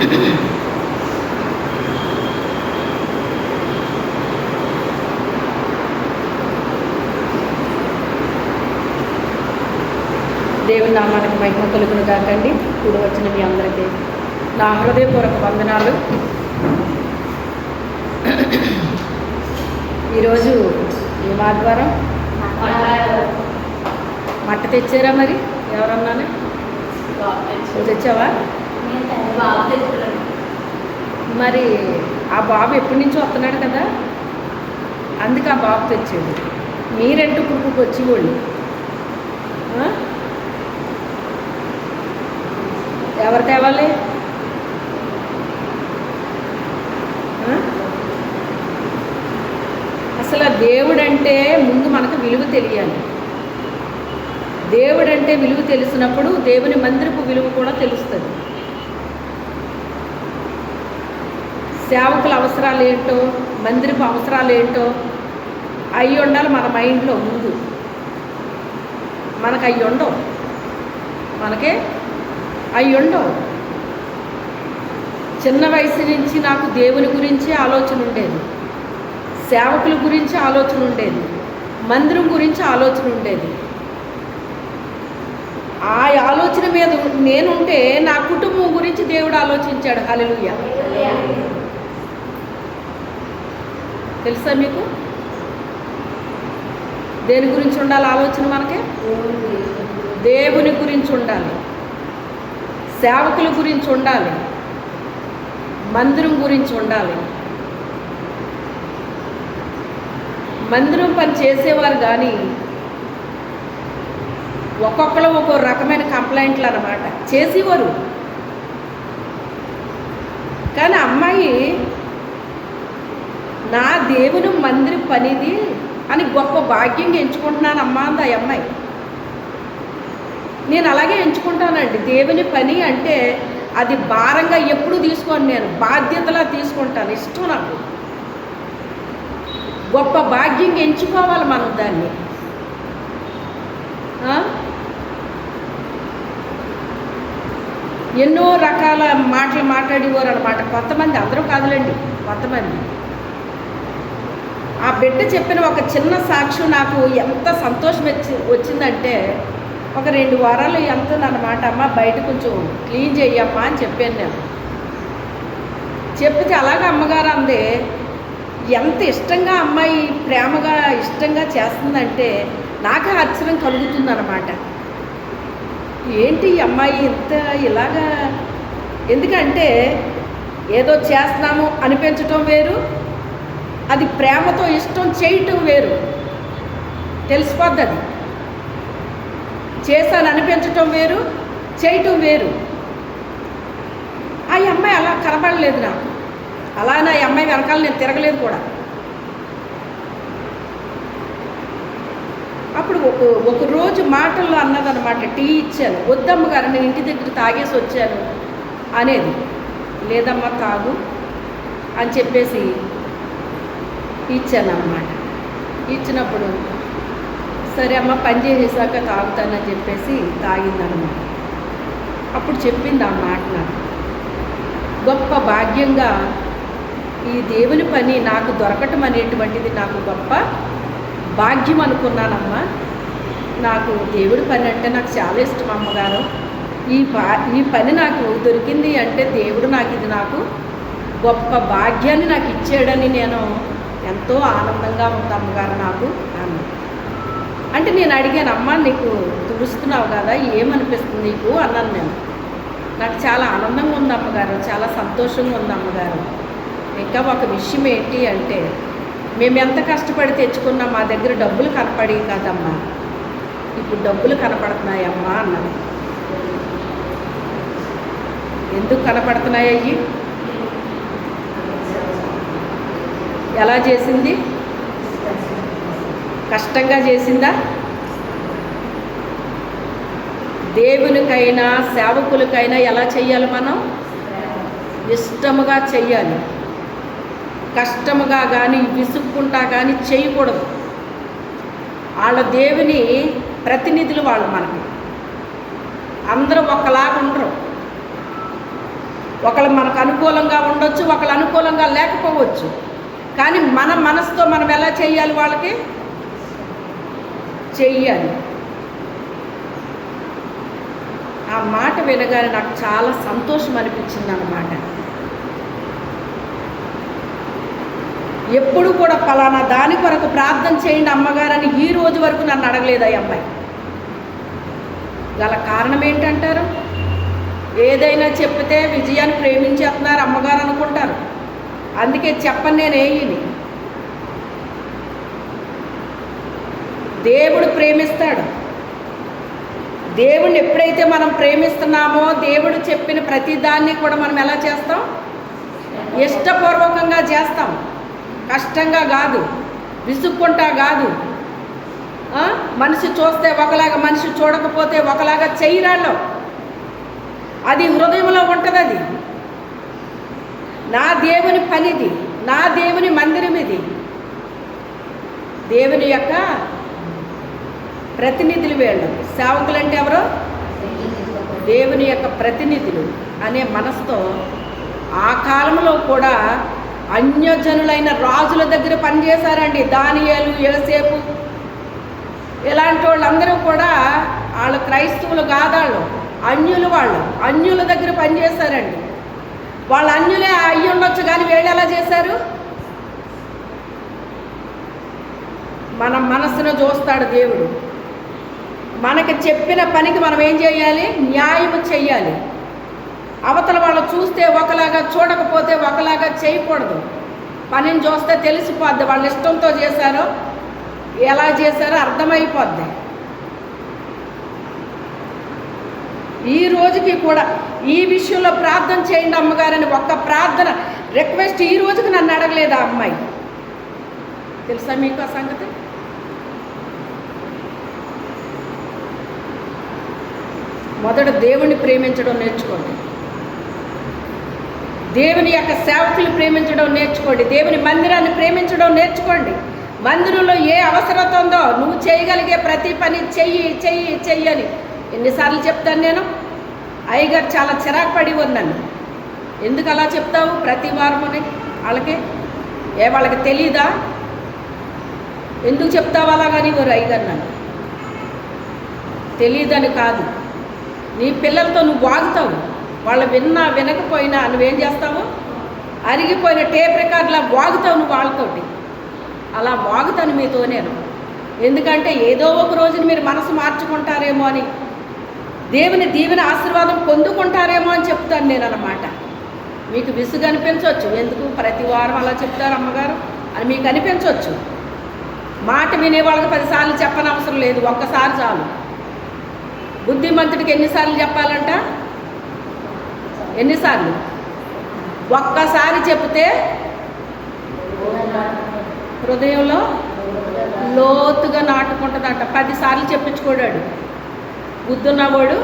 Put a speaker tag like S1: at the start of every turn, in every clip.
S1: దేవుని నామానికి మహిమ కలుగును కాకండి. ఇప్పుడు వచ్చిన మీ అందరికీ నా హృదయపూర్వక వందనాలు. ఈరోజు ఈ ఆదివారం మట్ట తెచ్చారా? మరి ఎవరన్నాను తెచ్చావా? మరి ఆ బాబు ఎప్పటి నుంచో వస్తున్నాడు కదా, అందుకే ఆ బాబు తెచ్చాడు. మీరెంటూ పుట్టుకు వచ్చేవాళ్ళు ఎవరు తేవాలి? అసలు దేవుడంటే ముందు మనకు విలువ తెలియాలి. దేవుడంటే విలువ తెలిసినప్పుడు దేవుని మందిరపు విలువ కూడా తెలుస్తుంది. సేవకుల అవసరాలు ఏంటో, మందిరపు అవసరాలు ఏంటో అవి ఉండాలి మన మైండ్లో. ముందు మనకు అవి ఉండవు, మనకే అవి ఉండవు. చిన్న వయసు నుంచి నాకు దేవుని గురించి ఆలోచన ఉండేది, సేవకుల గురించి ఆలోచన ఉండేది, మందిరం గురించి ఆలోచన ఉండేది. ఆ ఆలోచన మీద నేనుంటే నా కుటుంబం గురించి దేవుడు ఆలోచించాడు. హల్లెలూయా. తెలుసా మీకు దేని గురించి ఉండాలి ఆలోచన? మనకే దేవుని గురించి ఉండాలి, సేవకుల గురించి ఉండాలి, మందిరం గురించి ఉండాలి. మందిరం పని చేసేవారు కానీ ఒక్కొక్కరు ఒక్కో రకమైన కంప్లైంట్లు అన్నమాట చేసేవారు. కానీ అమ్మాయి నా దేవుని మందిరం పనిది అని గొప్ప భాగ్యంగా ఎంచుకుంటున్నాను అమ్మా అంది ఆ అమ్మాయి. నేను అలాగే ఎంచుకుంటానండి. దేవుని పని అంటే అది భారంగా ఎప్పుడు తీసుకోను, నేను బాధ్యతలా తీసుకుంటాను. ఇష్టం నాకు. గొప్ప భాగ్యంగా ఎంచుకోవాలి మనం దాన్ని. ఎన్నో రకాల మాటలు మాట్లాడేవారు అనమాట కొంతమంది, అందరూ కాదులేండి, కొంతమంది. ఆ బిడ్డ చెప్పిన ఒక చిన్న సాక్ష్యం నాకు ఎంత సంతోషం వచ్చిందంటే, ఒక 2 వారాలు ఎంతో అన్నమాట, అమ్మ బయట కొంచెం క్లీన్ చెయ్యమ్మా అని చెప్పాను నేను. చెప్తే అలాగే అమ్మగారు అందే. ఎంత ఇష్టంగా అమ్మాయి ప్రేమగా ఇష్టంగా చేస్తుందంటే నాకే ఆశ్చర్యం కలుగుతుందన్నమాట. ఏంటి ఈ అమ్మాయి ఇంత ఇలాగా? ఎందుకంటే ఏదో చేస్తున్నాము అనిపించటం వేరు, అది ప్రేమతో ఇష్టం చేయటం వేరు. తెలిసిపోద్ది. అది చేశాను అనిపించటం వేరు, చేయటం వేరు. ఆ అమ్మాయి అలా కనబడలేదు నాకు. అలానే ఆ అమ్మాయి వెనకాల నేను తిరగలేదు కూడా. అప్పుడు ఒక రోజు మాటల్లో అన్నదన్నమాట, టీ ఇచ్చాను. వద్దమ్మ గారు నేను ఇంటి దగ్గర తాగేసి వచ్చాను అనేది. లేదమ్మా తాగు అని చెప్పేసి ఇచ్చాను అన్నమాట. ఇచ్చినప్పుడు సరే అమ్మ పని చేసేసాక తాగుతానని చెప్పేసి తాగిందన్నమాట. అప్పుడు చెప్పింది ఆ మాట నాకు. గొప్ప భాగ్యంగా ఈ దేవుని పని నాకు దొరకటం అనేటువంటిది నాకు గొప్ప భాగ్యం అనుకున్నానమ్మా. నాకు దేవుడి పని అంటే నాకు చాలా ఇష్టం అమ్మగారు. ఈ పని నాకు దొరికింది అంటే దేవుడు నాకు గొప్ప భాగ్యాన్ని నాకు ఇచ్చాడని నేను ఎంతో ఆనందంగా ఉంది అమ్మగారు నాకు అన్న. అంటే నేను అడిగాను, అమ్మ నీకు తుడుస్తున్నావు కదా, ఏమనిపిస్తుంది నీకు అన్నాను నేను. నాకు చాలా ఆనందంగా ఉంది అమ్మగారు, చాలా సంతోషంగా ఉంది అమ్మగారు. ఇంకా ఒక విషయం ఏంటి అంటే, మేము ఎంత కష్టపడి తెచ్చుకున్నా మా దగ్గర డబ్బులు కనపడి కదమ్మా, ఇప్పుడు డబ్బులు కనపడుతున్నాయమ్మా అన్నది. ఎందుకు కనపడుతున్నాయి? అయ్యి ఎలా చేసింది? కష్టంగా చేసిందా? దేవునికైనా సేవకులకైనా ఎలా చెయ్యాలి? మనం ఇష్టముగా చెయ్యాలి. కష్టముగా కానీ విసుక్కుంటా కానీ చేయకూడదు. వాళ్ళ దేవుని ప్రతినిధులు వాళ్ళు. మనకి అందరూ ఒకలాగా ఉండరు. ఒకళ్ళు మనకు అనుకూలంగా ఉండొచ్చు, ఒకళ్ళు అనుకూలంగా లేకపోవచ్చు. కానీ మన మనసుతో మనం ఎలా చేయాలి? వాళ్ళకి చెయ్యాలి. ఆ మాట వినగానే నాకు చాలా సంతోషం అనిపించింది అన్నమాట. ఎప్పుడు కూడా ఫలానా దాని కొరకు ప్రార్థన చేయండి అమ్మగారని ఈ రోజు వరకు నన్ను అడగలేదు ఆ అమ్మాయి. గల కారణం ఏంటంటారు? ఏదైనా చెప్తే విజయాన్ని ప్రేమించేస్తున్నారు అమ్మగారు అనుకుంటారు. అందుకే చెప్పను నేను ఏయిని. దేవుడు ప్రేమిస్తాడు. దేవుడిని ఎప్పుడైతే మనం ప్రేమిస్తున్నామో దేవుడు చెప్పిన ప్రతిదాన్ని కూడా మనం ఎలా చేస్తాం? ఇష్టపూర్వకంగా చేస్తాం. కష్టంగా కాదు, విసుక్కుంటా కాదు. మనిషి చూస్తే ఒకలాగా, మనిషి చూడకపోతే ఒకలాగా చెయ్యరాళ్ళం. అది హృదయంలో ఉంటుంది. అది నా దేవుని పనిది, నా దేవుని మందిరం ఇది. దేవుని యొక్క ప్రతినిధులు వీళ్ళు. సేవకులు అంటే ఎవరో దేవుని యొక్క ప్రతినిధులు అనే మనసుతో ఆ కాలంలో కూడా అన్యజనులైన రాజుల దగ్గర పనిచేశారండి. దానియేలు, యోసేపు ఇలాంటి వాళ్ళందరూ కూడా వాళ్ళు క్రైస్తవులు కాదాళ్ళు, అన్యులు. వాళ్ళు అన్యుల దగ్గర పనిచేశారండి. వాళ్ళ అన్యులే అయ్యి ఉండొచ్చు, కానీ వీళ్ళు ఎలా చేశారు? మన మనసును చూస్తాడు దేవుడు. మనకి చెప్పిన పనికి మనం ఏం చేయాలి? న్యాయం చెయ్యాలి. అవతల వాళ్ళు చూస్తే ఒకలాగా, చూడకపోతే ఒకలాగా చేయకూడదు. పనిని చూస్తే తెలిసిపోద్ది వాళ్ళ ఇష్టంతో చేశారో ఎలా చేశారో అర్థమైపోద్ది. ఈ రోజుకి కూడా ఈ విషయంలో ప్రార్థన చేయండి అమ్మగారని ఒక్క ప్రార్థన రిక్వెస్ట్ ఈ రోజుకి నన్ను అడగలేదు ఆ అమ్మాయి. తెలుసా మీకు ఆ సంగతి? మొదట దేవుణ్ణి ప్రేమించడం నేర్చుకోండి. దేవుని యొక్క సేవకులు ప్రేమించడం నేర్చుకోండి. దేవుని మందిరాన్ని ప్రేమించడం నేర్చుకోండి. మందిరంలో ఏ అవసరత ఉందో నువ్వు చేయగలిగే ప్రతి పని చెయ్యి చెయ్యి చెయ్యని ఎన్నిసార్లు చెప్తాను నేను? అయ్యగారు చాలా చిరాకు పడి ఉన్నాను. ఎందుకు అలా చెప్తావు ప్రతి వారముని? వాళ్ళకి తెలీదా? ఎందుకు చెప్తావు అలాగని ఓ అయ్యగారు నన్ను. తెలీదని కాదు, నీ పిల్లలతో నువ్వు వాగుతావు. వాళ్ళు విన్నా వినకపోయినా నువ్వేం చేస్తావు? అరిగిపోయిన టేప్ రికార్డులా వాగుతావు నువ్వు వాళ్ళతోటి. అలా వాగుతాను మీతో నేను. ఎందుకంటే ఏదో ఒక రోజున మీరు మనసు మార్చుకుంటారేమో అని, దేవుని దీవెన ఆశీర్వాదం పొందుకుంటారేమో అని చెప్తాను నేను అన్నమాట. మీకు విసుగు అనిపించవచ్చు, ఎందుకు ప్రతి వారం అలా చెప్తారు అమ్మగారు అని మీకు అనిపించవచ్చు. మాట వినే వాళ్ళకి 10 సార్లు చెప్పనవసరం లేదు, ఒక్కసారి చాలు. బుద్ధిమంతుడికి ఎన్నిసార్లు చెప్పాలంట? ఎన్నిసార్లు? ఒక్కసారి చెప్తే హృదయంలో లోతుగా నాటుకుంటుందంట. 10 సార్లు చెప్పించుకోడాడు. బుద్ధున్నవాడు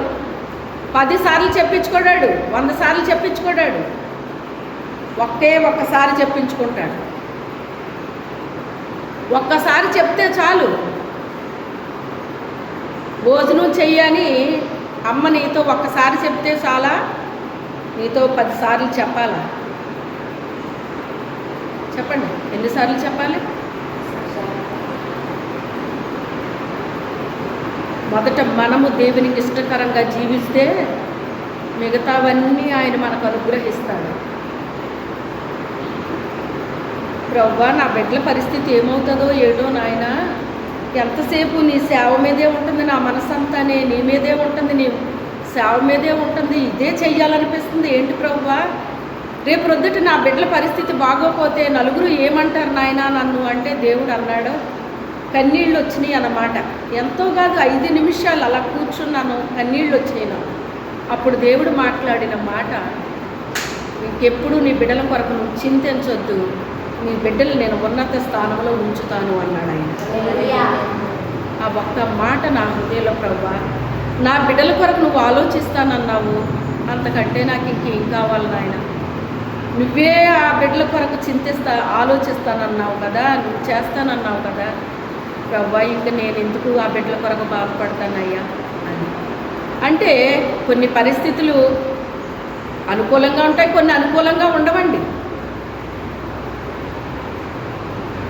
S1: 10 సార్లు చెప్పించుకోడాడు, 100 సార్లు చెప్పించుకోడాడు. ఒక్కసారి చెప్పించుకుంటాడు. ఒక్కసారి చెప్తే చాలు. భోజనం చెయ్యని అమ్మ నీతో ఒక్కసారి చెప్తే చాలా, నీతో 10 సార్లు చెప్పాలా? చెప్పండి, ఎన్నిసార్లు చెప్పాలి? మొదట మనము దేవునికి ఇష్టకరంగా జీవిస్తే మిగతావన్నీ ఆయన మనకు అనుగ్రహిస్తాడు. ప్రభువా, నా బిడ్డల పరిస్థితి ఏమవుతుందో ఏడో నాయన, ఎంతసేపు నీ సేవ మీదే ఉంటుంది, నా మనసంతా నీ మీదే ఉంటుంది, నీ సేవ మీదే ఉంటుంది, ఇదే చెయ్యాలనిపిస్తుంది. ఏంటి ప్రభువా, రేపు రొద్దుట నా బిడ్డల పరిస్థితి బాగోపోతే నలుగురు ఏమంటారు నాయన నన్ను అంటే, దేవుడు అన్నాడు, కన్నీళ్ళు వచ్చినాయి అన్నమాట. ఎంతో కాదు 5 నిమిషాలు అలా కూర్చున్నాను, కన్నీళ్ళు వచ్చినాయి. అప్పుడు దేవుడు మాట్లాడిన మాట, ఇంకెప్పుడు నీ బిడ్డల కొరకు నువ్వు చింతించొద్దు, నీ బిడ్డలు నేను ఉన్నత స్థానంలో ఉంచుతాను అన్నాడు ఆయన. ఆ ఒక్క మాట నా హృదయంలో, ప్రభువా నా బిడ్డల కొరకు నువ్వు ఆలోచిస్తానన్నావు, అంతకంటే నాకు ఇంకేం కావాలి నాయన? నువ్వే ఆ బిడ్డల కొరకు ఆలోచిస్తానన్నావు కదా, నువ్వు చేస్తానన్నావు కదా ప్రభువా, ఇంకా నేను ఎందుకు ఆ బిడ్డల కొరకు బాధపడతానయ్యా అని. అంటే కొన్ని పరిస్థితులు అనుకూలంగా ఉంటాయి, కొన్ని అనుకూలంగా ఉండవండి.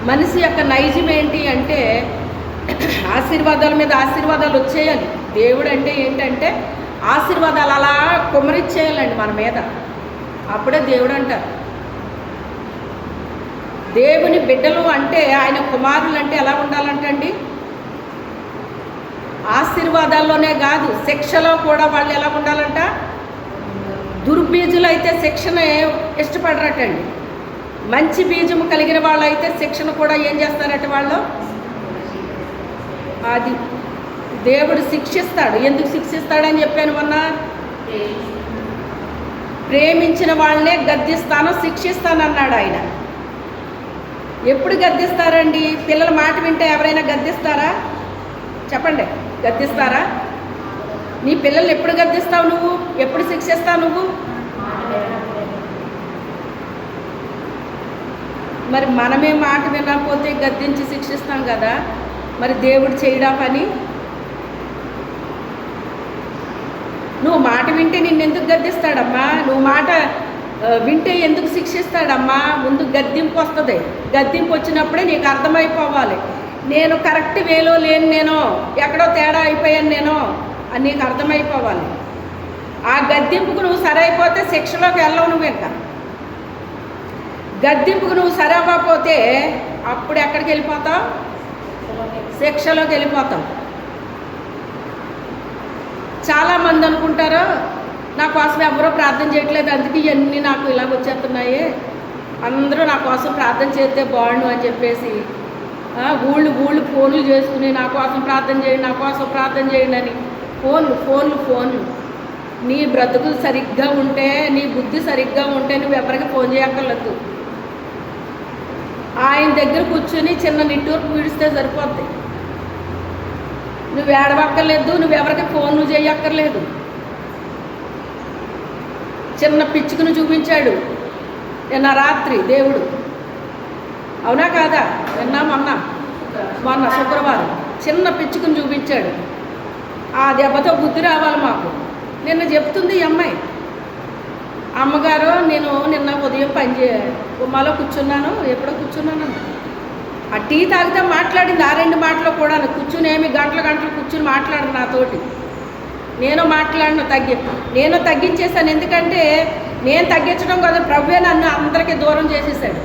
S1: మనిషి యొక్క నైజం ఏంటి అంటే ఆశీర్వాదాల మీద ఆశీర్వాదాలు వచ్చేయాలి. దేవుడు అంటే ఏంటంటే ఆశీర్వాదాలు అలా కుమ్మరిచ్చేయాలండి మన మీద, అప్పుడే దేవుడు అంటారు. దేవుని బిడ్డలు అంటే, ఆయన కుమారులు అంటే ఎలా ఉండాలంటండి? ఆశీర్వాదాల్లోనే కాదు, శిక్షలో కూడా వాళ్ళు ఎలా ఉండాలంట? దుర్బీజులు అయితే శిక్షణ ఇష్టపడరటండి. మంచి బీజము కలిగిన వాళ్ళు అయితే శిక్షణ కూడా ఏం చేస్తారట వాళ్ళు? అది దేవుడు శిక్షిస్తాడు. ఎందుకు శిక్షిస్తాడని చెప్పాను మొన్న? ప్రేమించిన వాళ్ళనే గద్దిస్తాను, శిక్షిస్తాను అన్నాడు ఆయన. ఎప్పుడు గద్దిస్తారండి? పిల్లల మాట వింటే ఎవరైనా గద్దిస్తారా? చెప్పండి, గద్దిస్తారా? నీ పిల్లల్ని ఎప్పుడు గద్దిస్తావు నువ్వు? ఎప్పుడు శిక్షిస్తావు నువ్వు? మరి మనమే మాట వినకపోతే గద్దించి శిక్షిస్తాం కదా, మరి దేవుడు చేయడా పని? నువ్వు మాట వింటే నిన్నెందుకు గద్దిస్తాడమ్మా? నువ్వు మాట వింటే ఎందుకు శిక్షిస్తాడమ్మా? ముందు గద్దింపు వస్తుంది. గద్దింపు వచ్చినప్పుడే నీకు అర్థమైపోవాలి, నేను కరెక్ట్ వేలో లేను, నేను ఎక్కడో తేడా అయిపోయాను నేను అని నీకు అర్థమైపోవాలి. ఆ గద్దింపుకు నువ్వు సరైపోతే శిక్షలోకి వెళ్ళవు. నువ్వు ఇంకా గద్దింపుకు నువ్వు సరైపోతే అప్పుడు ఎక్కడికి వెళ్ళిపోతావు? శిక్షలోకి వెళ్ళిపోతావు. చాలామంది అనుకుంటారు నా కోసం ఎవరో ప్రార్థన చేయట్లేదు, అందుకే ఇవన్నీ నాకు ఇలాగ వచ్చేస్తున్నాయి, అందరూ నా కోసం ప్రార్థన చేస్తే బాగుండు అని చెప్పేసి ఊళ్ళు ఫోన్లు చేసుకుని నా కోసం ప్రార్థన చేయండి, నా కోసం ప్రార్థన చేయండి అని ఫోన్లు. నీ బ్రతుకు సరిగ్గా ఉంటే, నీ బుద్ధి సరిగ్గా ఉంటే నువ్వు ఎవరికి ఫోన్ చేయక్కర్లేదు. ఆయన దగ్గర కూర్చొని చిన్న నిట్టూర్పు విడిస్తే సరిపోద్ది. నువ్వు ఏడవక్కర్లేదు, నువ్వెవరికి ఫోన్లు చేయక్కర్లేదు. చిన్న పిచ్చుకుని చూపించాడు నిన్న రాత్రి దేవుడు, అవునా కాదా? మొన్న శుక్రవారం చిన్న పిచ్చుకుని చూపించాడు. ఆ దెబ్బతో బుద్ధి రావాలి మాకు. నిన్న చెప్తుంది ఈ అమ్మాయి, అమ్మగారు నేను నిన్న ఉదయం గుమ్మాలో కూర్చున్నాను, ఎప్పుడో కూర్చున్నాను, ఆ టీ తాగితే మాట్లాడింది. ఆ 2 మాటలు కూడా కూర్చుని ఏమి గంటలు కూర్చుని మాట్లాడదు నాతోటి. నేను తగ్గించేశాను. ఎందుకంటే నేను తగ్గించడం కాదు, ప్రభువే నన్ను అందరికీ దూరం చేసేసాడు.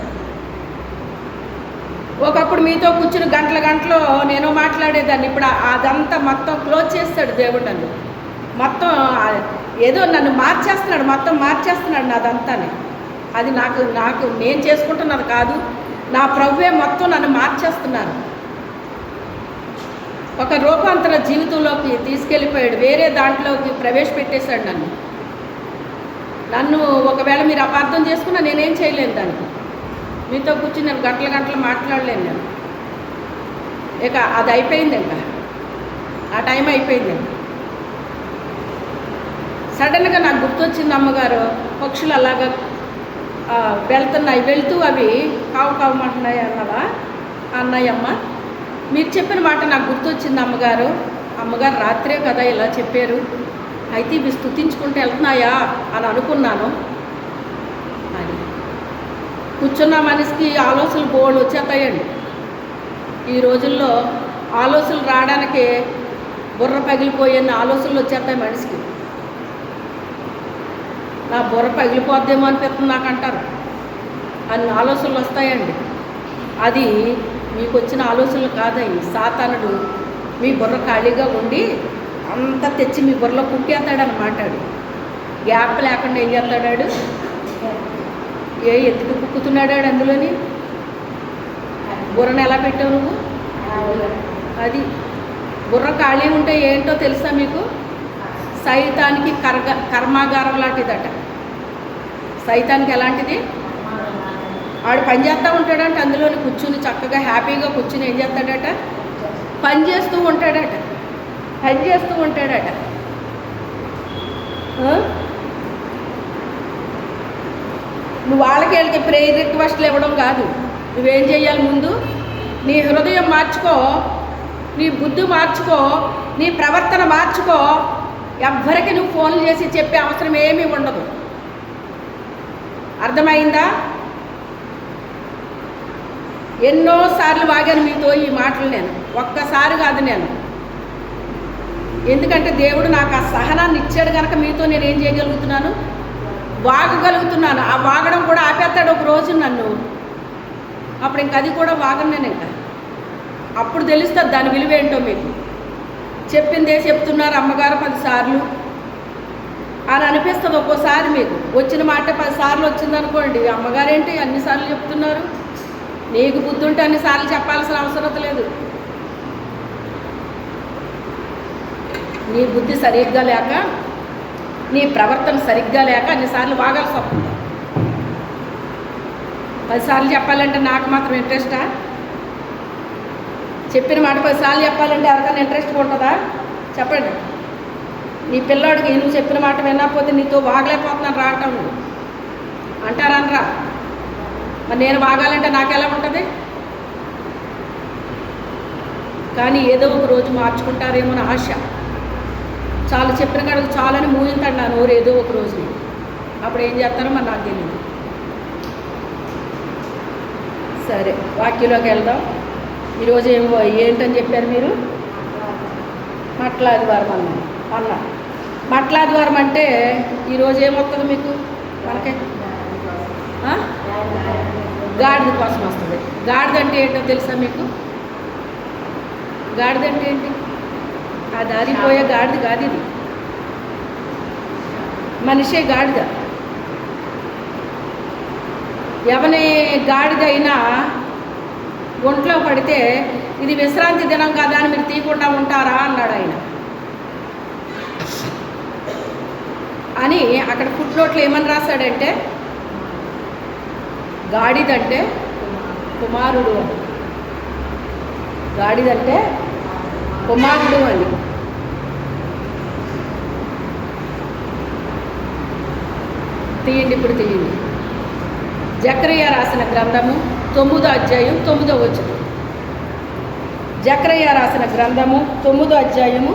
S1: ఒకప్పుడు మీతో కూర్చుని గంటలు నేను మాట్లాడేదాన్ని, ఇప్పుడు అదంతా మొత్తం క్లోజ్ చేస్తాడు దేవుడు. నన్ను మొత్తం ఏదో నన్ను మార్చేస్తున్నాడు నాదంతా. అది నాకు నేను చేసుకుంటున్నది కాదు, నా ప్రభువే మొత్తం నన్ను మార్చేస్తున్నారు. ఒక రూపాంతర జీవితంలోకి తీసుకెళ్ళిపోయాడు, వేరే దాంట్లోకి ప్రవేశపెట్టేశాడు నన్ను. ఒకవేళ మీరు అపార్థం చేసుకున్నా నేనేం చేయలేను దానికి. మీతో కూర్చుని నేను గంటలు మాట్లాడలేను నేను. ఇక అది అయిపోయింది, ఇంకా ఆ టైం అయిపోయింది. సడన్గా నాకు గుర్తొచ్చింది, అమ్మగారు పక్షులు అలాగా వెళ్తూ అవి కావుమంటున్నాయి అన్నవా అన్నాయమ్మ. మీరు చెప్పిన మాట నాకు గుర్తొచ్చింది అమ్మగారు రాత్రే కదా ఇలా చెప్పారు, అయితే ఇవి స్తుతించుకుంటూ వెళ్తున్నాయా అని అనుకున్నాను అని. కూర్చున్న మనిషికి ఆలోచనలు బోల్డ్ వచ్చేస్తాయండి. ఈ రోజుల్లో ఆలోచనలు రావడానికి బుర్ర పగిలిపోయే ఆలోచనలు వచ్చేస్తాయి మనిషికి. నా బుర్ర పగిలిపోద్దేమో అనిపిస్తుంది నాకు అంటారు, అన్ని ఆలోచనలు వస్తాయండి. అది మీకు వచ్చిన ఆలోచనలు కాదండి, సాతానుడు మీ బుర్ర ఖాళీగా ఉండి అంతా తెచ్చి మీ బుర్రలో కుక్కేస్తాడనమాట. గ్యాప్ లేకుండా ఏం చేస్తాడాడు? ఎందుకు కుక్కుతున్నాడు అందులోని? బుర్రను ఎలా పెట్టావు నువ్వు? అది బుర్ర ఖాళీ ఉంటే ఏంటో తెలుసా మీకు? సైతానికి కర్మాగారం లాంటిదట. సైతానికి ఎలాంటిది? ఆడు పని చేస్తూ ఉంటాడంట, అందులోని కూర్చుని చక్కగా హ్యాపీగా కూర్చుని ఏం చేస్తాడట? పని చేస్తూ ఉంటాడట. నువ్వు వాళ్ళకి ప్రేయర్ రిక్వెస్ట్లు ఇవ్వడం కాదు. నువ్వేం చేయాలి? ముందు నీ హృదయం మార్చుకో, నీ బుద్ధి మార్చుకో, నీ ప్రవర్తన మార్చుకో. ఎవ్వరికి నువ్వు ఫోన్లు చేసి చెప్పే అవసరం ఏమీ ఉండదు. అర్థమైందా? ఎన్నోసార్లు వాగాను మీతో ఈ మాటలు, నేను ఒక్కసారి కాదు నేను. ఎందుకంటే దేవుడు నాకు ఆ సహనాన్ని ఇచ్చాడు కనుక మీతో నేను ఏం చేయగలుగుతున్నాను, వాగగలుగుతున్నాను. ఆ వాగడం కూడా ఆపేస్తాడు ఒక రోజు నన్ను. అప్పుడు ఇంక అది కూడా వాగను నేను. ఇంకా అప్పుడు తెలుస్తుంది దాని విలువ ఏంటో మీకు. చెప్పిందే చెప్తున్నారు అమ్మగారు 10 సార్లు అని అనిపిస్తుంది ఒక్కోసారి. మీకు వచ్చిన మాట 10 సార్లు వచ్చిందనుకోండి, అమ్మగారేంటి అన్నిసార్లు చెప్తున్నారు, నీకు బుద్ధి ఉంటే అన్నిసార్లు చెప్పాల్సిన అవసరం లేదు. నీ బుద్ధి సరిగ్గా లేక, నీ ప్రవర్తన సరిగ్గా లేక అన్నిసార్లు వాగాల్సి వస్తుంది. 10 సార్లు చెప్పాలంటే నాకు మాత్రం ఇంట్రెస్టా? చెప్పిన మాట 10 సార్లు చెప్పాలంటే ఎవరికైనా ఇంట్రెస్ట్ ఉంటుందా? చెప్పండి. నీ పిల్లాడికి నువ్వు చెప్పిన మాట వినకపోతే నీతో వాగలేకపోతున్నాను రావటం అంటారనరా? మరి నేను వాగాలంటే నాకు ఎలా ఉంటుంది? కానీ ఏదో ఒక రోజు మార్చుకుంటారేమో అని ఆశ. చాలు చెప్పిన కాడకు చాలని మూయింతాడు నా నోరు ఏదో ఒక రోజుని. అప్పుడు ఏం చేస్తారో మరి నాకు తెలియదు. సరే, వాక్యంలోకి వెళ్దాం. ఈరోజు ఏంటని చెప్పారు మీరు? మట్లాదివారం అన్న మట్లాదివారం అంటే ఈరోజు ఏమొస్తుంది మీకు? మనకే గాడిద కోసం వస్తుంది. గాడిద అంటే ఏంటో తెలుసా మీకు? గాడిద అంటే ఏంటి? ఆ దారిపోయే గాడిద కాదు ఇది. మనిషే గాడిద. ఎవని గాడిద అయినా ఒంట్లో పడితే ఇది విశ్రాంతి దినం కదా అని మీరు తీయకుండా ఉంటారా అన్నాడు ఆయన. అని అక్కడ ఫుట్నోట్లో ఏమని రాశాడంటే, గాడిదంటే కుమారుడు అని. గాడిదంటే కుమారుడు అని. తీయండి, ఇప్పుడు తీయండి. జకరియా రాసిన గ్రంథము 9వ అధ్యాయం 9వ వచనం. జకరియా రాసిన గ్రంథము 9వ అధ్యాయము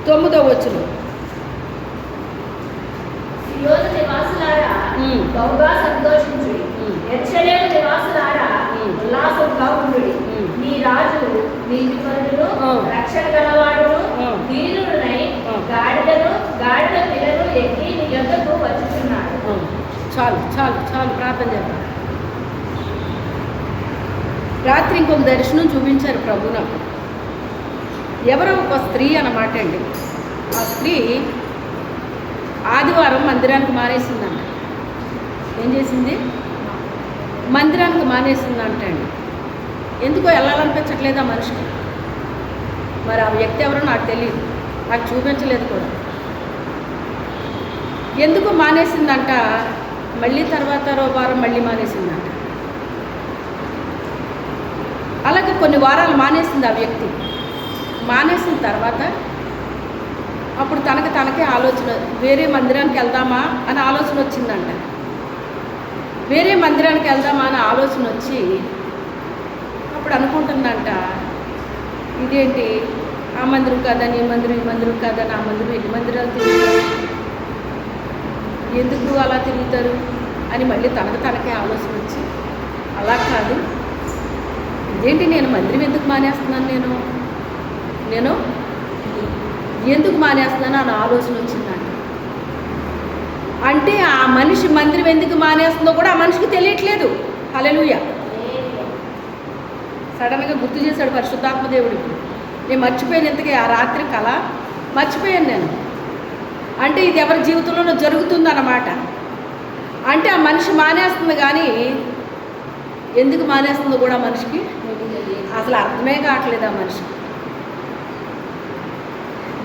S1: 9వ వచనం.
S2: సియోను నివాసులారా బహుగా సంతోషించుడి, యెరూషలేము నివాసులారా ఉల్లాసంగా ఉండుడి. మీ రాజు నీతిపరుడును రక్షణ గలవాడును దీనుడునై గాడిద పిల్లను ఎక్కి నీ యొద్దకు వచ్చుచున్నాడు.
S1: చాలు చాలు చాలు, ప్రార్థన చేద్దాం. రాత్రి ఇంకొక దర్శనం చూపించారు ప్రభు నాకు. ఎవరో ఒక స్త్రీ అన్నమాట అండి. ఆ స్త్రీ ఆదివారం మందిరానికి మానేసిందంట. ఏం చేసింది? మందిరానికి మానేసిందంట అండి. ఎందుకో వెళ్ళాలనిపించట్లేదు ఆ మనిషికి. మరి ఆ వ్యక్తి ఎవరో నాకు తెలియదు, నాకు చూపించలేదు కూడా. ఎందుకు మానేసిందంట? మళ్ళీ తర్వాత వారం మళ్ళీ మానేసిందంట. అలాగే కొన్ని వారాలు మానేసింది ఆ వ్యక్తి. మానేసిన తర్వాత అప్పుడు తనకే ఆలోచన, వేరే మందిరానికి వెళ్దామా అని ఆలోచన వచ్చిందంట. వేరే మందిరానికి వెళ్దామా అని ఆలోచన వచ్చి అప్పుడు అనుకుంటుందంట, ఇదేంటి ఆ మందిరం కాదని ఈ మందిరం, ఈ మందిరం కాదని ఆ మందిరం, ఎన్ని మందిరాలు తిరుగుతారు, ఎందుకు అలా తిరుగుతారు అని మళ్ళీ తనకే ఆలోచన వచ్చి, అలా కాదు, ఇదేంటి నేను మందిరం ఎందుకు మానేస్తున్నాను, నేను ఎందుకు మానేస్తున్నాను అని ఆలోచన వచ్చిందంట. అంటే ఆ మనిషి మందిరం ఎందుకు మానేస్తుందో కూడా ఆ మనిషికి తెలియట్లేదు. హల్లెలూయా. సడన్గా గుర్తు చేశాడు పరిశుద్ధాత్మ దేవుడు. నేను మర్చిపోయాను, ఇంతకీ ఆ రాత్రి కళ మర్చిపోయాను నేను. అంటే ఇది ఎవరి జీవితంలోనూ జరుగుతుందన్నమాట. అంటే ఆ మనిషి మానేస్తుంది, కానీ ఎందుకు మానేస్తుందో కూడా మనిషికి అసలు అర్థమే కావట్లేదు ఆ మనిషికి.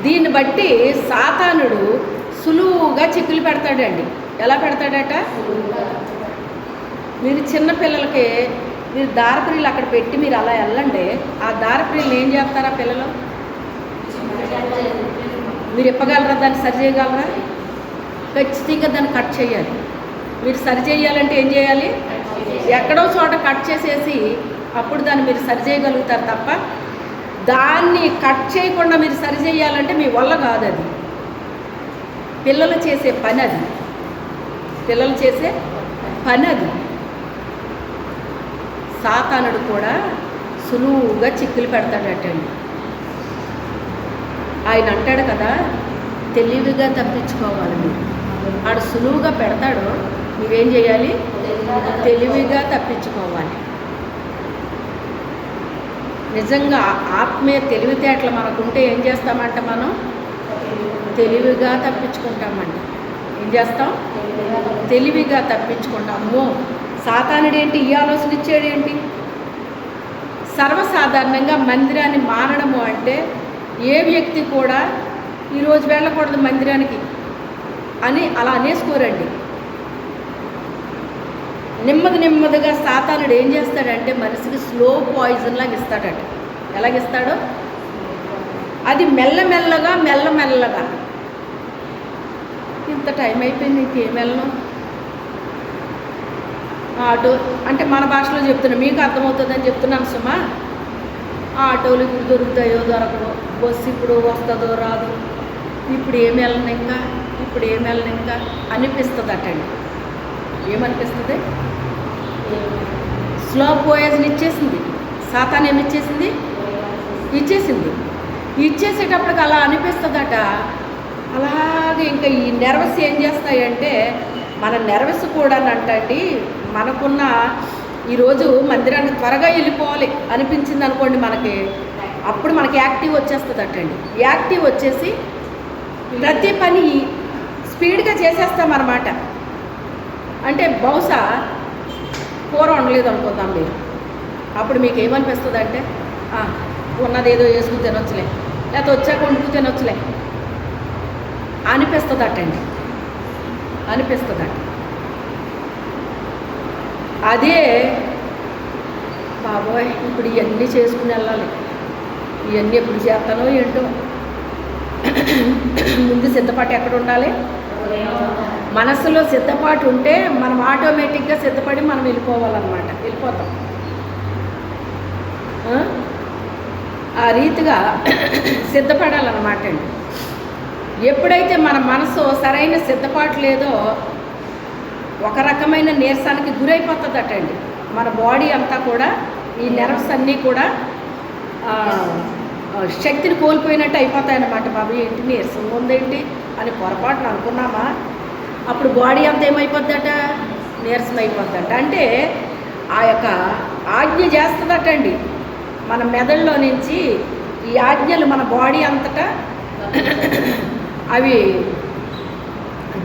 S1: దీన్ని బట్టి సాతానుడు సులువుగా చిక్కులు పెడతాడండి. ఎలా పెడతాడట? మీరు చిన్నపిల్లలకి మీరు దారప్రియులు అక్కడ పెట్టి మీరు అలా వెళ్ళండి, ఆ దారప్రియులు ఏం చేస్తారా పిల్లలు? మీరు ఇప్పగలరా? దాన్ని సరి చేయగలరా? ఖచ్చితంగా దాన్ని కట్ చేయాలి. మీరు సరి చేయాలంటే ఏం చేయాలి? ఎక్కడో చోట కట్ చేసేసి అప్పుడు దాన్ని మీరు సరి చేయగలుగుతారు తప్ప దాన్ని కట్ చేయకుండా మీరు సరి చేయాలంటే మీ వల్ల కాదు. అది పిల్లలు చేసే పని, అది పిల్లలు చేసే పని అది. సాతానుడు కూడా సులువుగా చిక్కులు పెడతాడటండి. ఆయన అంటాడు కదా, తెలివిగా తప్పించుకోవాలి మీరు. ఆడు సులువుగా పెడతాడు, మీరేం చేయాలి? తెలివిగా తప్పించుకోవాలి. నిజంగా ఆత్మీయ తెలివితేటలు మనకుంటే ఏం చేస్తామంట? మనం తెలివిగా తప్పించుకుంటామంట. ఏం చేస్తాం? తెలివిగా తప్పించుకుంటాము. సాతానుడేంటి ఈ ఆలోచన ఇచ్చాడేంటి? సర్వసాధారణంగా మందిరాన్ని మానడము అంటే ఏ వ్యక్తి కూడా ఈరోజు వెళ్ళకూడదు మందిరానికి అని అలా అనేసుకోరండి. నెమ్మదిగా సాతానుడు ఏం చేస్తాడంటే మనిషికి స్లో పాయిజన్ లాగా ఇస్తాడట. ఎలాగిస్తాడో అది మెల్లమెల్లగా ఇంత టైం అయిపోయింది, ఇంకేం వెళ్ళను. ఆటో అంటే మన భాషలో చెప్తున్నా, మీకు అర్థమవుతుందని చెప్తున్నాను సుమా. ఆటోలు ఇప్పుడు దొరుకుతాయో దొరకవో, బస్సు ఇప్పుడు వస్తుందో రాదు, ఇప్పుడు ఏం వెళ్ళను ఇంకా అనిపిస్తుంది అటండి. ఏమనిపిస్తుంది? స్లో పోయేజన్ ఇచ్చేసింది. సాతాన్ ఏమి ఇచ్చేసింది. ఇచ్చేసేటప్పటికి అలా అనిపిస్తుందట. అలాగే ఇంకా ఈ నెర్వస్ ఏం చేస్తాయంటే, మన నెర్వస్ కూడా అంటండి, మనకున్న ఈరోజు మందిరానికి త్వరగా వెళ్ళిపోవాలి అనిపించింది అనుకోండి మనకి, అప్పుడు మనకి యాక్టివ్ వచ్చేస్తుంది అటండి. యాక్టివ్ వచ్చేసి ప్రతి పని స్పీడ్గా చేసేస్తామన్నమాట. అంటే బహుశా కూర వండలేదు అనుకుందాం మీరు, అప్పుడు మీకు ఏమనిపిస్తుంది అంటే ఉన్నదేదో వేసుకుని తినొచ్చులే, లేకపోతే వచ్చాక వండుకు తినొచ్చులే అనిపిస్తుందట. అదే బాబోయ్ ఇప్పుడు ఇవన్నీ చేసుకుని వెళ్ళాలి, ఇవన్నీ ఎప్పుడు చేస్తానో ఏంటో. ముందు సిద్ధపాటు ఎక్కడ ఉండాలి? మనసులో సిద్ధపాటు ఉంటే మనం ఆటోమేటిక్గా సిద్ధపడి మనం వెళ్ళిపోవాలన్నమాట. వెళ్ళిపోతాం. ఆ రీతిగా సిద్ధపడాలన్నమాట అండి. ఎప్పుడైతే మన మనసు సరైన సిద్ధపాటు లేదో ఒక రకమైన నీరసానికి గురైపోతుందటండి. మన బాడీ అంతా కూడా ఈ నెర్వ్స్ అన్నీ కూడా శక్తిని కోల్పోయినట్టు అయిపోతాయన్నమాట. బాబు ఏంటి నీరసంగా ఉందేంటి అని పొరపాటున అనుకున్నామా, అప్పుడు బాడీ అంతా ఏమైపోద్దట? నీరసం అయిపోద్దట. అంటే ఆ యొక్క ఆజ్ఞ చేస్తుందటండి మన మెదడులో నుంచి. ఈ ఆజ్ఞలు మన బాడీ అంతటా అవి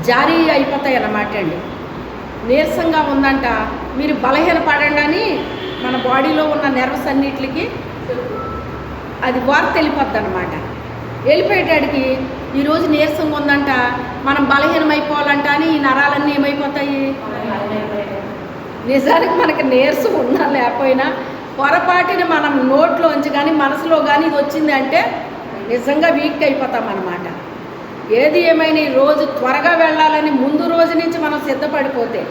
S1: జారీ అయిపోతాయి అన్నమాట అండి. నీరసంగా ఉందంట, మీరు బలహీనపడండి అని మన బాడీలో ఉన్న నెర్వస్ అన్నిటికి అది వార్త వెళ్ళిపోద్ది అనమాట. వెళ్ళిపోయేటాడికి ఈరోజు నీరసంగా ఉందంట, మనం బలహీనం అయిపోవాలంట అని ఈ నరాలన్నీ ఏమైపోతాయి? నిజానికి మనకి నీరసం ఉన్నా లేకపోయినా పొరపాటున మనం నోట్లోంచి కానీ మనసులో కానీ ఇది వచ్చింది అంటే నిజంగా వీక్ అయిపోతాం అన్నమాట. ఏది ఏమైనా ఈ రోజు త్వరగా వెళ్ళాలని ముందు రోజు నుంచి మనం సిద్ధపడిపోతే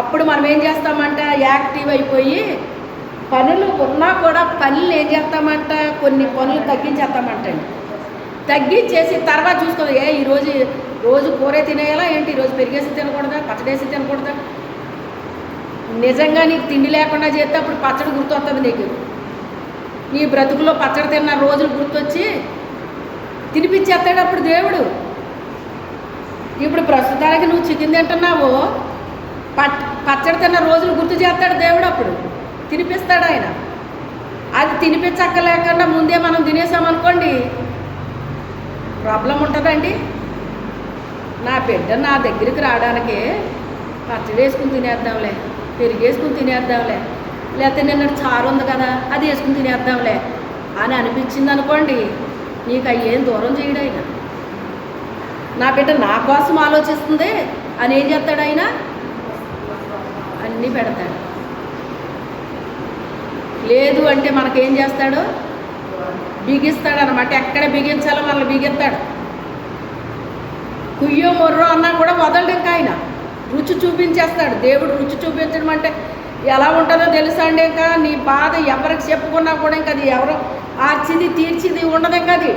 S1: అప్పుడు మనం ఏం చేస్తామంట? యాక్టివ్ అయిపోయి పనులు ఉన్నా కూడా పనులు ఏం చేస్తామంట? కొన్ని పనులు తగ్గించేస్తామంటండి. తగ్గించేసి తర్వాత చూసుకోవాలి, రోజు కూరే తినేయాలా ఏంటి, ఈరోజు పెరిగేసి తినకూడదా, పచ్చడేసి తినకూడదా? నిజంగా నీకు తిండి లేకుండా చేస్తే అప్పుడు పచ్చడి గుర్తొస్తుంది నీకు. నీ బ్రతుకులో పచ్చడి తిన్న రోజులు గుర్తొచ్చి తినిపించేస్తాడు అప్పుడు దేవుడు. ఇప్పుడు ప్రస్తుతానికి నువ్వు చికెన్ తింటున్నావు, పచ్చడి తిన్న రోజులు గుర్తు చేస్తాడు దేవుడు, అప్పుడు తినిపిస్తాడు ఆయన. అది తినిపించక్కలేకుండా ముందే మనం తినేసామనుకోండి ప్రాబ్లం ఉంటుందండి. నా బిడ్డ నా దగ్గరికి రావడానికి పచ్చడి వేసుకుని తినేద్దాంలే, పెరుగు వేసుకుని తినేద్దాంలే, లేకపోతే నిన్నటి చారు ఉంది కదా అది వేసుకుని తినేద్దాంలే అని అనిపించింది అనుకోండి, నీకు అయ్యేం దూరం చేయడు ఆయన. నా బిడ్డ నా కోసం ఆలోచిస్తుంది అని ఏం చేస్తాడు ఆయన? అన్నీ పెడతాడు. లేదు అంటే మనకేం చేస్తాడు? బిగిస్తాడు అనమాట. ఎక్కడ బిగించాలో మనల్ని బిగిస్తాడు. కుయ్యో మొర్రో అన్నా కూడా వదలడు ఇంకా ఆయన. రుచి చూపించేస్తాడు దేవుడు. రుచి చూపించడం అంటే ఎలా ఉంటుందో తెలుసా అండి? ఇంకా నీ బాధ ఎవరికి చెప్పుకున్నా కూడా ఇంకా అది ఎవరో ఆర్చింది తీర్చింది ఉండదు. ఇంకా అది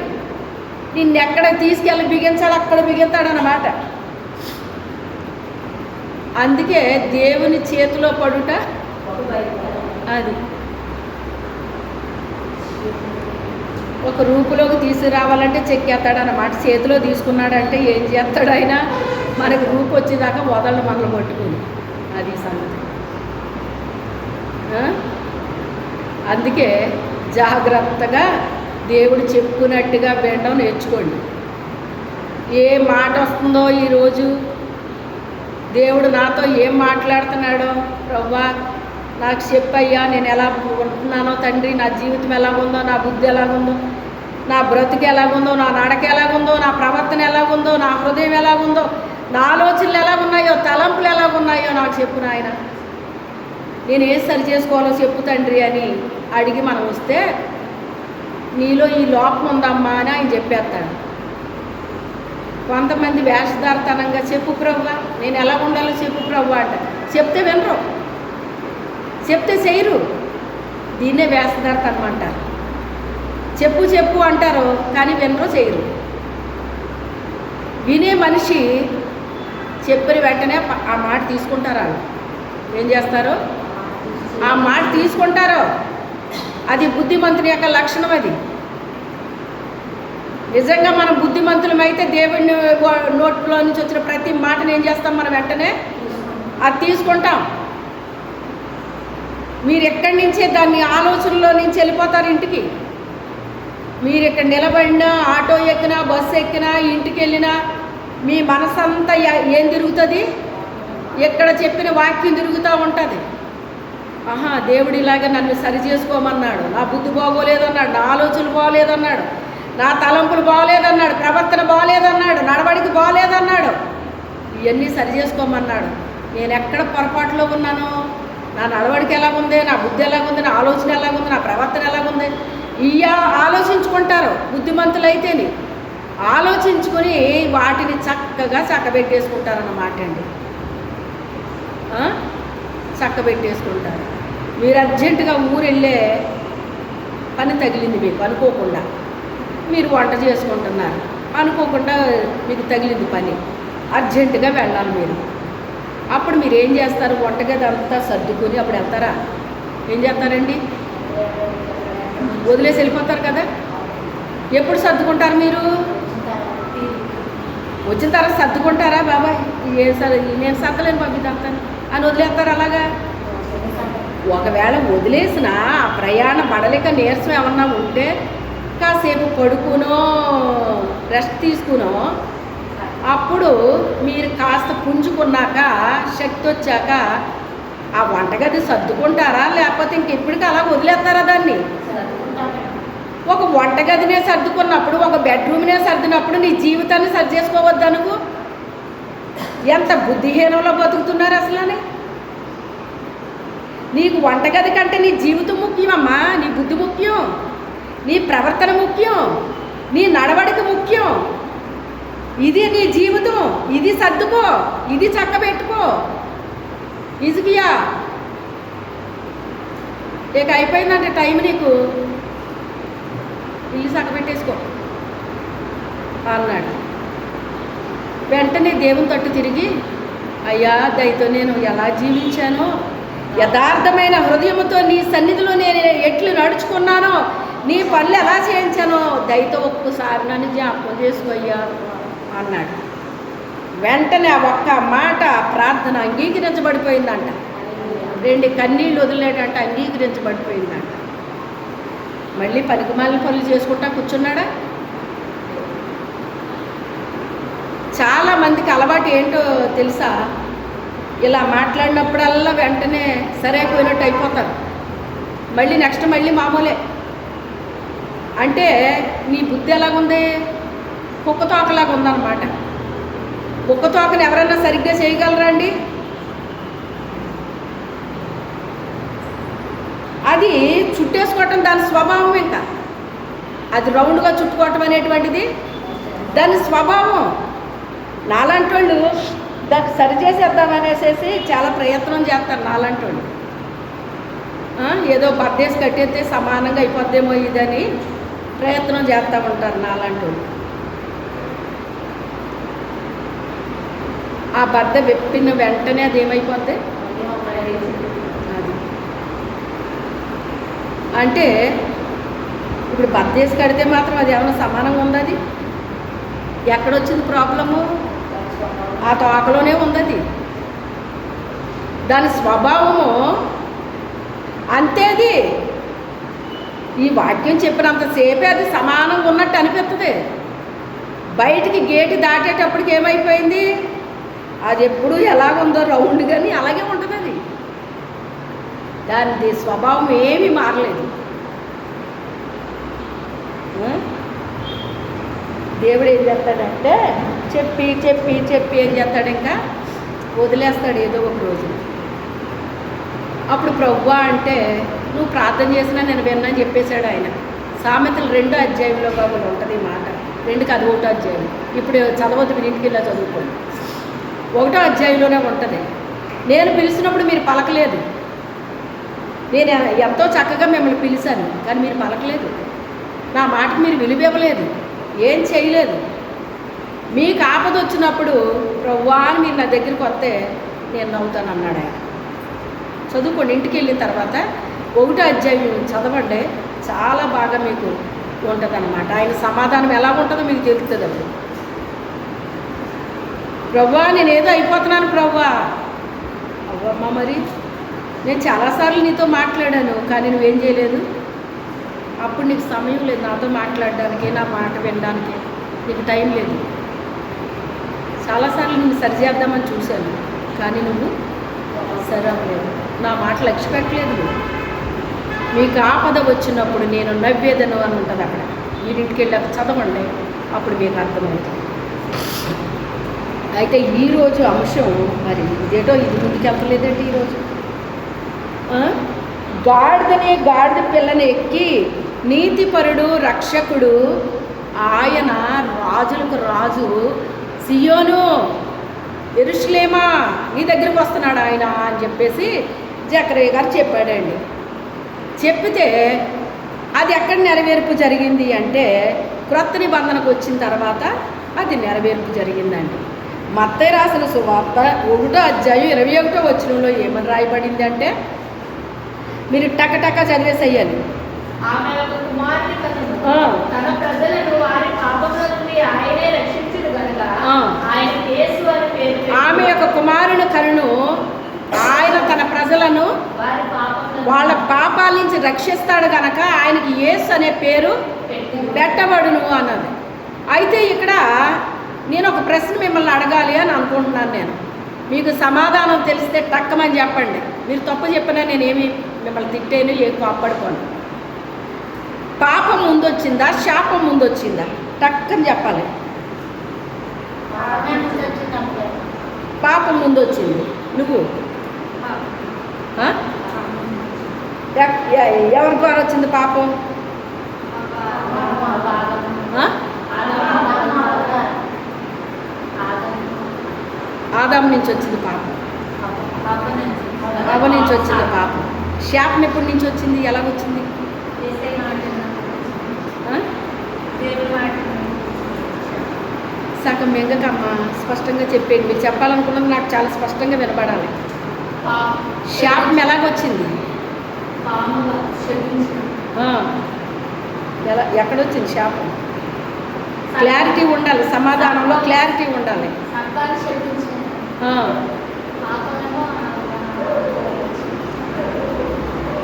S1: నిన్ను ఎక్కడ తీసుకెళ్ళి బిగించాలో అక్కడ బిగిస్తాడు అన్నమాట. అందుకే దేవుని చేతిలో పడుట అది ఒక రూపులోకి తీసుకురావాలంటే చెక్కేస్తాడు అన్నమాట. చేతిలో తీసుకున్నాడంటే ఏం చేస్తాడు ఆయన? మనకు రూపు వచ్చేదాకా వదలను మనల్ని పట్టుకుని. అది సంగతి. అందుకే జాగ్రత్తగా దేవుడు చెప్పుకున్నట్టుగా వినడం నేర్చుకోండి. ఏ మాట వస్తుందో ఈరోజు దేవుడు నాతో ఏం మాట్లాడుతున్నాడో, ప్రవ్వా నాకు చెప్పయ్యా, నేను ఎలా ఉంటున్నానో తండ్రి, నా జీవితం ఎలాగుందో, నా బుద్ధి ఎలాగుందో, నా బ్రతుకు ఎలాగుందో, నా నడక ఎలాగుందో, నా ప్రవర్తన ఎలాగుందో, నా హృదయం ఎలాగుందో, నా ఆలోచనలు ఎలాగున్నాయో, తలంపులు ఎలాగున్నాయో నాకు చెప్పు నాయన, నేను ఏం సరి చేసుకోవాలో చెప్పు తండ్రి అని అడిగి మనం వస్తే, నీలో ఈ లోపం ఉందమ్మా అని ఆయన చెప్పేస్తాడు. కొంతమంది వేషధారతనంగా చెప్పు ప్రవ్వా, నేను ఎలా ఉండాలో చెప్పు ప్రవ్వా అంట. చెప్తే వినరు, చెప్తే చేయరు. దీన్నే వేషధారతనం అంటారు. చెప్పు చెప్పు అంటారు కానీ వినరు, చేయరు. వినే మనిషి చెప్పిన వెంటనే ఆ మాట తీసుకుంటారు. వాళ్ళు ఏం చేస్తారు? ఆ మాట తీసుకుంటారు. అది బుద్ధిమంతుని యొక్క లక్షణం. అది నిజంగా మనం బుద్ధిమంతులమైతే దేవుని నోట్లో నుంచి వచ్చిన ప్రతి మాటను ఏం చేస్తాం? మనం వెంటనే అది తీసుకుంటాం. మీరు ఎక్కడి నుంచే దాన్ని ఆలోచనలో నుంచి వెళ్ళిపోతారు ఇంటికి. మీరు ఇక్కడ నిలబడినా, ఆటో ఎక్కినా, బస్సు ఎక్కినా, ఇంటికి వెళ్ళినా మీ మనసంతా ఏం తిరుగుతుంది? ఎక్కడ చెప్పిన వాక్యం తిరుగుతూ ఉంటుంది. ఆహా, దేవుడు ఇలాగ నన్ను సరి చేసుకోమన్నాడు, నా బుద్ధి బాగోలేదన్నాడు, నా ఆలోచనలు బాగోలేదన్నాడు, నా తలంపులు బాగోలేదన్నాడు, ప్రవర్తన బాగోలేదన్నాడు, నడవడికి బాగోలేదన్నాడు, ఇవన్నీ సరి చేసుకోమన్నాడు. నేను ఎక్కడ పొరపాటులో ఉన్నాను? నా నడవడికి ఎలాగుంది, నా బుద్ధి ఎలాగుంది, నా ఆలోచన ఎలాగుంది, నా ప్రవర్తన ఎలాగుంది, ఆలోచించుకుంటారు. బుద్ధిమంతులైతేని ఆలోచించుకొని వాటిని చక్కగా చక్కబెట్టేసుకుంటారన్నమాట అండి. చక్కబెట్టేసుకుంటారు. మీరు అర్జెంటుగా ఊరు వెళ్ళే పని తగిలింది మీకు అనుకోకుండా, మీరు వంట చేసుకుంటున్నారు, అనుకోకుండా మీకు తగిలింది పని, అర్జెంటుగా వెళ్ళాలి మీరు. అప్పుడు మీరు ఏం చేస్తారు? వంటగది అంతా సర్దుకొని అప్పుడు వెళ్తారా? ఏం చేస్తారండి? వదిలేసి వెళ్ళిపోతారు కదా. ఎప్పుడు సర్దుకుంటారు మీరు? వచ్చిన తర్వాత సర్దుకుంటారా? బాబాయ్ నేను సర్దలేను పంపిస్తాను అని వదిలేస్తారు. అలాగా ఒకవేళ వదిలేసిన ఆ ప్రయాణ బడలిక నీరసం ఏమన్నా ఉంటే కాసేపు పడుకునో రెస్ట్ తీసుకునో, అప్పుడు మీరు కాస్త పుంజుకున్నాక శక్తి వచ్చాక ఆ వంటగది సర్దుకుంటారా? లేకపోతే ఇంకెప్పటికీ అలా వదిలేస్తారా దాన్ని? ఒక వంటగదినే సర్దుకున్నప్పుడు, ఒక బెడ్రూమ్నే సర్దినప్పుడు నీ జీవితాన్ని సర్ది చేసుకోవద్దా నువ్వు? ఎంత బుద్ధిహీనంలో బతుకుతున్నారు అసలు. నీకు వంటగది కంటే నీ జీవితం ముఖ్యమమ్మా. నీ బుద్ధి ముఖ్యం, నీ ప్రవర్తన ముఖ్యం, నీ నడవడిక ముఖ్యం. ఇది నీ జీవితం. ఇది సర్దుకో, ఇది చక్కబెట్టుకో. ఇసుకియా ఇక అయిపోయిందంటే టైం, నీకు ఇల్లు చక్కబెట్టేసుకో అన్నాడు. వెంటనే దేవుని తట్టు తిరిగి, అయ్యా దయతో నేను ఎలా జీవించానో, యథార్థమైన హృదయంతో నీ సన్నిధిలో నేను ఎట్లు నడుచుకున్నానో, నీ పనులు ఎలా చేయించానో దయతో ఒక్కసారి నన్ను జ్ఞాపకం చేసుకోయ్యా అన్నాడు. వెంటనే ఆ ఒక్క మాట ప్రార్థన అంగీకరించబడిపోయిందంట. 2 కన్నీళ్ళు వదిలేటంటే అంగీకరించబడిపోయిందంట. మళ్ళీ పనికిమాలిన పనులు చేసుకుంటా కూర్చున్నాడా? చాలామందికి అలవాటు ఏంటో తెలుసా? ఇలా మాట్లాడినప్పుడల్లా వెంటనే సరైపోయినట్టు అయిపోతారు. మళ్ళీ నెక్స్ట్ మళ్ళీ మామూలే. అంటే నీ బుద్ధి ఎలాగుంది? కుక్కతోకలాగా ఉందన్నమాట. కుక్కతోకని ఎవరైనా సరిగ్గా చేయగలరా అండి? అది చుట్టేసుకోవటం దాని స్వభావం. ఇంకా అది రౌండ్గా చుట్టుకోవటం అనేటువంటిది దాని స్వభావం. నాలాంటి వాళ్ళు దాన్ని సరిచేసేద్దామనేసేసి చాలా ప్రయత్నం చేస్తారు. నాలాంటి వాళ్ళు ఏదో బర్దేసి కట్టేస్తే సమానంగా అయిపోద్దేమో ఇదని ప్రయత్నం చేస్తూ ఉంటారు నాలాంటి వాళ్ళు. ఆ బద్ద వెప్పిన వెంటనే అది ఏమైపోద్ది? అది అంటే ఇప్పుడు బద్ద వేసి కడితే మాత్రం అది ఏమైనా సమానంగా ఉంది? అది ఎక్కడొచ్చింది ప్రాబ్లము? ఆ తోకలోనే ఉంది. అది దాని స్వభావము అంతేది. ఈ వాక్యం చెప్పినంతసేపే అది సమానంగా ఉన్నట్టు అనిపిస్తుంది. బయటికి గేటు దాటేటప్పటికి ఏమైపోయింది? అది ఎప్పుడు ఎలాగుందో రౌండ్ కానీ అలాగే ఉంటుంది. అది దాని స్వభావం ఏమీ మారలేదు. దేవుడు ఏం చేస్తాడంటే చెప్పి చెప్పి చెప్పి ఏం చేస్తాడు? ఇంకా వదిలేస్తాడు ఏదో ఒక రోజు. అప్పుడు ప్రభువా అంటే నువ్వు ప్రార్థన చేసినా నేను విన్నా అని చెప్పేశాడు ఆయన. సామెతలు 2వ అధ్యాయంలో బాబు ఉంటుంది ఈ మాట. 2 కాదు 1వ అధ్యాయం. ఇప్పుడు చదవద్దు, మీరు ఇంటికి వెళ్ళా చదువుకోండి. 1వ అధ్యాయంలోనే ఉంటుంది. నేను పిలిచినప్పుడు మీరు పలకలేదు. నేను ఎంతో చక్కగా మిమ్మల్ని పిలిచాను, కానీ మీరు పలకలేదు. నా మాటకు మీరు విలువ ఇవ్వలేదు, ఏం చేయలేదు. మీకు ఆపద వచ్చినప్పుడు ప్రభువా అని మీరు నా దగ్గరికి వస్తే నేను నవ్వుతాను అన్నాడు ఆయన. చదువుకోండి, ఇంటికి వెళ్ళిన తర్వాత 1వ అధ్యాయం చదవండి, చాలా బాగా మీకు ఉంటుంది అన్నమాట. ఆయన సమాధానం ఎలా ఉంటుందో మీకు తెలుస్తుంది. అప్పుడు ప్రభువా నేను ఏదో అయిపోతున్నాను ప్రభువా. అవ్వమ్మా మరి నేను చాలాసార్లు నీతో మాట్లాడాను, కానీ నువ్వేం చేయలేదు. అప్పుడు నీకు సమయం లేదు నాతో మాట్లాడడానికి, నా మాట వినడానికి నీకు టైం లేదు. చాలాసార్లు నిన్ను సరిచేద్దామని చూశాను, కానీ నువ్వు సరే అవ్వలేదు, నా మాట లక్ష్య పెట్టలేదు. నువ్వు మీకు ఆపద వచ్చినప్పుడు నేను నవ్వేదను అని ఉంటుంది అక్కడ. మీరింటికి వెళ్ళాక చదవండి, అప్పుడు మీకు అర్థమవుతుంది. అయితే ఈరోజు అంశం మరి ఇదేటో ఇది ముందుకెళ్తలేదండి. ఈరోజు గాడిద పిల్లని ఎక్కి నీతిపరుడు రక్షకుడు ఆయన రాజులకు రాజు సియోను యెరూషలేమా నీ దగ్గరికి వస్తున్నాడు ఆయన అని చెప్పేసి జకరియా గారు చెప్పాడండి. చెప్పితే అది ఎక్కడ నెరవేర్పు జరిగింది అంటే క్రొత్త నిబంధనకు వచ్చిన తర్వాత అది నెరవేర్పు జరిగిందండి. మత్తయి రాసిన సువార్త 1వ అధ్యాయం 21వ వచనంలో ఏమని రాయబడింది అంటే, మీరు టకటక చదివేసేయాలి.
S2: ఆమె ఒక కుమారుని కనును, తన ప్రజలను వారి పాపముల నుండి ఆయనే రక్షించును గనుక ఆయనకు యేసు అని పేరు పెట్టెను.
S1: ఆమె యొక్క కుమారుని కనును, ఆయన తన ప్రజలను వాళ్ళ పాపాల నుంచి రక్షిస్తాడు కనుక ఆయనకి యేసు అనే పేరు పెట్టబడును అన్నది. అయితే ఇక్కడ నేను ఒక ప్రశ్న మిమ్మల్ని అడగాలి అని అనుకుంటున్నాను. నేను మీకు సమాధానం తెలిస్తే టక్కమని చెప్పండి. మీరు తప్పు చెప్పినా నేనేమి మిమ్మల్ని తిట్టేను, ఏ కోప్పడుకోను. పాపం ముందొచ్చిందా, శాపం ముందొచ్చిందా? టక్కని చెప్పాలి. పాపం ముందొచ్చింది. నువ్వు ఎవరి ద్వారా వచ్చింది పాపం? ఆదాము నుంచి వచ్చింది పాపం, అవ్వ నుంచి వచ్చింది పాపం. శాపం ఎప్పటి నుంచి వచ్చింది, ఎలాగొచ్చింది? సగం మెంగకమ్మ స్పష్టంగా చెప్పేది. మీరు చెప్పాలనుకున్నది నాకు చాలా స్పష్టంగా వినపడాలి. శాపం ఎలాగొచ్చింది? ఎక్కడొచ్చింది శాపం? క్లారిటీ ఉండాలి, సమాధానంలో క్లారిటీ ఉండాలి.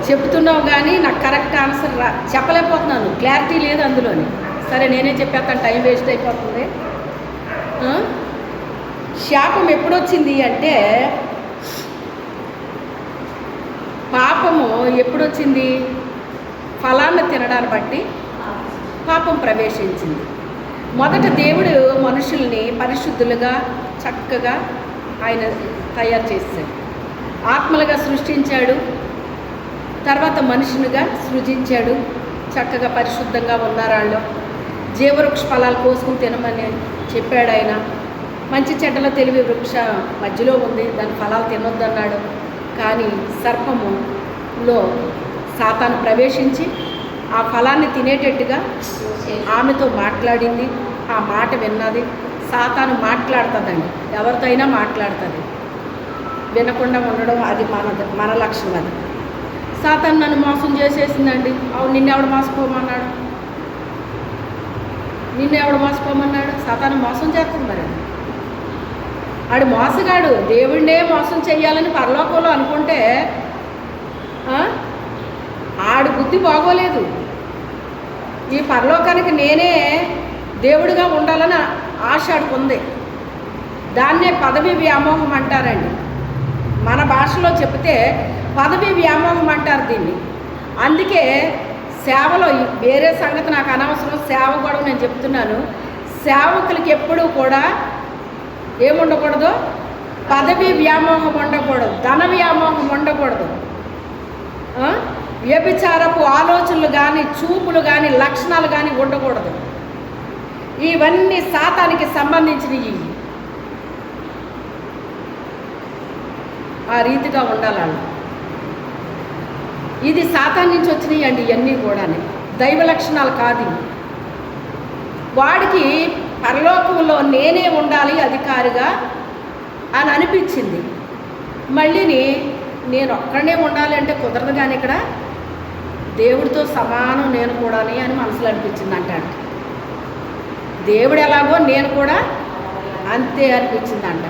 S1: చెప్తున్నావు కానీ నాకు కరెక్ట్ ఆన్సర్ చెప్పలేకపోతున్నాను, క్లారిటీ లేదు అందులోని. సరే నేనే చెప్పేస్తాను, టైం వేస్ట్ అయిపోతుంది. శాపం ఎప్పుడొచ్చింది అంటే, పాపము ఎప్పుడొచ్చింది? ఫలాన్ని తినడాన్ని బట్టి పాపం ప్రవేశించింది. మొదట దేవుడు మనుషుల్ని పరిశుద్ధులుగా చక్కగా ఆయన తయారు చేశాడు, ఆత్మలుగా సృష్టించాడు. తర్వాత మనుషునిగా సృజించాడు, చక్కగా పరిశుద్ధంగా ఉన్నారు వాళ్ళు. జీవవృక్ష ఫలాలు కోసుకుని తినమని చెప్పాడు ఆయన. మంచి చెడ్డల తెలివి వృక్ష మధ్యలో ఉంది, దాని ఫలాలు తినొద్దన్నాడు. కానీ సర్పములో సాతాను ప్రవేశించి ఆ ఫలాన్ని తినేటట్టుగా ఆమెతో మాట్లాడింది. ఆ మాట విన్నది, సాతాను మాట్లాడుతుందండి, ఎవరితో అయినా మాట్లాడుతుంది. వినకుండా ఉండడం అది మన లక్షణం. అది సాతాను నన్ను మోసం చేసేసిందండి. అవును, నిన్నెవడు మోసపోమన్నాడు? సాతాను మోసం చేస్తుంది. మరి ఆడు మోసగాడు. దేవుడినే మోసం చెయ్యాలని పరలోకంలో అనుకుంటే ఆడు బుద్ధి బాగోలేదు. ఈ పరలోకానికి నేనే దేవుడిగా ఉండాలని ఆశ ఆడుకుంది. దాన్నే పదవి వ్యామోహం అంటారండి. మన భాషలో చెప్తే పదవి వ్యామోహం అంటారు దీన్ని. అందుకే సేవలో వేరే సంగతి నాకు అనవసరం, సేవ కూడా నేను చెప్తున్నాను. సేవకులకి ఎప్పుడూ కూడా ఏముండకూడదు? పదవి వ్యామోహం ఉండకూడదు, ధన వ్యామోహం ఉండకూడదు, వ్యభిచారపు ఆలోచనలు కానీ చూపులు కానీ లక్షణాలు కానీ ఉండకూడదు. ఇవన్నీ సాతానికి సంబంధించినవి. ఆ రీతిగా ఉండాలి. ఇది సాతాన్ నుంచి వచ్చినాయి అండి. ఇవన్నీ కూడా దైవ లక్షణాలు కాదు. వాడికి పరలోకంలో నేనే ఉండాలి అధికారిగా అని అనిపించింది. మళ్ళీని నేను ఒక్కడే ఉండాలి అంటే కుదరదు. కానీ ఇక్కడ దేవుడితో సమానం నేను కూడాని అని మనసులో అనిపించింది అంట. దేవుడు ఎలాగో నేను కూడా అంతే అనిపించిందంట.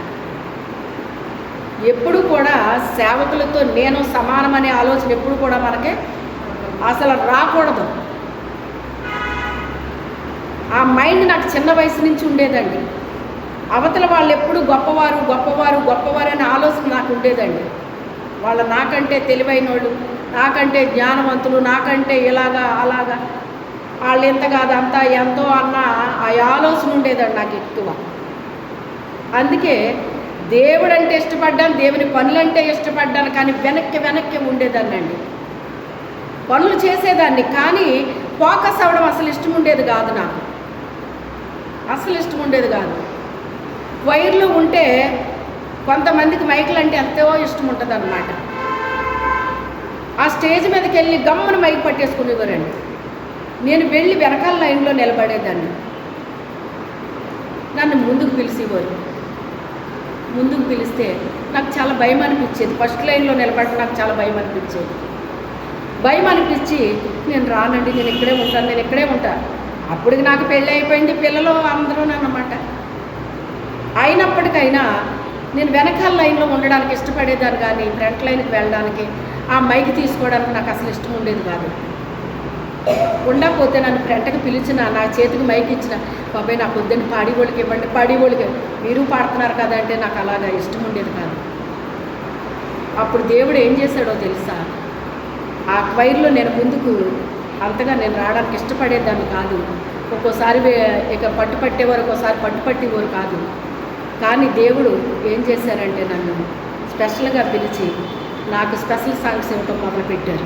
S1: ఎప్పుడు కూడా సేవకులతో నేను సమానం అనే ఆలోచన ఎప్పుడు కూడా మనకి అసలు రాకూడదు. ఆ మైండ్ నాకు చిన్న వయసు నుంచి ఉండేదండి. అవతల వాళ్ళు ఎప్పుడు గొప్పవారు గొప్పవారు గొప్పవారు అనే ఆలోచన నాకు ఉండేదండి. వాళ్ళు నాకంటే తెలివైన వాళ్ళు, నాకంటే జ్ఞానవంతులు, నాకంటే ఇలాగా అలాగా, వాళ్ళు ఎంత కాదు అంతా ఎంతో అన్న ఆ ఆలోచన ఉండేదండి నాకు ఎక్కువ. అందుకే దేవుడు అంటే ఇష్టపడ్డాను, దేవుని పనులంటే ఇష్టపడ్డాను. కానీ వెనక్కి ఉండేదాన్ని అండి. పనులు చేసేదాన్ని కానీ ఫోకస్ అవ్వడం అసలు ఇష్టం ఉండేది కాదు. నాకు అసలు ఇష్టం ఉండేది కాదు. వైర్లు ఉంటే కొంతమందికి మైకులు అంటే ఎంతో ఇష్టం ఉంటుంది అన్నమాట. ఆ స్టేజ్ మీదకి వెళ్ళి గమ్మున మైక్ పట్టేసుకునేవారండి. నేను వెళ్ళి వెనకాల లైన్లో నిలబడేదాన్ని. నన్ను ముందుకు పిలిచేవారు. ముందుకు పిలిస్తే నాకు చాలా భయం అనిపించేది. ఫస్ట్ లైన్లో నిలబడడం నాకు చాలా భయం అనిపించేది. భయం అనిపించి నేను రానండి, నేను ఇక్కడే ఉంటాను. అప్పటికి నాకు పెళ్ళి అయిపోయింది, పిల్లలు అందరూ అన్నమాట. అయినప్పటికైనా నేను వెనకాల లైన్లో ఉండడానికి ఇష్టపడేదాన్ని. కానీ ఫ్రంట్ లైన్కి వెళ్ళడానికి, ఆ మైక్ తీసుకోవడానికి నాకు అసలు ఇష్టం ఉండేది కాదు. ఉండకపోతే నన్ను ఫ్రంట్కి పిలిచిన, నా చేతికి మైక్ ఇచ్చిన, బాబాయ్ నాకు వద్దని పాడేవాళ్ళకి ఇవ్వండి, పాడేవాళ్ళకి మీరు పాడుతున్నారు కదా అంటే నాకు అలాగా ఇష్టం ఉండేది కాదు. అప్పుడు దేవుడు ఏం చేశాడో తెలుసా? ఆ వైర్లో నేను ముందుకు అంతగా నేను రావడానికి ఇష్టపడేదాన్ని కాదు. ఒక్కోసారి ఇక పట్టేవారు, ఒక్కోసారి పట్టేవారు కాదు. కానీ దేవుడు ఏం చేశారంటే నన్ను స్పెషల్గా పిలిచి నాకు స్పెషల్ సాంగ్స్ ఇవ్వటం మొదలుపెట్టారు.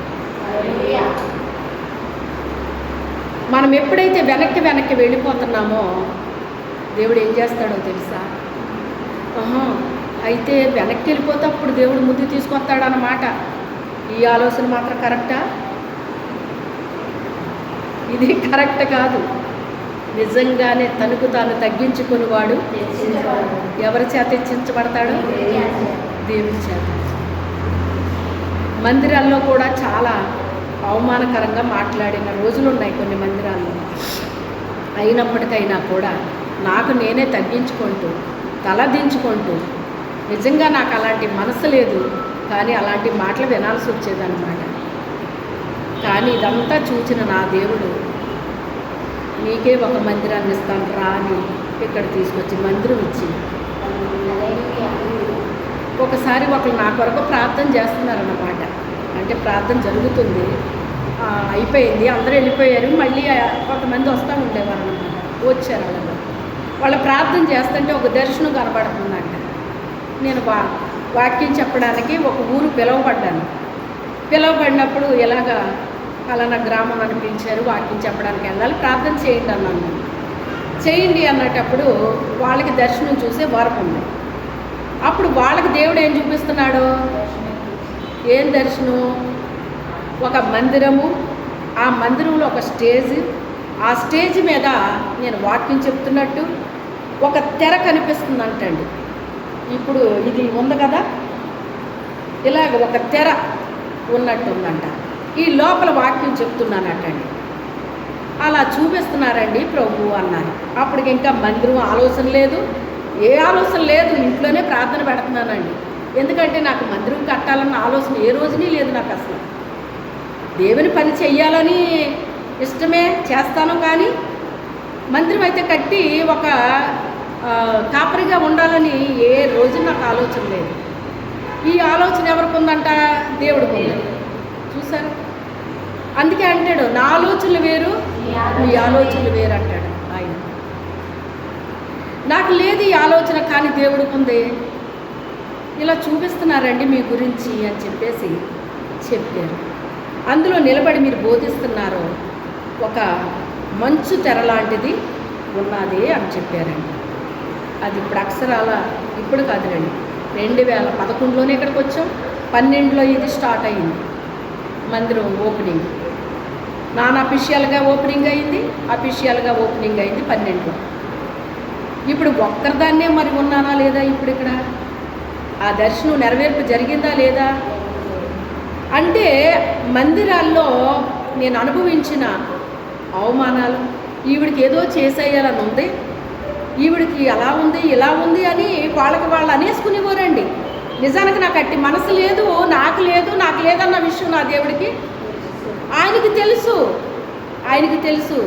S1: మనం ఎప్పుడైతే వెనక్కి వెళ్ళిపోతున్నామో దేవుడు ఏం చేస్తాడో తెలుసా? అయితే వెనక్కి వెళ్ళిపోతే అప్పుడు దేవుడు ముందు తీసుకొస్తాడన్నమాట. ఈ ఆలోచన మాత్రం కరెక్టా? ఇది కరెక్ట్ కాదు. నిజంగానే తనకు తాను తగ్గించుకునేవాడు ఎవరి చేత హెచ్చించబడతాడు? దేవుని చేత. మందిరాల్లో కూడా చాలా అవమానకరంగా మాట్లాడిన రోజులు ఉన్నాయి కొన్ని మందిరాల్లో. అయినప్పటికైనా కూడా నాకు నేనే తగ్గించుకుంటూ తలదించుకుంటూ, నిజంగా నాకు అలాంటి మనసు లేదు కానీ అలాంటి మాటలు వినాల్సి వచ్చేదన్నమాట. కానీ ఇదంతా చూచిన నా దేవుడు నీకే ఒక మందిరాన్ని ఇస్తాను రా అని ఇక్కడ తీసుకొచ్చి మందిరం ఇచ్చి, ఒకసారి ఒకరు నా కొరకు ప్రార్థన చేస్తున్నారన్నమాట. అంటే ప్రార్థన జరుగుతుంది, అయిపోయింది, అందరూ వెళ్ళిపోయారు, మళ్ళీ కొంతమంది వస్తూ ఉండేవారు అన్నమాట. వచ్చారు వాళ్ళు ప్రార్థన చేస్తుంటే ఒక దర్శనం కనబడుతుందంట. నేను వాక్యం చెప్పడానికి ఒక ఊరు పిలువబడినప్పుడు ఎలాగా పలానా గ్రామం అని పిలిచారు, వాక్యం చెప్పడానికి వెళ్ళాలి, ప్రార్థన చేయండి అన్నాను. చేయండి అన్నటప్పుడు వాళ్ళకి దర్శనం చూసే వరం ఉంది. అప్పుడు వాళ్ళకి దేవుడు ఏం చూపిస్తున్నాడు? ఏం దర్శనం? ఒక మందిరము, ఆ మందిరంలో ఒక స్టేజ్, ఆ స్టేజ్ మీద నేను వాక్యం చెప్తున్నట్టు, ఒక తెర కనిపిస్తుందంటండి. ఇప్పుడు ఇది ఉంది కదా, ఇలాగ ఒక తెర ఉన్నట్టుందంట. ఈ లోపల వాక్యం చెప్తున్నానటండి. అలా చూపిస్తున్నారండి ప్రభు అన్నారు. అప్పటికి ఇంకా మందిరం ఆలోచన లేదు, ఏ ఆలోచన లేదు, ఇంట్లోనే ప్రార్థన పెడుతున్నానండి. ఎందుకంటే నాకు మందిరం కట్టాలన్న ఆలోచన ఏ రోజునీ లేదు నాకు అసలు. దేవుని పని చెయ్యాలని ఇష్టమే, చేస్తాను. కానీ మందిరం అయితే కట్టి ఒక కాపరిగా ఉండాలని ఏ రోజు నాకు ఆలోచన లేదు. ఈ ఆలోచన ఎవరికి ఉందంట? దేవుడికి ఉంది. చూసారు? అందుకే అంటాడు, నా ఆలోచనలు వేరు, మీ ఆలోచనలు వేరు అంటాడు ఆయన. నాకు లేదు ఈ ఆలోచన, కానీ దేవుడికి ఉంది. ఇలా చూపిస్తున్నారండి మీ గురించి అని చెప్పేసి చెప్పారు. అందులో నిలబడి మీరు బోధిస్తున్నారు, ఒక మంచు తెర లాంటిది ఉన్నది అని చెప్పారండి. అది ఇప్పుడు అక్షరాల ఇప్పుడు కాదులండి, 2011లోనే ఇక్కడికి వచ్చాం. 12లో ఇది స్టార్ట్ అయింది మందిరం ఓపెనింగ్. నాన్ అఫీషియల్గా ఓపెనింగ్ అయింది, అఫీషియల్గా ఓపెనింగ్ అయింది 12లో. ఇప్పుడు ఒక్కరిదాన్నే మరి ఉన్నానా లేదా? ఇప్పుడు ఇక్కడ ఆ దర్శనం నెరవేర్పు జరిగిందా లేదా అంటే, మందిరాల్లో నేను అనుభవించిన అవమానాలు, ఈవిడికి ఏదో చేసేయాలని ఉంది, ఈవిడికి అలా ఉంది ఇలా ఉంది అని వాళ్ళకి వాళ్ళు అనేసుకునేవారండి. నిజానికి నాకు అట్టి మనసు లేదు, నాకు లేదన్న విషయం నా దేవుడికి ఆయనకి తెలుసు.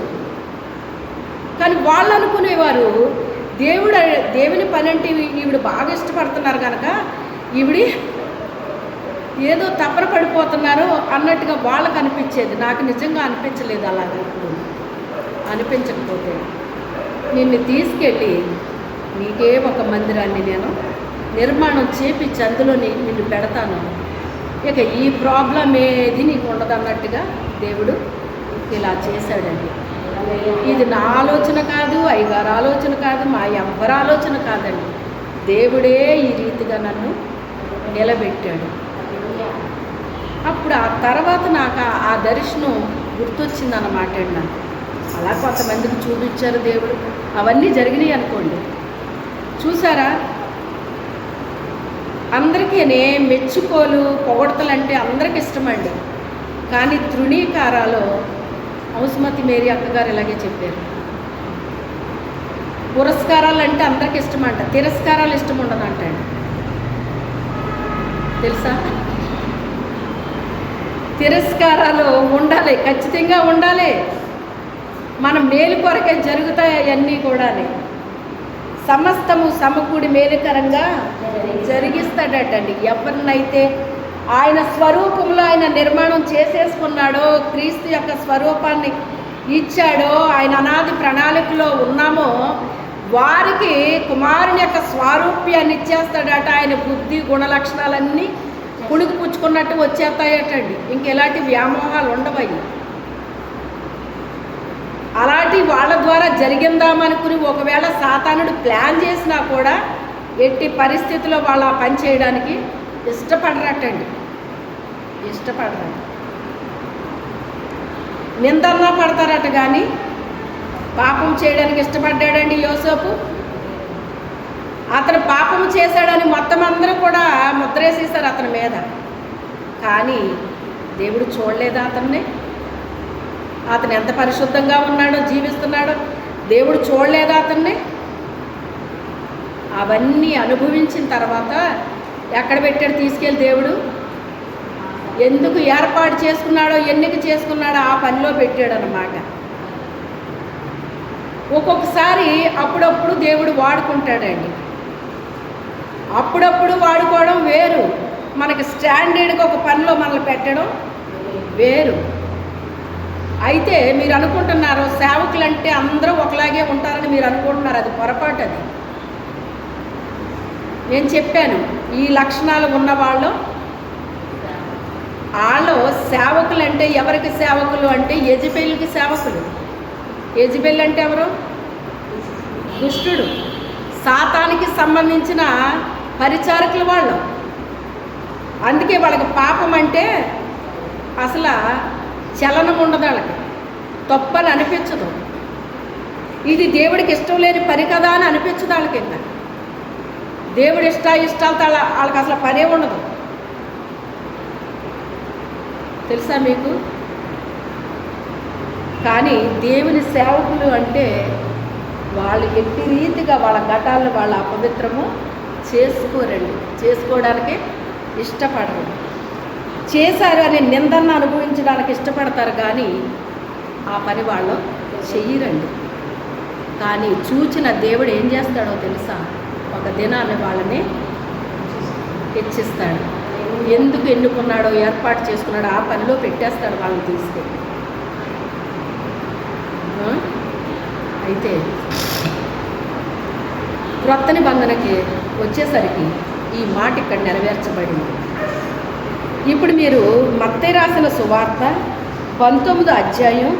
S1: కానీ వాళ్ళు అనుకునేవారు దేవుని పని అంటే ఈవిడ బాగా ఇష్టపడుతున్నారు కనుక ఈవిడి ఏదో తప్పన పడిపోతున్నారు అన్నట్టుగా వాళ్ళకు అనిపించేది. నాకు నిజంగా అనిపించలేదు అలాగే. ఇప్పుడు అనిపించకపోతే నిన్ను తీసుకెళ్ళి నీకే ఒక మందిరాన్ని నేను నిర్మాణం చేపించి అందులో నిన్ను పెడతాను, ఇక ఈ ప్రాబ్లం ఏది నీకు ఉండదు అన్నట్టుగా దేవుడు ఇలా చేశాడండి. ఇది నా ఆలోచన కాదు, అయ్యగారు ఆలోచన కాదు, మా ఎవ్వరి ఆలోచన కాదండి. దేవుడే ఈ రీతిగా నన్ను నిలబెట్టాడు. అప్పుడు ఆ తర్వాత నాకు ఆ దర్శనం గుర్తొచ్చిందన్నమాట అండి. నాకు అలా కొంతమందికి చూపించారు దేవుడు, అవన్నీ జరిగినాయి అనుకోండి. చూసారా? అందరికీ మెచ్చుకోలు పొగడతలు అంటే అందరికి ఇష్టమండి. కానీ తృణీకారాలో ఔసుమతి మేరీ అక్కగారు ఇలాగే చెప్పారు. పురస్కారాలు అంటే అందరికి ఇష్టమంట, తిరస్కారాలు ఇష్టం ఉండదంట అండి. తెలుసా? తిరస్కారాలు ఉండాలి, ఖచ్చితంగా ఉండాలి. మన మేలు కొరకే జరుగుతాయి అవన్నీ కూడా. సమస్తము సమకూడి మేలుకరంగా జరిగిస్తాడటండి. ఎవరినైతే ఆయన స్వరూపంలో ఆయన నిర్మాణం చేసేసుకున్నాడో, క్రీస్తు యొక్క స్వరూపాన్ని ఇచ్చాడో, ఆయన అనాది ప్రణాళికలో ఉన్నామో వారికి కుమారుని యొక్క స్వారూప్యాన్ని ఇచ్చేస్తాడట. ఆయన బుద్ధి గుణలక్షణాలన్నీ పుణుకు పుచ్చుకున్నట్టు వచ్చేస్తాయటండి. ఇంకెలాంటి వ్యామోహాలు ఉండవయ్యి. అలాంటి వాళ్ళ ద్వారా జరిగిందామనుకుని ఒకవేళ సాతానుడు ప్లాన్ చేసినా కూడా ఎట్టి పరిస్థితిలో వాళ్ళు ఆ పని చేయడానికి ఇష్టపడరటండి. నిందన్నా పడతారట, కానీ పాపం చేయడానికి ఇష్టపడ్డాడండి యోసేపు. అతను పాపం చేశాడని మొత్తం అందరూ కూడా ముద్రేసేశారు అతని మీద. కానీ దేవుడు చూడలేదా అతన్ని? అతను ఎంత పరిశుద్ధంగా ఉన్నాడో, జీవిస్తున్నాడో దేవుడు చూడలేదా అతన్ని? అవన్నీ అనుభవించిన తర్వాత ఎక్కడ పెట్టాడు తీసుకెళ్ళి దేవుడు? ఎందుకు ఏర్పాటు చేసుకున్నాడో, ఎన్నిక చేసుకున్నాడో ఆ పనిలో పెట్టాడు అన్నమాట. ఒక్కొక్కసారి అప్పుడప్పుడు దేవుడు వాడుకుంటాడండి. అప్పుడప్పుడు వాడుకోవడం వేరు, మనకి స్టాండర్డ్గా ఒక పనిలో మనల్ని పెట్టడం వేరు. అయితే మీరు అనుకుంటున్నారు సేవకులు అంటే అందరూ ఒకలాగే ఉంటారని మీరు అనుకుంటున్నారు. అది పొరపాటు. అది నేను చెప్పాను, ఈ లక్షణాలు ఉన్నవాళ్ళు సేవకులు అంటే ఎవరికి సేవకులు అంటే యెజబెలుకి సేవకులు. యెజబెల్ అంటే ఎవరు? దుష్టుడు, సాతానికి సంబంధించిన పరిచారకులు వాళ్ళు. అందుకే వాళ్ళకి పాపం అంటే అసలు చలనం ఉండదు, వాళ్ళకి తప్పని అనిపించదు. ఇది దేవుడికి ఇష్టం లేని పని కదా అని అనిపించదు వాళ్ళకి. ఇంకా దేవుడి ఇష్టాలతో వాళ్ళకి అసలు పనే ఉండదు. తెలుసా మీకు? కానీ దేవుని సేవకులు అంటే వాళ్ళు ఎట్టి రీతిగా వాళ్ళ ఘటాలను వాళ్ళ అపవిత్రము చేసుకోరండి, చేసుకోవడానికి ఇష్టపడరు. చేశారు అనే నిందను అనుభవించడానికి ఇష్టపడతారు, కానీ ఆ పని వాళ్ళు చెయ్యరండి. కానీ చూచిన దేవుడు ఏం చేస్తాడో తెలుసా? ఒక దినాన్ని వాళ్ళని హెచ్చిస్తాడు. ఎందుకు ఎన్నుకున్నాడో, ఏర్పాటు చేసుకున్నాడో ఆ పనిలో పెట్టేస్తాడు వాళ్ళని తీసుకెళ్ళి. అయితే క్రొత్త నిబంధనకి వచ్చేసరికి ఈ మాట ఇక్కడ నెరవేర్చబడింది. ఇప్పుడు మీరు మత్తయి రాసిన సువార్త 19వ అధ్యాయం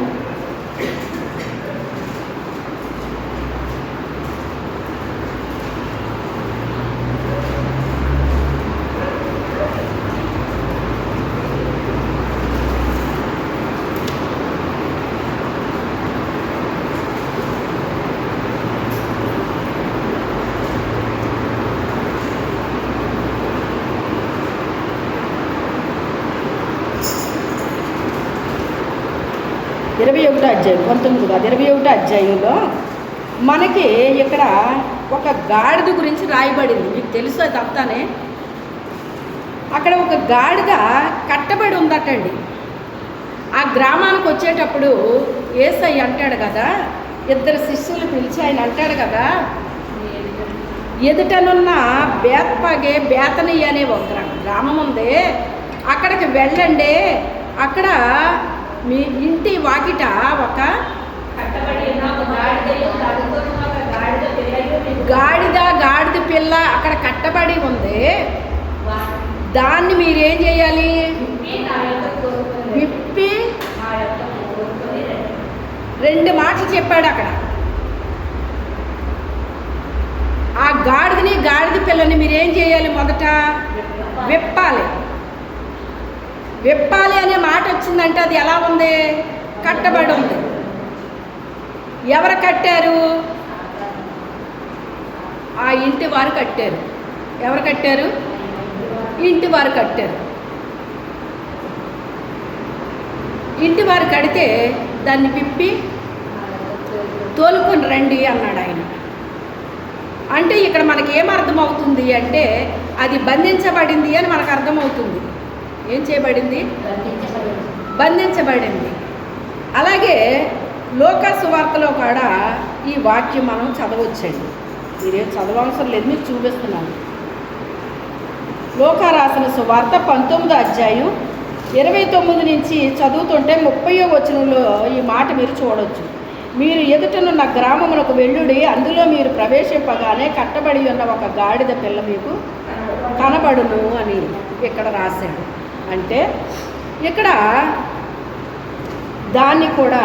S1: 21వ అధ్యాయం 19 కాదు 21వ అధ్యాయంలో మనకి ఇక్కడ ఒక గాడిద గురించి రాయబడింది. మీకు తెలుసు అది అంతానే. అక్కడ ఒక గాడిద కట్టబడి ఉందటండి. ఆ గ్రామానికి వచ్చేటప్పుడు యేసయ్య అంటాడు కదా, ఇద్దరు శిష్యులు పిలిచి ఆయన అంటాడు కదా, ఎదుటనున్న బేతనీ అనే ఒక గ్రామం ఉంది, అక్కడికి వెళ్ళండి. అక్కడ మీ ఇంటి వాకిట ఒక గాడిద పిల్ల అక్కడ కట్టబడి ఉంది. దాన్ని మీరేం చేయాలి? విప్పి 2 మాటలు చెప్పాడు అక్కడ. ఆ గాడిద పిల్లని మీరేం చేయాలి? మొదట విప్పాలి. విప్పాలి అనే మాట వచ్చిందంటే అది ఎలా ఉంది? కట్టబడి ఉంది. ఎవరు కట్టారు? ఆ ఇంటి వారు కట్టారు. ఎవరు కట్టారు? ఇంటి వారు కట్టారు. ఇంటి వారు కడితే దాన్ని విప్పి తోలుకొని రండి అన్నాడు ఆయన. అంటే ఇక్కడ మనకి ఏం అర్థమవుతుంది అంటే అది బంధించబడింది అని మనకు అర్థమవుతుంది. ఏం చేయబడింది? బంధించబడింది. అలాగే లోకా సువార్తలో కూడా ఈ వాక్యం మనం చదవచ్చండి. మీరేం చదవవసరం లేదు, మీకు చూపిస్తున్నాను. లోకా రాసిన సువార్త 19వ అధ్యాయం 29 నుంచి చదువుతుంటే 30వ వచనంలో ఈ మాట మీరు చూడవచ్చు. మీరు ఎదుటనున్న గ్రామములకు వెళ్ళుడి, అందులో మీరు ప్రవేశింపగానే కట్టబడి ఉన్న ఒక గాడిద పిల్ల మీకు కనబడును అని ఇక్కడ రాశాడు. అంటే ఇక్కడ దాన్ని కూడా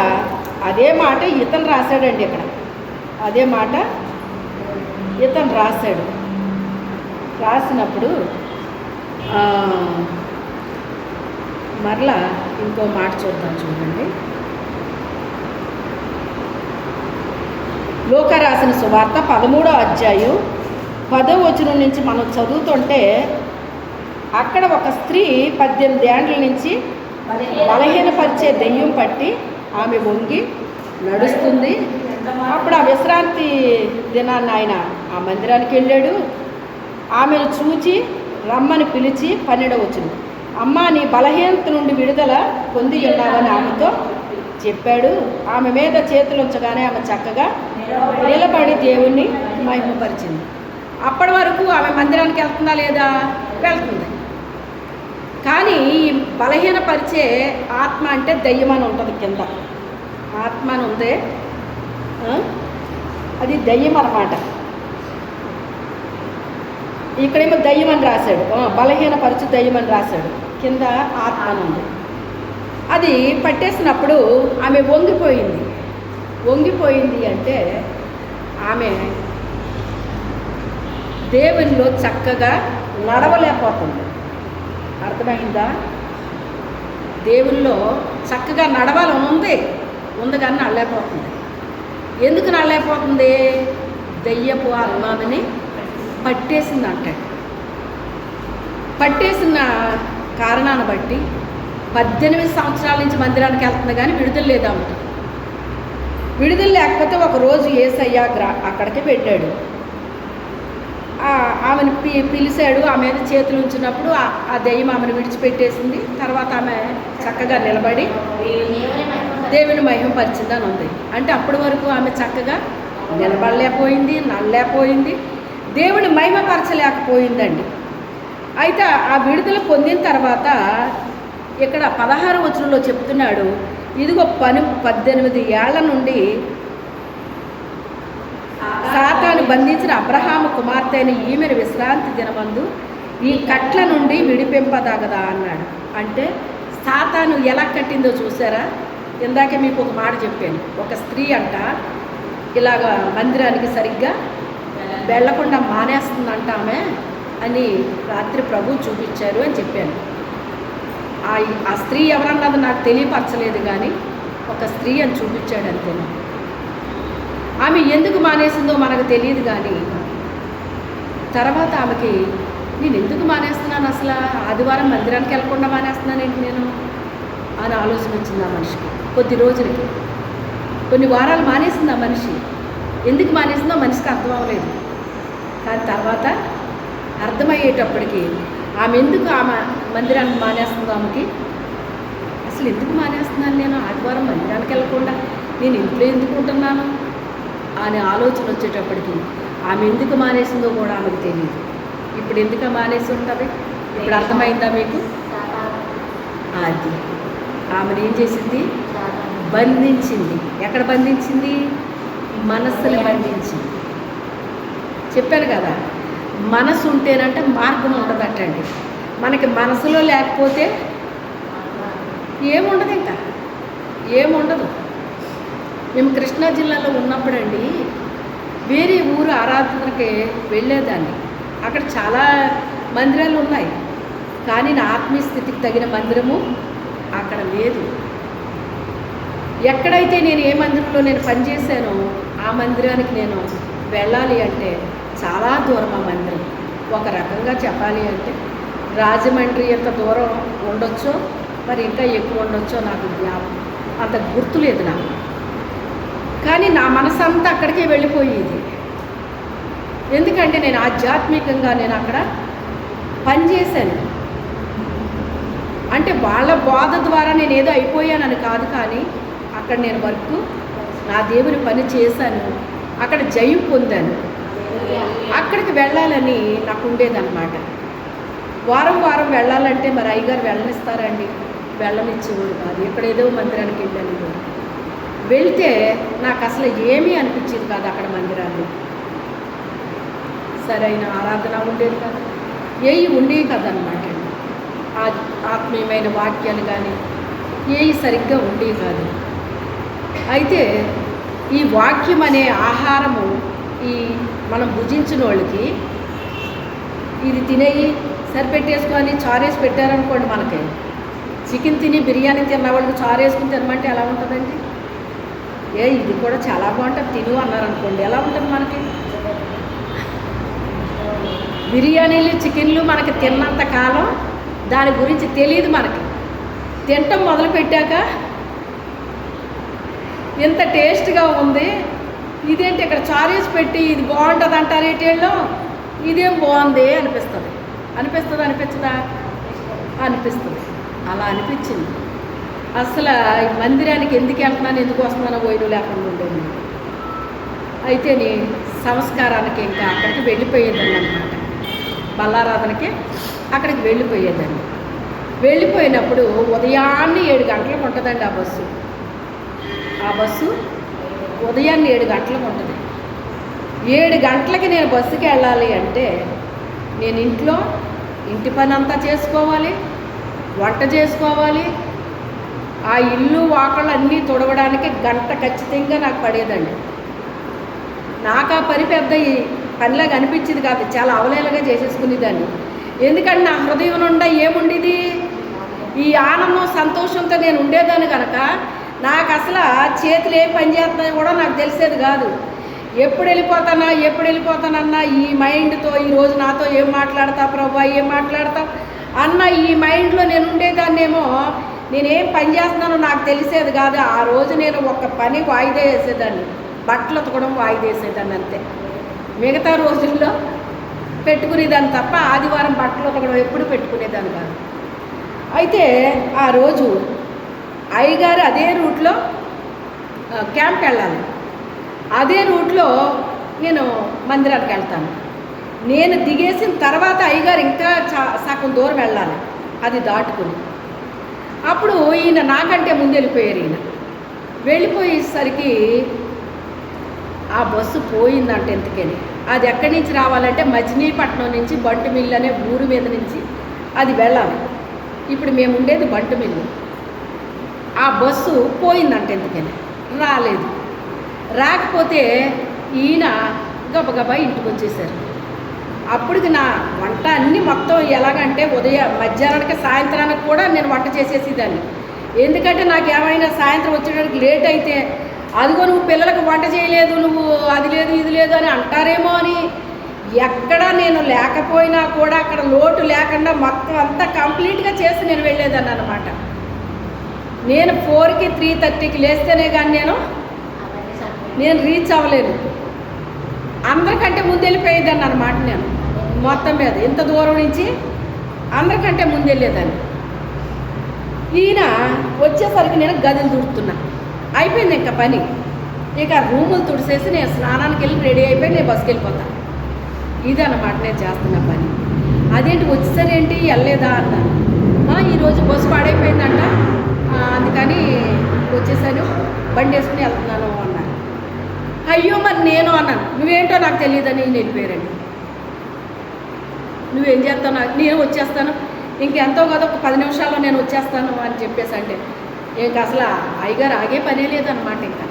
S1: అదే మాట ఇతను రాశాడండి. ఇక్కడ అదే మాట ఇతను రాశాడు. రాసినప్పుడు మరలా ఇంకో మాట చూద్దాం. చూడండి, లోకా రాసిన సువార్త 13వ అధ్యాయం 10వ వచనం నుంచి మనం చదువుతుంటే అక్కడ ఒక స్త్రీ 18 ఏండ్ల నుంచి బలహీనపరిచే దెయ్యం పట్టి ఆమె వంగి నడుస్తుంది. అప్పుడు ఆ విశ్రాంతి దినాన్ని ఆయన ఆ మందిరానికి వెళ్ళాడు. ఆమెను చూచి రమ్మని పిలిచి 12వ వచనం, అమ్మ నీ బలహీనత నుండి విడుదల పొంది ఉన్నావని ఆమెతో చెప్పాడు. ఆమె మీద చేతులు ఉంచగానే ఆమె చక్కగా నిలబడి దేవుణ్ణి మహిమపరిచింది. అప్పటి వరకు ఆమె మందిరానికి వెళ్తుందా లేదా? వెళ్తుంది. కానీ ఈ బలహీనపరిచే ఆత్మ అంటే దయ్యం అని ఉంటుంది. కింద ఆత్మ అని ఉంది, అది దయ్యం అన్నమాట. ఇక్కడేమో దయ్యం అని రాశాడు, బలహీనపరిచి దయ్యం అని రాశాడు. కింద ఆత్మ అని ఉంది. అది పట్టేసినప్పుడు ఆమె వంగిపోయింది. వంగిపోయింది అంటే ఆమె దేవునిలో చక్కగా నడవలేకపోతుంది. అర్థమైందా? దేవుల్లో చక్కగా నడవాలని ఉంది కానీ నడలేకపోతుంది. ఎందుకు నడలేకపోతుంది? దెయ్యపు ఆత్మని పట్టేసింది అంటాడు. పట్టేసిన కారణాన్ని బట్టి 18 సంవత్సరాల నుంచి మందిరానికి వెళ్తుంది కానీ విడుదల లేదన్నమాట. విడుదల లేకపోతే ఒకరోజు యేసయ్య అక్కడికి పెట్టాడు. ఆమెను పిలిచాడు. ఆమె మీద చేతులు ఉంచినప్పుడు ఆ దెయ్యం ఆమెను విడిచిపెట్టేసింది. తర్వాత ఆమె చక్కగా నిలబడి దేవుని మహిమపరిచిందని ఉంది. అంటే అప్పటి వరకు ఆమె చక్కగా నిలబడలేకపోయింది, నడలేకపోయింది, దేవుని మహిమపరచలేకపోయిందండి. అయితే ఆ విడుదల పొందిన తర్వాత ఇక్కడ 16వ వచనంలో చెప్తున్నాడు, ఇదిగో 18 ఏళ్ల నుండి సాతాను బంధించిన అబ్రహాము కుమార్తె అయిన ఈమెను విశ్రాంతి దినమందు ఈ కట్ల నుండి విడిపింపదగదా అన్నాడు. అంటే సాతాను ఎలా కట్టిందో చూసారా? ఇందాకే మీకు ఒక మాట చెప్పాను. ఒక స్త్రీ అంట ఇలాగ మందిరానికి సరిగ్గా వెళ్లకుండా మానేస్తుందంట ఆమె అని రాత్రి ప్రభు చూపించారు అని చెప్పాను. ఆ స్త్రీ ఎవరన్నది నాకు తెలియపరచలేదు, కానీ ఒక స్త్రీ అని చూపించాడు అంతేనా. ఆమె ఎందుకు మానేసిందో మనకు తెలియదు, కానీ తర్వాత ఆమెకి నేను ఎందుకు మానేస్తున్నాను, అసలు ఆదివారం మందిరానికి వెళ్ళకుండా మానేస్తున్నానేంటి నేను అని ఆలోచన వచ్చింది ఆ మనిషికి. కొద్ది రోజులకి, కొన్ని వారాలు మానేసింది ఆ మనిషి. ఎందుకు మానేసిందో మనిషికి అర్థం అవ్వలేదు. కానీ తర్వాత అర్థమయ్యేటప్పటికి ఆమె ఎందుకు ఆమె మందిరానికి మానేస్తుందో, ఆమెకి అసలు ఎందుకు మానేస్తున్నాను నేను ఆదివారం మందిరానికి వెళ్ళకుండా, నేను ఇంట్లో ఎందుకు ఉంటున్నాను అనే ఆలోచన వచ్చేటప్పటికి ఆమె ఎందుకు మానేసిందో కూడా ఆమెకు తెలియదు. ఇప్పుడు ఎందుకు మానేసి ఉంటుంది? ఇప్పుడు అర్థమైందా మీకు? అది ఆమెను ఏం చేసింది? బంధించింది. ఎక్కడ బంధించింది? మనస్సుని బంధించింది. చెప్పాను కదా, మనసు ఉంటేనంటే మార్గం ఉండదటండి. మనకి మనసులో లేకపోతే ఏముండదు, ఇంకా ఏముండదు. మేము కృష్ణా జిల్లాలో ఉన్నప్పుడండి వేరే ఊరు ఆరాధనకి వెళ్ళేదాన్ని. అక్కడ చాలా మందిరాలు ఉన్నాయి, కానీ నా ఆత్మీయ స్థితికి తగిన మందిరము అక్కడ లేదు. ఎక్కడైతే నేను ఏ మందిరంలో నేను పనిచేశానో ఆ మందిరానికి నేను వెళ్ళాలి అంటే చాలా దూరం ఆ మందిరం. ఒక రకంగా చెప్పాలి అంటే రాజమండ్రి ఎంత దూరం ఉండొచ్చో, మరి ఇంకా ఎక్కువ ఉండొచ్చో నాకు అంత గుర్తులేదు నాకు. కానీ నా మనసు అంతా అక్కడికే వెళ్ళిపోయేది. ఎందుకంటే నేను ఆధ్యాత్మికంగా నేను అక్కడ పనిచేశాను. అంటే వాళ్ళ బోధ ద్వారా నేను ఏదో అయిపోయానని కాదు, కానీ అక్కడ నేను వర్క్ నా దేవుని పని చేశాను, అక్కడ జయం పొందాను. అక్కడికి వెళ్ళాలని నాకు ఉండేదన్నమాట. వారం వారం వెళ్ళాలంటే మరి అయ్యగారు వెళ్ళనిస్తారండి? వెళ్ళనిచ్చేవాడు కాదు. ఇక్కడ ఏదో మందిరానికి వెళ్ళాను. వెళ్తే నాకు అసలు ఏమీ అనిపించేది కాదు. అక్కడ మందిరాలు సరైన ఆరాధన ఉండేది కాదు, ఏవి ఉండేవి కదనమాట. ఆత్మీయమైన వాక్యాలు కానీ ఏవి సరిగ్గా ఉండేవి కాదు. అయితే ఈ వాక్యం అనే ఆహారము ఈ మనం భుజించిన వాళ్ళకి ఇది తినేయి సరిపెట్టేసుకొని చారేసి పెట్టారనుకోండి, మనకి చికెన్ తిని బిర్యానీ తిన్న వాళ్ళకి చారు వేసుకుని తినమంటే ఎలా ఉంటుందండి? ఇది కూడా చాలా బాగుంటుంది తిను అన్నారనుకోండి, ఎలా ఉంటుంది మనకి? బిర్యానీలు చికెన్లు మనకి తిన్నంత కాలం దాని గురించి తెలియదు. మనకి తినటం మొదలు పెట్టాక ఎంత టేస్ట్గా ఉంది, ఇదేంటి ఇక్కడ చారేసి పెట్టి ఇది బాగుంటుంది అంటారు ఏటేళ్ళు, ఇదేం బాగుంది అనిపిస్తుంది. అనిపించదా? అనిపిస్తుంది. అలా అనిపించింది. అసలు ఈ మందిరానికి ఎందుకు వెళ్తున్నాను, ఎందుకు వస్తున్నానో పోయిన లేకుండా ఉండేది. అయితే నేను సంస్కారానికి ఇంకా అక్కడికి వెళ్ళిపోయేదాన్ని అన్నమాట. బల్లారాధనకి అక్కడికి వెళ్ళిపోయేదాన్ని. వెళ్ళిపోయినప్పుడు ఉదయాన్నే 7 గంటలకు ఉంటుందండి ఆ బస్సు. ఆ బస్సు ఉదయాన్నే 7 గంటలకు ఉంటుంది. 7 గంటలకి నేను బస్సుకి వెళ్ళాలి అంటే నేను ఇంటి పని అంతా చేసుకోవాలి, వంట చేసుకోవాలి, ఆ ఇల్లు వాకళ్ళు అన్నీ తుడవడానికి గంట ఖచ్చితంగా నాకు పడేదండి. నాకు ఆ పని పెద్ద పనిలాగా అనిపించేది కాదు, చాలా అవలేలుగా చేసేసుకునేదాన్ని. ఎందుకంటే నా హృదయం నుండి ఏముండేది? ఈ ఆనందం సంతోషంతో నేను ఉండేదాన్ని కనుక నాకు అసలు చేతులు ఏం పని చేస్తున్నాయో కూడా నాకు తెలిసేది కాదు. ఎప్పుడు వెళ్ళిపోతానన్నా ఈ మైండ్తో ఈరోజు నాతో ఏం మాట్లాడతా ప్రభా, ఏం మాట్లాడతా అన్న ఈ మైండ్లో నేను ఉండేదాన్నేమో. నేనేం పని చేస్తున్నానో నాకు తెలిసేది కాదు. ఆ రోజు నేను ఒక పని వాయిదా వేసేదాన్ని, బట్టలు ఉతకడం వాయిదా వేసేదాన్ని అంతే. మిగతా రోజుల్లో పెట్టుకునేదాన్ని తప్ప ఆదివారం బట్టలు ఉతకడం ఎప్పుడు పెట్టుకునేదాన్ని కాదు. అయితే ఆ రోజు అయ్యగారు అదే రూట్లో క్యాంప్కి వెళ్ళాలి. అదే రూట్లో నేను మందిరానికి వెళ్తాను. నేను దిగేసిన తర్వాత అయ్యగారు ఇంకా సగం దూరం వెళ్ళాలి, అది దాటుకుని. అప్పుడు ఈయన నాకంటే ముందు వెళ్ళిపోయారు. ఈయన వెళ్ళిపోయేసరికి ఆ బస్సు పోయిందంట. ఎందుకని అది ఎక్కడి నుంచి రావాలంటే మచిలీపట్నం నుంచి బంటుమిల్లు అనే ఊరు మీద నుంచి అది వెళ్ళాలి. ఇప్పుడు మేము ఉండేది బంటుమిల్లు. ఆ బస్సు పోయిందంట. ఎందుకని రాలేదు. రాకపోతే ఈయన గబగబా ఇంటికి వచ్చేసారు. అప్పటికి నా వంట అన్నీ మొత్తం ఎలాగంటే మధ్యాహ్నానికి సాయంత్రానికి కూడా నేను వంట చేసేసేదాన్ని. ఎందుకంటే నాకు ఏమైనా సాయంత్రం వచ్చేటప్పుడు లేట్ అయితే అదిగో నువ్వు పిల్లలకు వంట చేయలేదు, నువ్వు అది లేదు ఇది లేదు అని అంటారేమో అని ఎక్కడ నేను లేకపోయినా కూడా అక్కడ లోటు లేకుండా మొత్తం అంతా కంప్లీట్గా చేసి నేను వెళ్ళేదాన్ని అన్నమాట. నేను 4కి 3:30కి లేస్తేనే కానీ నేను రీచ్ అవ్వలేను. అందరికంటే ముందు వెళ్ళిపోయేదాన్ని అన్నమాట. నేను మొత్తం మీద ఇంత దూరం నుంచి అందరికంటే ముందు వెళ్ళేదాన్ని. ఈయన వచ్చేసరికి నేను గదిని తుడుతున్నా. అయిపోయింది ఇంకా పని. ఇక రూములు తుడిసేసి నేను స్నానానికి వెళ్ళి రెడీ అయిపోయి నేను బస్కి వెళ్ళిపోతాను. ఇదన్నమాట నేను చేస్తున్న పని. అదేంటి వచ్చేసరేంటి వెళ్ళలేదా అన్నాను. ఈరోజు బస్సు పాడైపోయిందంట, అందుకని వచ్చేసాను, బండి వేసుకుని వెళ్తున్నాను అన్నాను. అయ్యో మరి నేను అన్నాను. నువ్వేంటో నాకు తెలియదని నేను వెళ్ళిపోయారండి. నువ్వేం చేస్తావు నేను వచ్చేస్తాను, ఇంకెంతో కదా ఒక 10 నిమిషాల్లో నేను వచ్చేస్తాను అని చెప్పేసి అంటే ఇంకా అసలు అయ్యగారు ఆగే పనే లేదన్నమాట. ఇంకా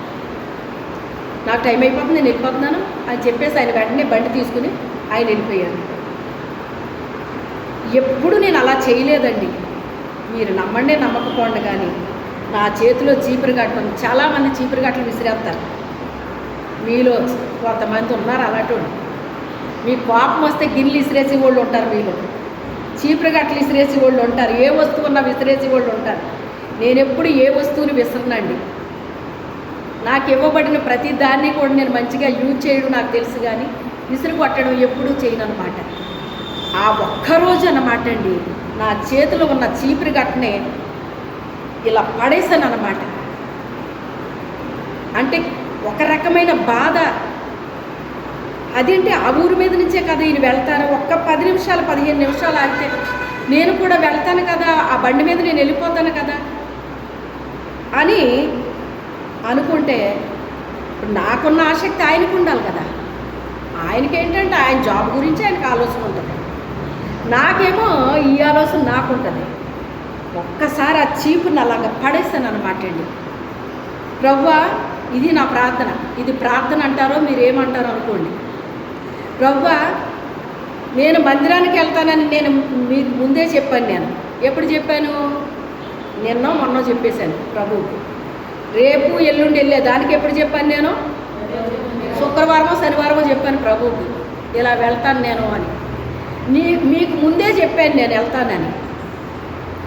S1: నాకు టైం అయిపోతుంది, నేను వెళ్ళిపోతున్నాను అని చెప్పేసి ఆయన వెంటనే బండి తీసుకుని ఆయన వెళ్ళిపోయారు. ఎప్పుడు నేను అలా చేయలేదండి. మీరు నమ్మండి నమ్మకపోండి, కానీ నా చేతిలో చీపురు గట్టం, చాలామంది చీపురు గట్టలు విసిరేస్తారు. మీలో కొంతమంది ఉన్నారు అలాంటి. మీ కోపం వస్తే గిన్నెలు విసిరేసి వాళ్ళు ఉంటారు, మీలో చీపురు గట్టలు విసిరేసి వాళ్ళు ఉంటారు, ఏ వస్తువు ఉన్నా విసిరేసి వాళ్ళు ఉంటారు. నేను ఎప్పుడు ఏ వస్తువుని విసరనండి. నాకు ఇవ్వబడిన ప్రతి దాన్ని కూడా నేను మంచిగా యూజ్ చేయడం నాకు తెలుసు, కానీ విసిరి కొట్టడం ఎప్పుడూ చేయను అనమాట. ఆ ఒక్కరోజు అన్నమాట అండి నా చేతిలో ఉన్న చీపురు గట్టనే ఇలా పడేసాను అన్నమాట. అంటే ఒక రకమైన బాధ. అదేంటి ఆ ఊరి మీద నుంచే కదా ఈయన వెళ్తారు, ఒక్క 10 నిమిషాలు 15 నిమిషాలు ఆగితే నేను కూడా వెళ్తాను కదా, ఆ బండి మీద నేను వెళ్ళిపోతాను కదా అని అనుకుంటే నాకున్న ఆసక్తి ఆయనకు ఉండాలి కదా. ఆయనకేంటంటే ఆయన జాబ్ గురించి ఆయనకు ఆలోచన ఉంటుంది, నాకేమో ఈ ఆలోచన నాకుంటుంది. ఒక్కసారి ఆ చీపుని అలాగా పడేస్తాను అనమాట అండి. ప్రభువా, ఇది నా ప్రార్థన. ఇది ప్రార్థన అంటారో మీరేమంటారో అనుకోండి. ప్రభువా, నేను మందిరానికి వెళ్తానని నేను మీకు ముందే చెప్పాను. నేను ఎప్పుడు చెప్పాను? నిన్నో మొన్నో చెప్పేశాను ప్రభువుకి. రేపు ఎల్లుండి వెళ్ళే దానికి ఎప్పుడు చెప్పాను? నేను శుక్రవారమో శనివారమో చెప్పాను ప్రభువుకి, ఇలా వెళ్తాను నేను అని. మీకు ముందే చెప్పాను నేను వెళ్తానని.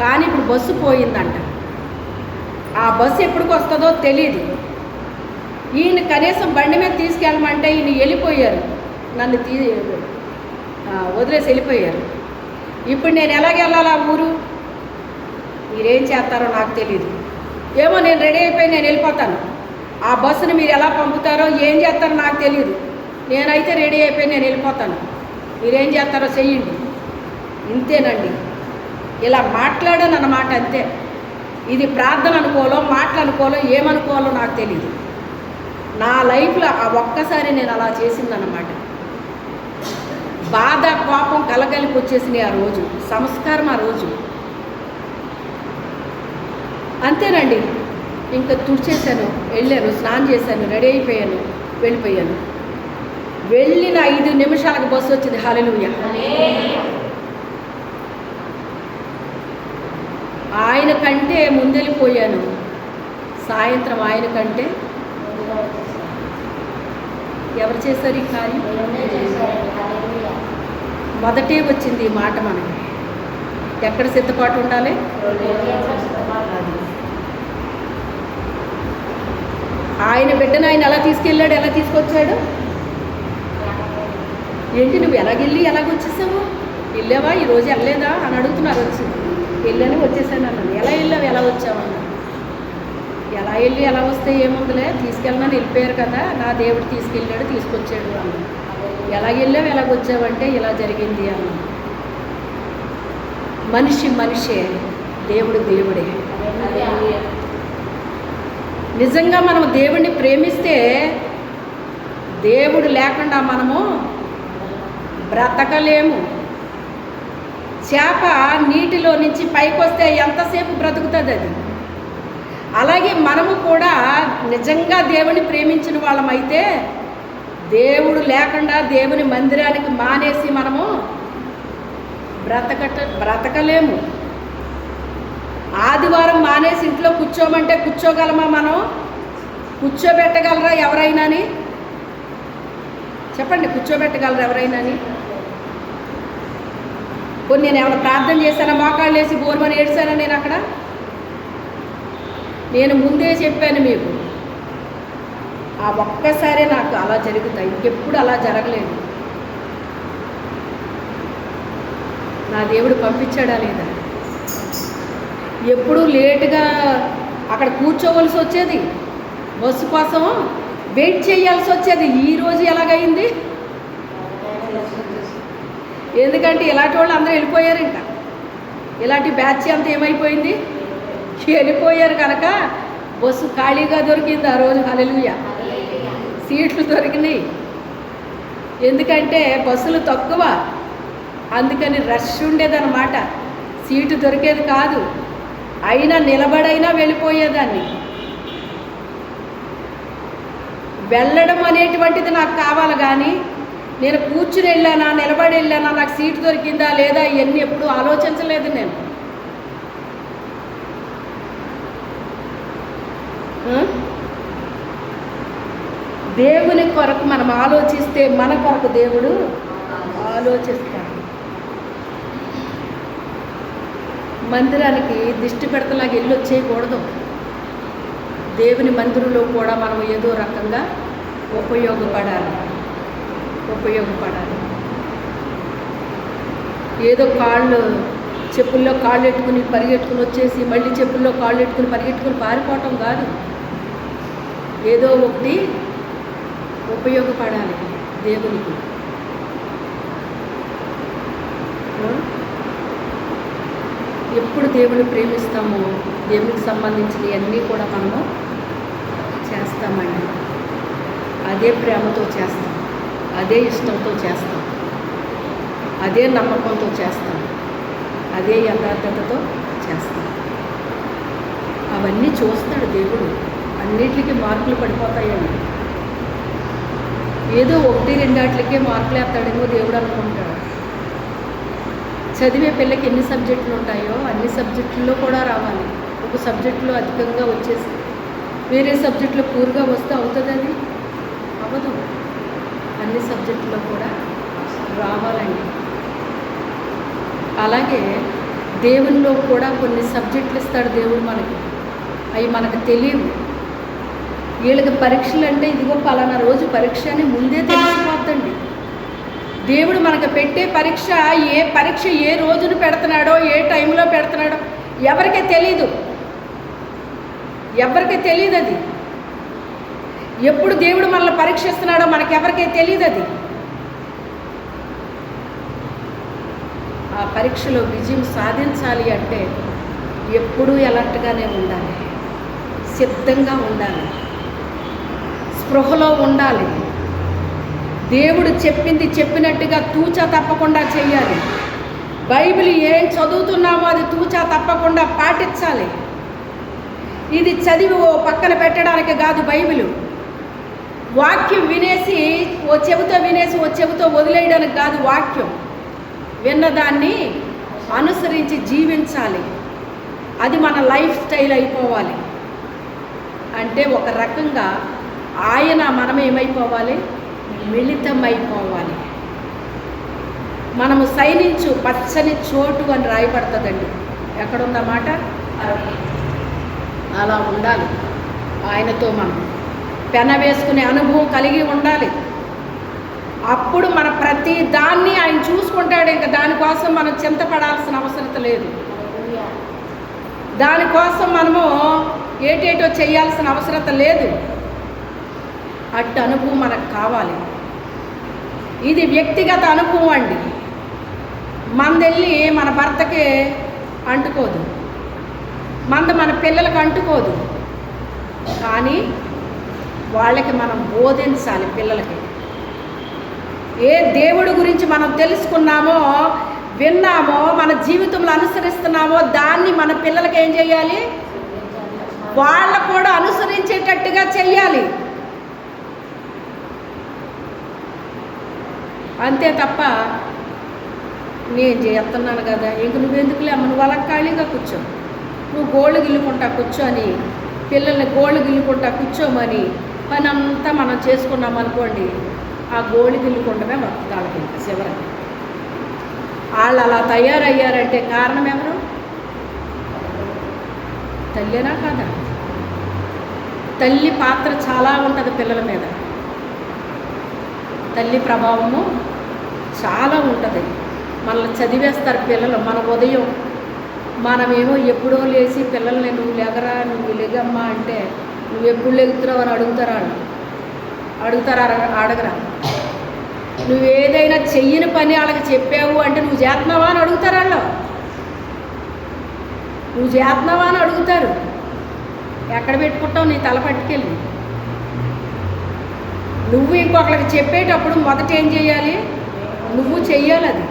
S1: కానీ ఇప్పుడు బస్సు పోయిందంట. ఆ బస్సు ఎప్పటికి వస్తుందో తెలియదు. ఈయన కనీసం బండి మీద తీసుకెళ్ళమంటే ఈయన వెళ్ళిపోయారు, నన్ను వదిలేసి వెళ్ళిపోయారు. ఇప్పుడు నేను ఎలాగెళ్ళాలి ఆ ఊరు? మీరేం చేస్తారో నాకు తెలియదు. ఏమో నేను రెడీ అయిపోయి నేను వెళ్ళిపోతాను. ఆ బస్సును మీరు ఎలా పంపుతారో ఏం చేస్తారో నాకు తెలియదు. నేనైతే రెడీ అయిపోయి నేను వెళ్ళిపోతాను, మీరేం చేస్తారో చెయ్యండి. ఇంతేనండి, ఇలా మాట్లాడాను అన్నమాట, అంతే. ఇది ప్రార్థన అనుకోవాలో మాటలు అనుకోవాలో ఏమనుకోవాలో నాకు తెలియదు. నా లైఫ్లో ఆ ఒక్కసారి నేను అలా చేసిందన్నమాట. బాధ కోపం కలగలిపి వచ్చేసినాయి ఆ రోజు. సంస్కారం ఆ రోజు అంతేనండి. ఇంకా తుడిచేసాను, వెళ్ళాను, స్నానం చేశాను, రెడీ అయిపోయాను, వెళ్ళిపోయాను. వెళ్ళిన 5 నిమిషాలకు బస్సు వచ్చింది. హల్లెలూయా. ఆయన కంటే ముందెళ్ళిపోయాను. సాయంత్రం ఆయన కంటే ఎవరు చేశారు ఈ కార్యం? మొదటే వచ్చింది ఈ మాట మనకి. ఎక్కడ సిద్ధపాటు ఉండాలి? అది ఆయన బిడ్డను ఆయన ఎలా తీసుకెళ్ళాడు, ఎలా తీసుకొచ్చాడు? ఏంటి నువ్వు ఎలాగెళ్ళి ఎలాగొచ్చేసావు? వెళ్ళావా? ఈరోజు వెళ్ళలేదా అని అడుగుతున్నారు. వచ్చి వెళ్ళని వచ్చేసాను అన్నాను. ఎలా వెళ్ళావు, ఎలా వచ్చావు అన్నాను. ఎలా వెళ్ళి ఎలా వస్తే ఏముందిలే, తీసుకెళ్ళమని వెళ్ళిపోయారు కదా, నా దేవుడు తీసుకెళ్ళాడు తీసుకొచ్చాడు అన్నాను. ఎలా వెళ్ళావు ఎలాగొచ్చావంటే ఇలా జరిగింది అన్నాను. మనిషి మనిషే, దేవుడు దేవుడే. నిజంగా మనం దేవుడిని ప్రేమిస్తే దేవుడు లేకుండా మనము బ్రతకలేము. చేప నీటిలో నుంచి పైకి వస్తే ఎంతసేపు బ్రతుకుతుంది అది. అలాగే మనము కూడా నిజంగా దేవుని ప్రేమించిన వాళ్ళమైతే దేవుడు లేకుండా దేవుని మందిరానికి మానేసి మనము బ్రతకలేము. ఆదివారం మానేసి ఇంట్లో కూర్చోమంటే కూర్చోగలమా? మనం కూర్చోబెట్టగలరా ఎవరైనాని? చెప్పండి, కూర్చోబెట్టగలరా ఎవరైనాని? కొన్ని నేను ఏమైనా ప్రార్థన చేశానా? మోకాళ్ళు వేసి బోర్మని ఏడ్చానా నేను అక్కడ? నేను ముందే చెప్పాను మీకు, ఆ ఒక్కసారే నాకు అలా జరుగుతాయి, ఇంకెప్పుడు అలా జరగలేదు. నా దేవుడు పంపించాడా లేదా? ఎప్పుడూ లేటుగా అక్కడ కూర్చోవలసి వచ్చేది, బస్సు కోసం వెయిట్ చేయాల్సి వచ్చేది. ఈరోజు ఎలాగైంది? ఎందుకంటే ఇలాంటి వాళ్ళు అందరూ వెళ్ళిపోయారు. ఇంకా ఇలాంటి బ్యాచ్ అంతా ఏమైపోయింది? వెళ్ళిపోయారు కనుక బస్సు ఖాళీగా దొరికింది ఆ రోజు. హల్లెలూయా, సీట్లు దొరికినాయి. ఎందుకంటే బస్సులు తక్కువ, అందుకని రష్ ఉండేదన్నమాట. సీటు దొరికేది కాదు. అయినా నిలబడైనా వెళ్ళిపోయేదాన్ని. వెళ్ళడం అనేటువంటిది నాకు కావాలి, కానీ నేను కూర్చుని వెళ్ళానా, నిలబడి వెళ్ళానా, నాకు సీటు దొరికిందా లేదా, ఇవన్నీ ఎప్పుడూ ఆలోచించలేదు నేను. దేవుని కొరకు మనం ఆలోచిస్తే మన కొరకు దేవుడు ఆలోచిస్తాడు. మందిరానికి దిష్టి పెడతలాగా వెళ్ళి వచ్చేయకూడదు. దేవుని మందిరంలో కూడా మనం ఏదో రకంగా ఉపయోగపడాలి. ఏదో చెప్పుల్లో కాళ్ళు ఎట్టుకుని పరిగెట్టుకుని వచ్చేసి మళ్ళీ చెప్పుల్లో కాళ్ళు ఎట్టుకుని పరిగెట్టుకుని పారిపోవటం కాదు. ఏదో ఒకటి ఉపయోగపడాలి దేవునికి. ఎప్పుడు దేవుని ప్రేమిస్తామో దేవునికి సంబంధించినవి అన్నీ కూడా మనము చేస్తామండి. అదే ప్రేమతో చేస్తాం, అదే ఇష్టంతో చేస్తాం, అదే నమ్మకంతో చేస్తాం, అదే యథార్థతతో చేస్తాం. అవన్నీ చూస్తాడు దేవుడు. అన్నిటికీ మార్కులు పడిపోతాయండి. ఏదో 1-2 మార్కులు వేస్తాడేమో దేవుడు అనుకుంటాడు. చదివే పిల్లకి ఎన్ని సబ్జెక్టులు ఉంటాయో అన్ని సబ్జెక్టుల్లో కూడా రావాలి. ఒక సబ్జెక్టులో అధికంగా వచ్చేసి వేరే సబ్జెక్టులో పూర్గా వస్తే అవుతుంది? అది అవ్వదు. అన్ని సబ్జెక్టులో కూడా రావాలండి. అలాగే దేవునిలో కూడా కొన్ని సబ్జెక్టులు ఇస్తాడు దేవుడు మనకి. అవి మనకు తెలియవు. వీళ్ళకి పరీక్షలు అంటే ఇదిగో పలానా రోజు పరీక్ష అని ముందే తెలిసిపోద్దండి. దేవుడు మనకు పెట్టే పరీక్ష ఏ రోజున పెడుతున్నాడో, ఏ టైంలో పెడుతున్నాడో ఎవరికీ తెలియదు. అది ఎప్పుడు దేవుడు మనల్ని పరీక్షిస్తున్నాడో మనకెవరికీ తెలియదు. అది ఆ పరీక్షలో విజయం సాధించాలి అంటే ఎప్పుడూ అలర్ట్గానే ఉండాలి, సిద్ధంగా ఉండాలి, స్పృహలో ఉండాలి. దేవుడు చెప్పింది చెప్పినట్టుగా తూచా తప్పకుండా చెయ్యాలి. బైబిల్ ఏం చదువుతున్నామో అది తూచా తప్పకుండా పాటించాలి. ఇది చదివి ఓ పక్కన పెట్టడానికి కాదు. బైబిల్ వాక్యం వినేసి ఓ చెబుతో వదిలేయడానికి కాదు. వాక్యం విన్నదాన్ని అనుసరించి జీవించాలి. అది మన లైఫ్ స్టైల్ అయిపోవాలి. అంటే ఒక రకంగా ఆయన మనం ఏమైపోవాలి, మిళితమైపోవాలి. మనము సైనించు పచ్చని చోటు అని రాయబడుతుందండి. ఎక్కడుందన్నమాట, అలా ఉండాలి. ఆయనతో మనం పెన వేసుకునే అనుభవం కలిగి ఉండాలి. అప్పుడు మన ప్రతి దాన్ని ఆయన చూసుకుంటాడు. ఇంకా దానికోసం మనం చింతపడాల్సిన అవసరం లేదు. దానికోసం మనము ఏటేటో చేయాల్సిన అవసరం లేదు. అట్టి అనుభవం మనకు కావాలి. ఇది వ్యక్తిగత అనుభవం అండి. మందెళ్ళి మన భర్తకి అంటుకోదు, మన పిల్లలకు అంటుకోదు. కానీ వాళ్ళకి మనం బోధించాలి. పిల్లలకి ఏ దేవుడి గురించి మనం తెలుసుకున్నామో, విన్నామో, మన జీవితంలో అనుసరిస్తున్నామో దాన్ని మన పిల్లలకి ఏం చేయాలి, వాళ్ళు కూడా అనుసరించేటట్టుగా చెయ్యాలి. అంతే తప్ప నేను చేస్తున్నాను కదా ఇంక నువ్వెందుకులే అమ్మ, నువ్వు అలా ఖాళీగా కూర్చో, నువ్వు గోళ్ళు గిల్లుకుంటా కూర్చొని పిల్లల్ని గోళ్ళు గిల్లుకుంటా కూర్చోమని పని అంతా మనం చేసుకున్నాం అనుకోండి, ఆ గోళ్ళు గిల్లుకుంటమే వస్తుంది వాళ్ళకి. ఇంకా చివరికి వాళ్ళు అలా తయారయ్యారంటే కారణం ఎవరు? తల్లినా కాదా? తల్లి పాత్ర చాలా ఉంటుంది పిల్లల మీద. తల్లి ప్రభావము చాలా ఉంటుంది. మనల్ని చదివేస్తారు పిల్లలు. మన ఉదయం మనమేమో ఎప్పుడో లేచి పిల్లల్ని నువ్వు లెగరా, నువ్వు లెగమ్మా అంటే నువ్వు ఎప్పుడు లెగుతున్నావు అని అడుగుతారా? అడగరా. నువ్వు ఏదైనా చెయ్యని పని వాళ్ళకి చెప్పావు అంటే నువ్వు చేస్తున్నావా అని అడుగుతారు వాళ్ళు. నువ్వు చేస్తున్నావా అని అడుగుతారు. ఎక్కడ పెట్టుకుంటావు నీ తల పట్టుకెళ్ళి? నువ్వు ఇంకొకరికి చెప్పేటప్పుడు మొదట ఏం చేయాలి? నువ్వు చెయ్యాలి. అది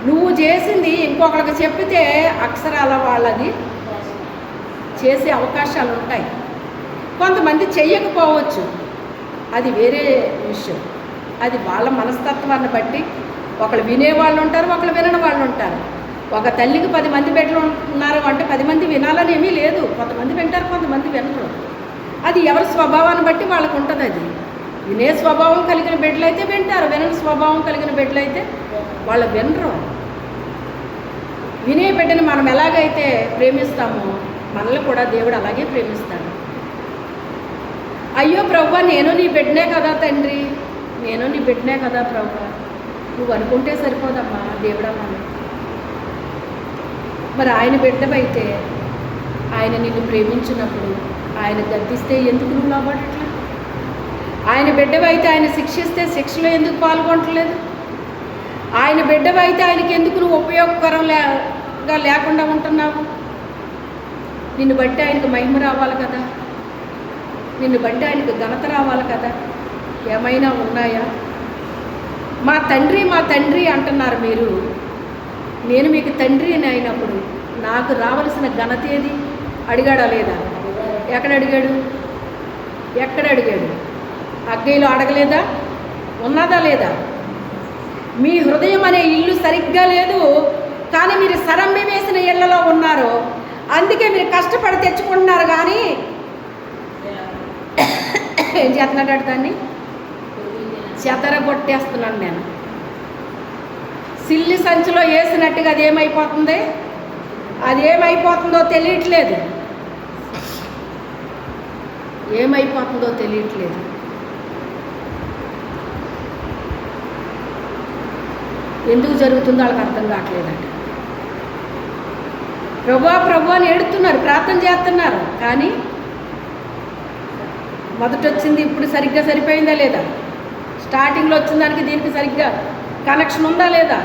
S1: నువ్వు చేసింది ఇంకొకరికి చెప్పితే అక్షరాల వాళ్ళది చేసే అవకాశాలు ఉంటాయి. కొంతమంది చెయ్యకపోవచ్చు, అది వేరే విషయం. అది వాళ్ళ మనస్తత్వాన్ని బట్టి ఒకళ్ళు వినేవాళ్ళు ఉంటారు, ఒకళ్ళు వినని వాళ్ళు ఉంటారు. ఒక తల్లికి 10 మంది బిడ్డలు ఉన్నారు అంటే 10 మంది వినాలని ఏమీ లేదు. కొంతమంది వింటారు, కొంతమంది వినరు. అది ఎవరి స్వభావాన్ని బట్టి వాళ్ళకు ఉంటుంది. అది వినే స్వభావం కలిగిన బిడ్డలైతే వింటారు, వినని స్వభావం కలిగిన బిడ్డలైతే వాళ్ళు వినరు. వినే బిడ్డని మనం ఎలాగైతే ప్రేమిస్తామో మనల్ని కూడా దేవుడు అలాగే ప్రేమిస్తాడు. అయ్యో ప్రభువా, నేను నీ బిడ్డనే కదా తండ్రి, నేను నీ బిడ్డనే కదా ప్రభువా, నువ్వు అనుకుంటే సరిపోదమ్మా దేవుడమ్మా. మరి ఆయన బిడ్డవైతే ఆయన నిన్ను ప్రేమించినప్పుడు ఆయన గద్దిస్తే ఎందుకు నువ్వు లోబడట్లేదు? ఆయన బిడ్డవైతే ఆయన శిక్షిస్తే శిక్షలో ఎందుకు పాల్గొనట్లేదు? ఆయన బిడ్డవైతే ఆయనకి ఎందుకు నువ్వు ఉపయోగకరంగా లేకుండా ఉంటున్నావు? నిన్ను బట్టి ఆయనకు మహిమ రావాలి కదా, నిన్ను బట్టి ఆయనకు ఘనత రావాలి కదా. ఏమైనా ఉన్నాయా? మా తండ్రి అంటున్నారు మీరు. నేను మీకు తండ్రి అని అయినప్పుడు నాకు రావలసిన ఘనత ఏది? అడిగాడా లేదా? ఎక్కడ అడిగాడు? అగ్గైలో అడగలేదా? ఉన్నదా లేదా? మీ హృదయం అనే ఇల్లు సరిగ్గా లేదు, కానీ మీరు సరంబి వేసిన ఇళ్లలో ఉన్నారు. అందుకే మీరు కష్టపడి తెచ్చుకుంటున్నారు. కానీ ఏం చేస్తున్నాడు? దాన్ని చెదరగొట్టేస్తున్నాను నేను. సిల్లి సంచిలో వేసినట్టుగా అది ఏమైపోతుందో తెలియట్లేదు. ఎందుకు జరుగుతుందో వాళ్ళకి అర్థం కావట్లేదంట. ప్రభు అని ఏడుతున్నారు, ప్రార్థన చేస్తున్నారు. కానీ మొదట వచ్చింది ఇప్పుడు సరిగ్గా సరిపోయిందా లేదా? స్టార్టింగ్లో వచ్చిన దానికి దీనికి సరిగ్గా కనెక్షన్ ఉందా లేదా?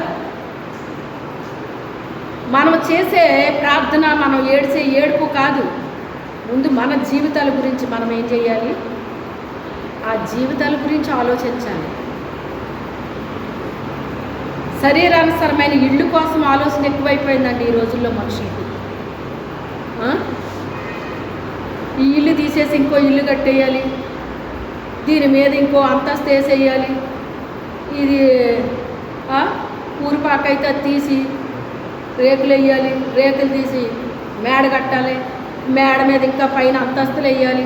S1: మనం చేసే ప్రార్థన, మనం ఏడ్చే ఏడుపు కాదు. ముందు మన జీవితాల గురించి మనం ఏం చేయాలి? ఆ జీవితాల గురించి ఆలోచించాలి. శరీరానుసరమైన ఇల్లు కోసం ఆలోచన ఎక్కువైపోయిందండి ఈ రోజుల్లో మనుషులకి. ఈ ఇల్లు తీసేసి ఇంకో ఇల్లు కట్టేయాలి, దీని మీద ఇంకో అంతస్తు వేసేయాలి, ఇది ఊరిపాకైతే తీసి రేకులు వేయాలి, రేకులు తీసి మేడ కట్టాలి, మేడ మీద ఇంకా పైన అంతస్తులు వేయాలి.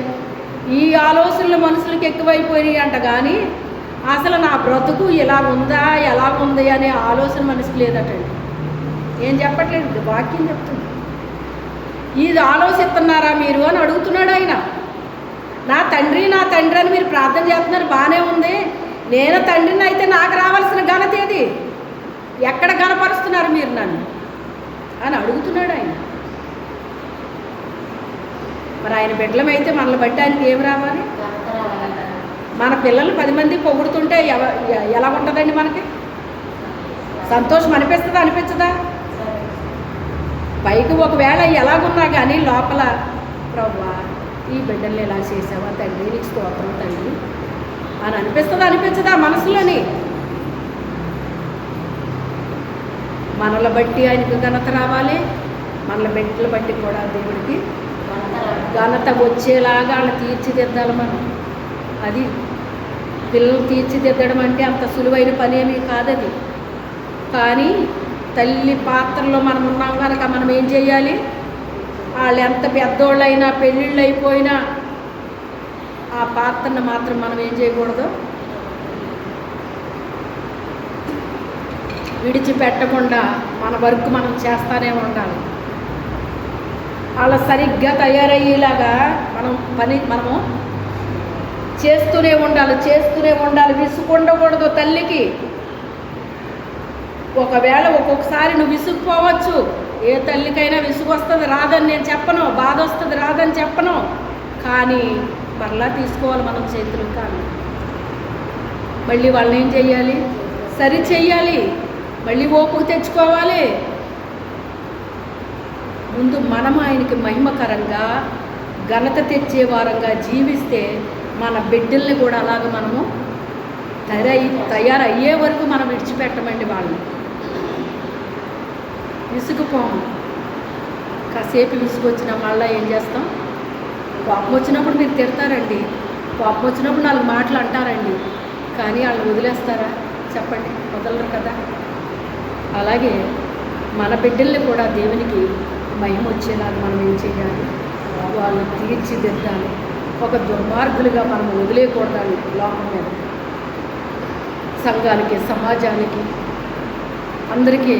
S1: ఈ ఆలోచనలు మనుషులకి ఎక్కువైపోయినాయి అంట. కానీ అసలు నా బ్రతుకు ఇలా ఉందా, ఎలా ఉంది అనే ఆలోచన మనిషికి లేదటండి. ఏం చెప్పట్లేదు, వాక్యం చెప్తుంది. ఇది ఆలోచిస్తున్నారా మీరు అని అడుగుతున్నాడు ఆయన. నా తండ్రి అని మీరు ప్రార్థన చేస్తున్నారు, బాగానే ఉంది. నేను తండ్రిని అయితే నాకు రావాల్సిన ఘనత ఏది? ఎక్కడ ఘనపరుస్తున్నారు మీరు నన్ను అని అడుగుతున్నాడు ఆయన. మరి ఆయన బిడ్డలమైతే మనల్ని బట్టి ఆయనకి ఏమి రావాలి? మన పిల్లలు 10 మంది పొగుడుతుంటే ఎలా ఉంటుందండి? మనకి సంతోషం అనిపిస్తుందా, అనిపించదా? పైకి ఒకవేళ ఎలాగున్నా కానీ లోపల ప్రభువా ఈ బిడ్డల్ని ఎలా చేసావా తండ్రి, నీకు స్తోత్రం తండ్రి అని అనిపిస్తుందా, అనిపించదా మనసులోని? మనల్ని బట్టి ఆయనకు ఘనత రావాలి. మనల బిడ్డలు బట్టి కూడా దేవుడికి ఘనత వచ్చేలాగా వాళ్ళని తీర్చిదిద్దాలి మనం. అది పిల్లలు తీర్చిదిద్దడం అంటే అంత సులువైన పని ఏమీ కాదది. కానీ తల్లి పాత్రలో మనం ఉన్నాం కనుక మనం ఏం చేయాలి? వాళ్ళు ఎంత పెద్దోళ్ళైనా, పెళ్ళిళ్ళు అయిపోయినా ఆ పాత్రను మాత్రం మనం ఏం చేయకూడదు, విడిచిపెట్టకుండా మన వర్క్ మనం చేస్తూనే ఉండాలి. వాళ్ళు సరిగ్గా తయారయ్యేలాగా మనము చేస్తూనే ఉండాలి. విసుగుండకూడదు తల్లికి. ఒకవేళ ఒక్కొక్కసారి నువ్వు విసుగుపోవచ్చు. ఏ తల్లికైనా విసుగు వస్తుంది, రాదని నేను చెప్పను. బాధ వస్తుంది, రాదని చెప్పను. కానీ మరలా తీసుకోవాలి మనం చేతులు. కానీ మళ్ళీ వాళ్ళని ఏం చెయ్యాలి? సరి చెయ్యాలి. మళ్ళీ ఓపిక తెచ్చుకోవాలి. ముందు మనం ఆయనకి మహిమకరంగా, ఘనత తెచ్చే వారంగా జీవిస్తే మన బిడ్డల్ని కూడా అలాగ మనము తయారయ్యే వరకు మనం విడిచిపెట్టమండి వాళ్ళని. విసుగుపోము. కాసేపు విసుగు వచ్చినా మళ్ళీ ఏం చేస్తాం? కోపం వచ్చినప్పుడు మీరు తిడతారండి, కోపం వచ్చినప్పుడు 4 మాటలు అంటారండి. కానీ వాళ్ళు వదిలేస్తారా? చెప్పండి, వదలరు కదా. అలాగే మన బిడ్డల్ని కూడా దేవునికి మహిమ వచ్చేలాగా మనం ఏం చేయాలి? వాళ్ళు తీర్చిదిద్దాలి. ఒక దుర్మార్గులుగా మనం వదిలేయకూడదు లోకం మీద. సంఘానికి, సమాజానికి, అందరికీ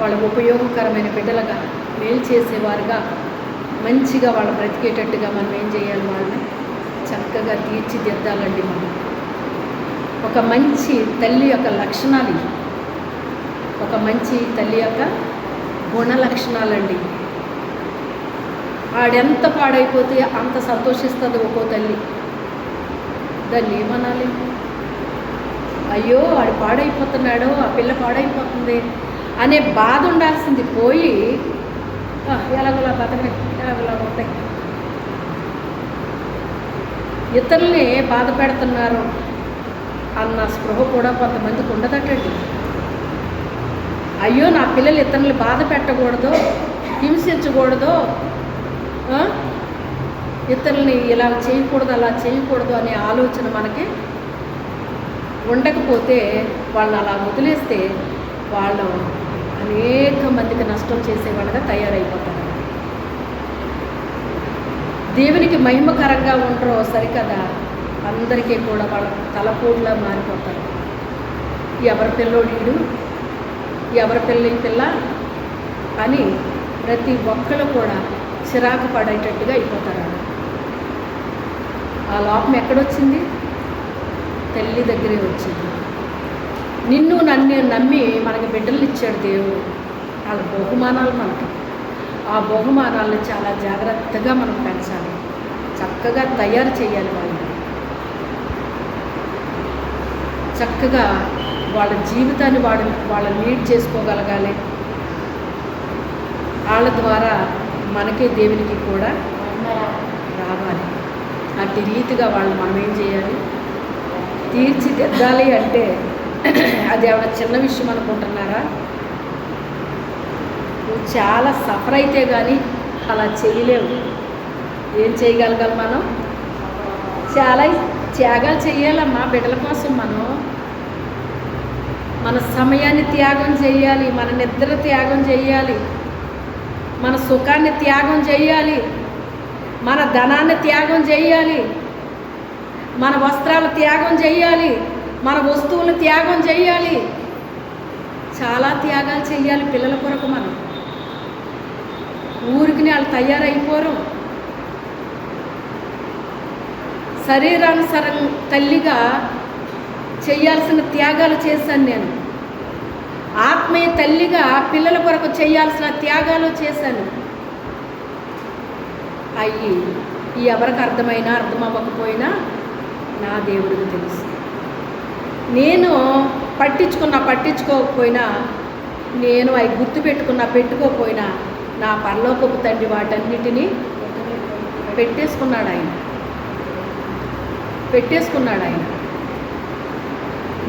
S1: వాళ్ళ ఉపయోగకరమైన బిడ్డలుగా, మేలు చేసేవారుగా, మంచిగా వాళ్ళు బ్రతికేటట్టుగా మనం ఏం చేయాలి? వాళ్ళని చక్కగా తీర్చిదిద్దాలండి. మనం ఒక మంచి తల్లి యొక్క లక్షణాలు, ఒక మంచి తల్లి యొక్క గుణ లక్షణాలండి. ఆడెంత పాడైపోతే అంత సంతోషిస్తుంది ఒక్కో తల్లి. దాన్ని ఏమనాలి? అయ్యో ఆడు పాడైపోతున్నాడు, ఆ పిల్ల పాడైపోతుంది అనే బాధ ఉండాల్సింది పోయి ఎలాగోలా బతకని, ఎలాగోలా ఉంటాయి. ఇతరుల్ని బాధ పెడుతున్నారు అన్న స్పృహ కూడా కొంతమందికి ఉండదటండి. అయ్యో నా పిల్లలు ఇతరుల్ని బాధ పెట్టకూడదు, హింసించకూడదు, ఇతరుల్ని ఇలా చేయకూడదు, అలా చేయకూడదు అనే ఆలోచన మనకి ఉండకపోతే, వాళ్ళని అలా వదిలేస్తే వాళ్ళు అనేక మందికి నష్టం చేసేవాళ్ళగా తయారైపోతారు. దేవునికి మహిమకరంగా ఉండరో సరికదా, అందరికీ కూడా వాళ్ళ తలపోటులా మారిపోతారు. ఎవరి పిల్లోడీడు, ఎవరి పిల్ల అని ప్రతి ఒక్కరు కూడా చిరాకు పడేటట్టుగా అయిపోతారు. ఆ లోపం ఎక్కడొచ్చింది? తల్లి దగ్గరే వచ్చింది. నిన్ను నన్ను నమ్మి మనకి బిడ్డలు ఇచ్చాడు దేవుడు. వాళ్ళ బహుమానాలు మనకి. ఆ బహుమానాలను చాలా జాగ్రత్తగా మనం పెంచాలి, చక్కగా తయారు చేయాలి. చక్కగా వాళ్ళ జీవితాన్ని వాళ్ళు లీడ్ చేసుకోగలగాలి. వాళ్ళ ద్వారా మనకే దేవునికి కూడా రావాలి. అట్టి రీతిగా వాళ్ళు మనం ఏం చేయాలి? తీర్చిదిద్దాలి. అంటే అది ఏమైనా చిన్న విషయం అనుకుంటున్నారా? నువ్వు చాలా సఫర్ అయితే కానీ అలా చేయలేవు. ఏం చేయగలగాలి? మనం చాలా త్యాగాలు చేయాలమ్మా బిడ్డల కోసం. మన సమయాన్ని త్యాగం చేయాలి, మన నిద్ర త్యాగం చేయాలి, మన సుఖాన్ని త్యాగం చేయాలి. మన ధనాన్ని త్యాగం చేయాలి, మన వస్త్రాలు త్యాగం చేయాలి, మన వస్తువులను త్యాగం చేయాలి. చాలా త్యాగాలు చేయాలి పిల్లల కొరకు. మనం ఊరికి వాళ్ళు తయారైపోరు. శరీరానుసరం తల్లిగా చేయాల్సిన త్యాగాలు చేశాను నేను. ఆత్మీయ తల్లిగా పిల్లల కొరకు చేయాల్సిన త్యాగాలు చేశాను. అయ్యి ఎవరికి అర్థమైనా అర్థం అవ్వకపోయినా నా దేవుడికి తెలుసు. నేను పట్టించుకోకపోయినా, నేను అవి పెట్టుకోకపోయినా నా పరలోకపు తండ్రి వాటన్నిటినీ పెట్టేసుకున్నాడు ఆయన.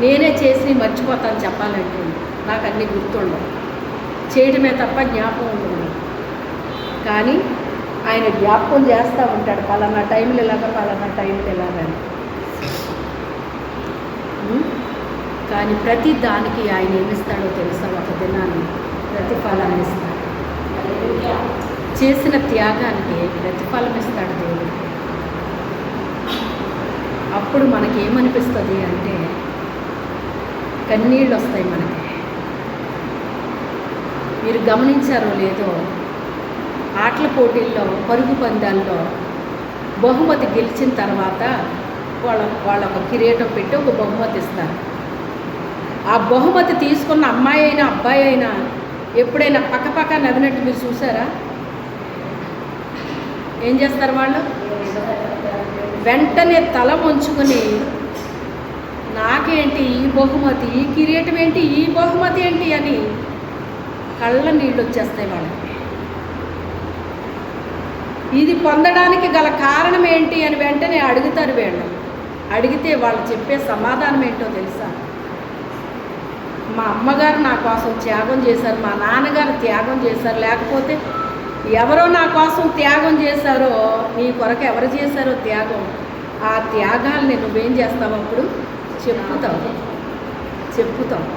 S1: నేనే చేసి మర్చిపోతాను చెప్పాలంటే. నాకు అన్నీ గుర్తుండవు, చేయడమే తప్ప జ్ఞాపకం ఉండదు. కానీ ఆయన జ్ఞాపకం చేస్తూ ఉంటాడు, పలానా టైంలో ఇలాగని. కానీ ప్రతి దానికి ఆయన ఏమిస్తాడో తెలుసా? ఒక దినాన్ని ప్రతిఫలాన్ని ఇస్తాడు. చేసిన త్యాగానికి ప్రతిఫలం ఇస్తాడు దేవుడు. అప్పుడు మనకేమనిపిస్తుంది అంటే కన్నీళ్ళు వస్తాయి మనకి. మీరు గమనించారో లేదో, ఆటల పోటీల్లో, పరుగు పందాల్లో బహుమతి గెలిచిన తర్వాత వాళ్ళ ఒక కిరీటం పెట్టి ఒక బహుమతి ఇస్తారు. ఆ బహుమతి తీసుకున్న అమ్మాయి అయినా అబ్బాయి అయినా ఎప్పుడైనా పక్కపక్క నవ్వినట్టు మీరు చూసారా? ఏం చేస్తారు వాళ్ళు? వెంటనే తల వంచుకొని, నాకేంటి ఈ బహుమతి, ఈ కిరీటం ఏంటి, ఈ బహుమతి ఏంటి అని కళ్ళ నీళ్ళు వచ్చేస్తాయి వాళ్ళకి. ఇది పొందడానికి గల కారణం ఏంటి అని వెంటనే అడుగుతారు వీళ్ళు. అడిగితే వాళ్ళు చెప్పే సమాధానం ఏంటో తెలుసా? మా అమ్మగారు నా కోసం త్యాగం చేశారు, మా నాన్నగారు త్యాగం చేశారు, లేకపోతే ఎవరో నా కోసం త్యాగం చేశారో. నీ కొరకు ఎవరు చేశారో త్యాగం, ఆ త్యాగాల్ని నువ్వేం చేస్తావు? అప్పుడు చెప్పుతావు.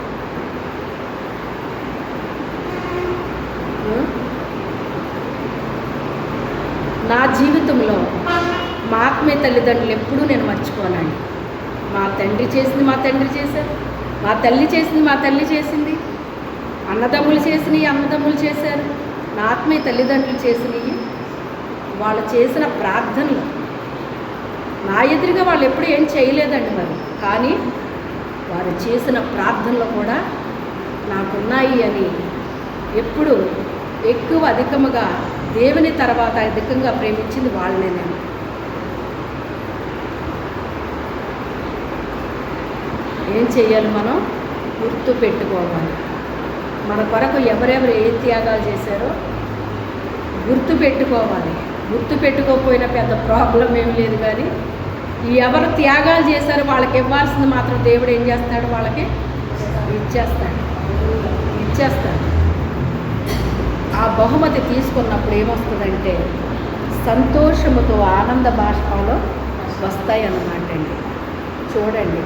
S1: నా జీవితంలో మా ఆత్మీయ తల్లిదండ్రులు ఎప్పుడూ నేను మర్చిపోనండి. మా తండ్రి చేసింది మా తండ్రి చేశారు, మా తల్లి చేసింది మా తల్లి చేసింది, అన్నదమ్ములు చేసినవి అన్నదమ్ములు చేశారు. నా ఆత్మీయ తల్లిదండ్రులు చేసినవి, వాళ్ళు చేసిన ప్రార్థనలు నా ఎదురుగా వాళ్ళు ఎప్పుడు ఏం చేయలేదండి మరి, కానీ వారు చేసిన ప్రార్థనలు కూడా నాకున్నాయి అని ఎప్పుడు ఎక్కువ అధికముగా దేవుని తర్వాత అధికంగా ప్రేమించింది వాళ్ళనే. నేను ఏం చేయాలి? మనం గుర్తు పెట్టుకోవాలి. మన కొరకు ఎవరెవరు ఏ త్యాగాలు చేశారో గుర్తు పెట్టుకోవాలి. గుర్తు పెట్టుకోకపోయినా పెద్ద ప్రాబ్లం ఏమి లేదు. కానీ ఎవరు త్యాగాలు చేశారో వాళ్ళకి ఇవ్వాల్సింది మాత్రం దేవుడు ఏం చేస్తాడు? వాళ్ళకి ఇచ్చేస్తాడు. ఆ బహుమతి తీసుకున్నప్పుడు ఏమొస్తుందంటే సంతోషముతో ఆనంద బాష్పాలు వస్తాయి అన్నమాట అండి. చూడండి,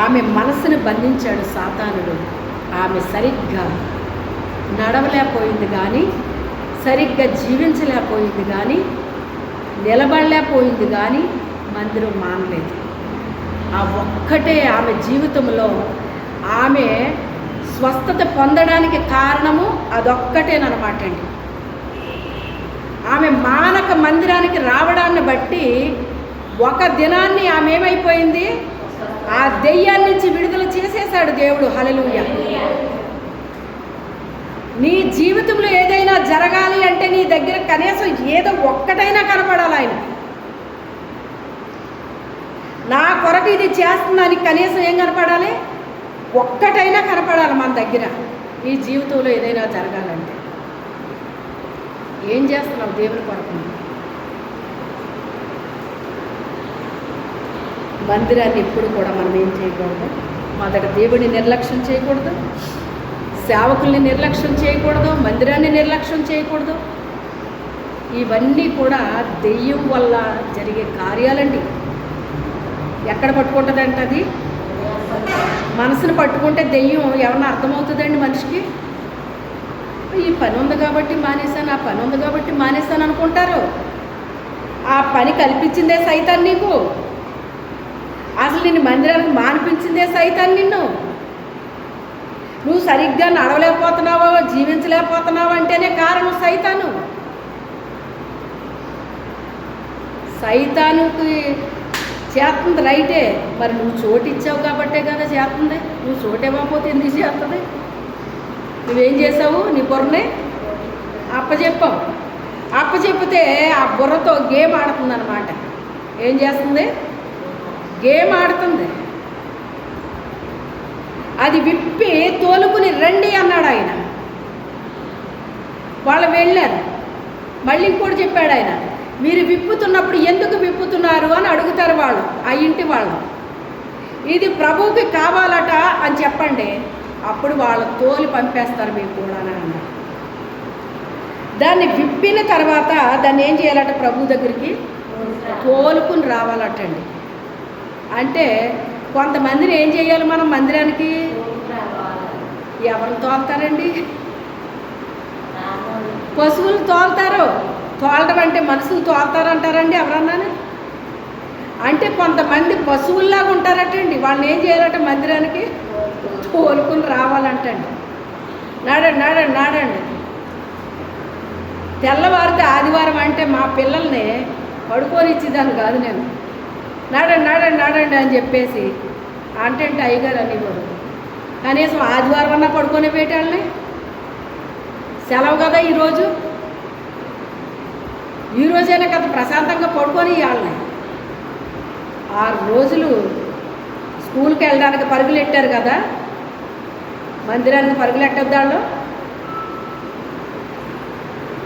S1: ఆమె మనసుని బంధించాడు సాతానుడు. ఆమె సరిగ్గా నడవలేకపోయింది కానీ, సరిగ్గా జీవించలేకపోయింది కానీ, నిలబడలేకపోయింది కానీ మందిరం మానలేదు. ఆ ఒక్కటే ఆమె జీవితంలో ఆమె స్వస్థత పొందడానికి కారణము అదొక్కటేనమాట అండి. ఆమె మానక మందిరానికి రావడాన్ని బట్టి ఒక దినాన్ని ఆమె ఏమైపోయింది? ఆ దెయ్యాన్ని నుంచి విడుదల చేసేసాడు దేవుడు. హల్లెలూయా. నీ జీవితంలో ఏదైనా జరగాలి అంటే నీ దగ్గర కనీసం ఏదో ఒక్కటైనా కనపడాలి. ఆయన నా కొరకు ఇది చేస్తుందని కనీసం ఏం కనపడాలి? ఒక్కటైనా కనపడాలి మన దగ్గర. ఈ జీవితంలో ఏదైనా జరగాలంటే ఏం చేస్తున్నావు దేవుని కొరకు? మందిరాన్ని ఎప్పుడు కూడా మనం ఏం చేయకూడదు? మొదట దేవుడిని నిర్లక్ష్యం చేయకూడదు, సేవకుల్ని నిర్లక్ష్యం చేయకూడదు, మందిరాన్ని నిర్లక్ష్యం చేయకూడదు. ఇవన్నీ కూడా దెయ్యం వల్ల జరిగే కార్యాలండి. ఎక్కడ పట్టుకుంటుందంటే అది మనసును పట్టుకుంటే దెయ్యం ఏమన్నా అర్థమవుతుందండి మనిషికి? ఈ పని ఉంది కాబట్టి మానేశాను, ఆ పని ఉంది కాబట్టి మానేశాను అనుకుంటారు. ఆ పని కల్పించిందే సైతాన్ నీకు. అసలు నిన్ను మందిరానికి మానిపించిందే సైతాన్ నిన్ను. నువ్వు సరిగ్గా నడవలేకపోతున్నావో జీవించలేకపోతున్నావు అంటేనే కారణం సైతాను. సైతానుకి చేస్తుంది రైటే, మరి నువ్వు చోటు ఇచ్చావు కాబట్టే కదా చేస్తుంది. నువ్వు చోటు ఇవ్వకపోతే ఎందుకు చేస్తుంది? నువ్వేం చేసావు? నీ బుర్రని అప్పచెప్పావు. అప్పచెప్పితే ఆ బుర్రతో గేమ్ ఆడుతుంది అన్నమాట. ఏం చేస్తుంది? గేమ్ ఆడుతుంది. అది విప్పి తోలుకుని రండి అన్నాడు ఆయన. వాళ్ళు వెళ్ళారు. మళ్ళీ ఇంకోటి చెప్పాడు ఆయన, మీరు విప్పుతున్నప్పుడు ఎందుకు విప్పుతున్నారు అని అడుగుతారు వాళ్ళు, ఆ ఇంటి వాళ్ళు. ఇది ప్రభువుకి కావాలట అని చెప్పండి, అప్పుడు వాళ్ళు తోలి పంపేస్తారు మీకు కూడా అని అన్నారు. దాన్ని విప్పిన తర్వాత దాన్ని ఏం చేయాలట? ప్రభు దగ్గరికి తోలుకుని రావాలటండి. అంటే కొంతమందిని ఏం చేయాలి మనం మందిరానికి? ఎవరు తోలుతారండి? పశువులు తోలుతారు. తోలడం అంటే మనుషులు తోలుతారంటారండి ఎవరన్నాను? అంటే కొంతమంది పశువుల్లాగా ఉంటారటండి. వాళ్ళని ఏం చేయాలట? మందిరానికి తోలుకుని రావాలంటండి. నాడండి నాడండి నాడండి. తెల్లవారితే ఆదివారం అంటే మా పిల్లల్ని పడుకొని ఇచ్చేదాన్ని కాదు నేను. నాడండి నాడండి నాడండి అని చెప్పేసి అంటే అయ్యగారు అనేవారు. కనీసం ఆదివారం అన్నా పడుకొని పెట్టాలని. సెలవు కదా ఈరోజు, ఈరోజైనా కదా ప్రశాంతంగా పడుకొని ఇవ్వాలని. 6 రోజులు స్కూల్కి వెళ్ళడానికి పరుగులు పెట్టారు కదా, మందిరానికి పరుగులు ఎట్టొద్దాళ్ళు?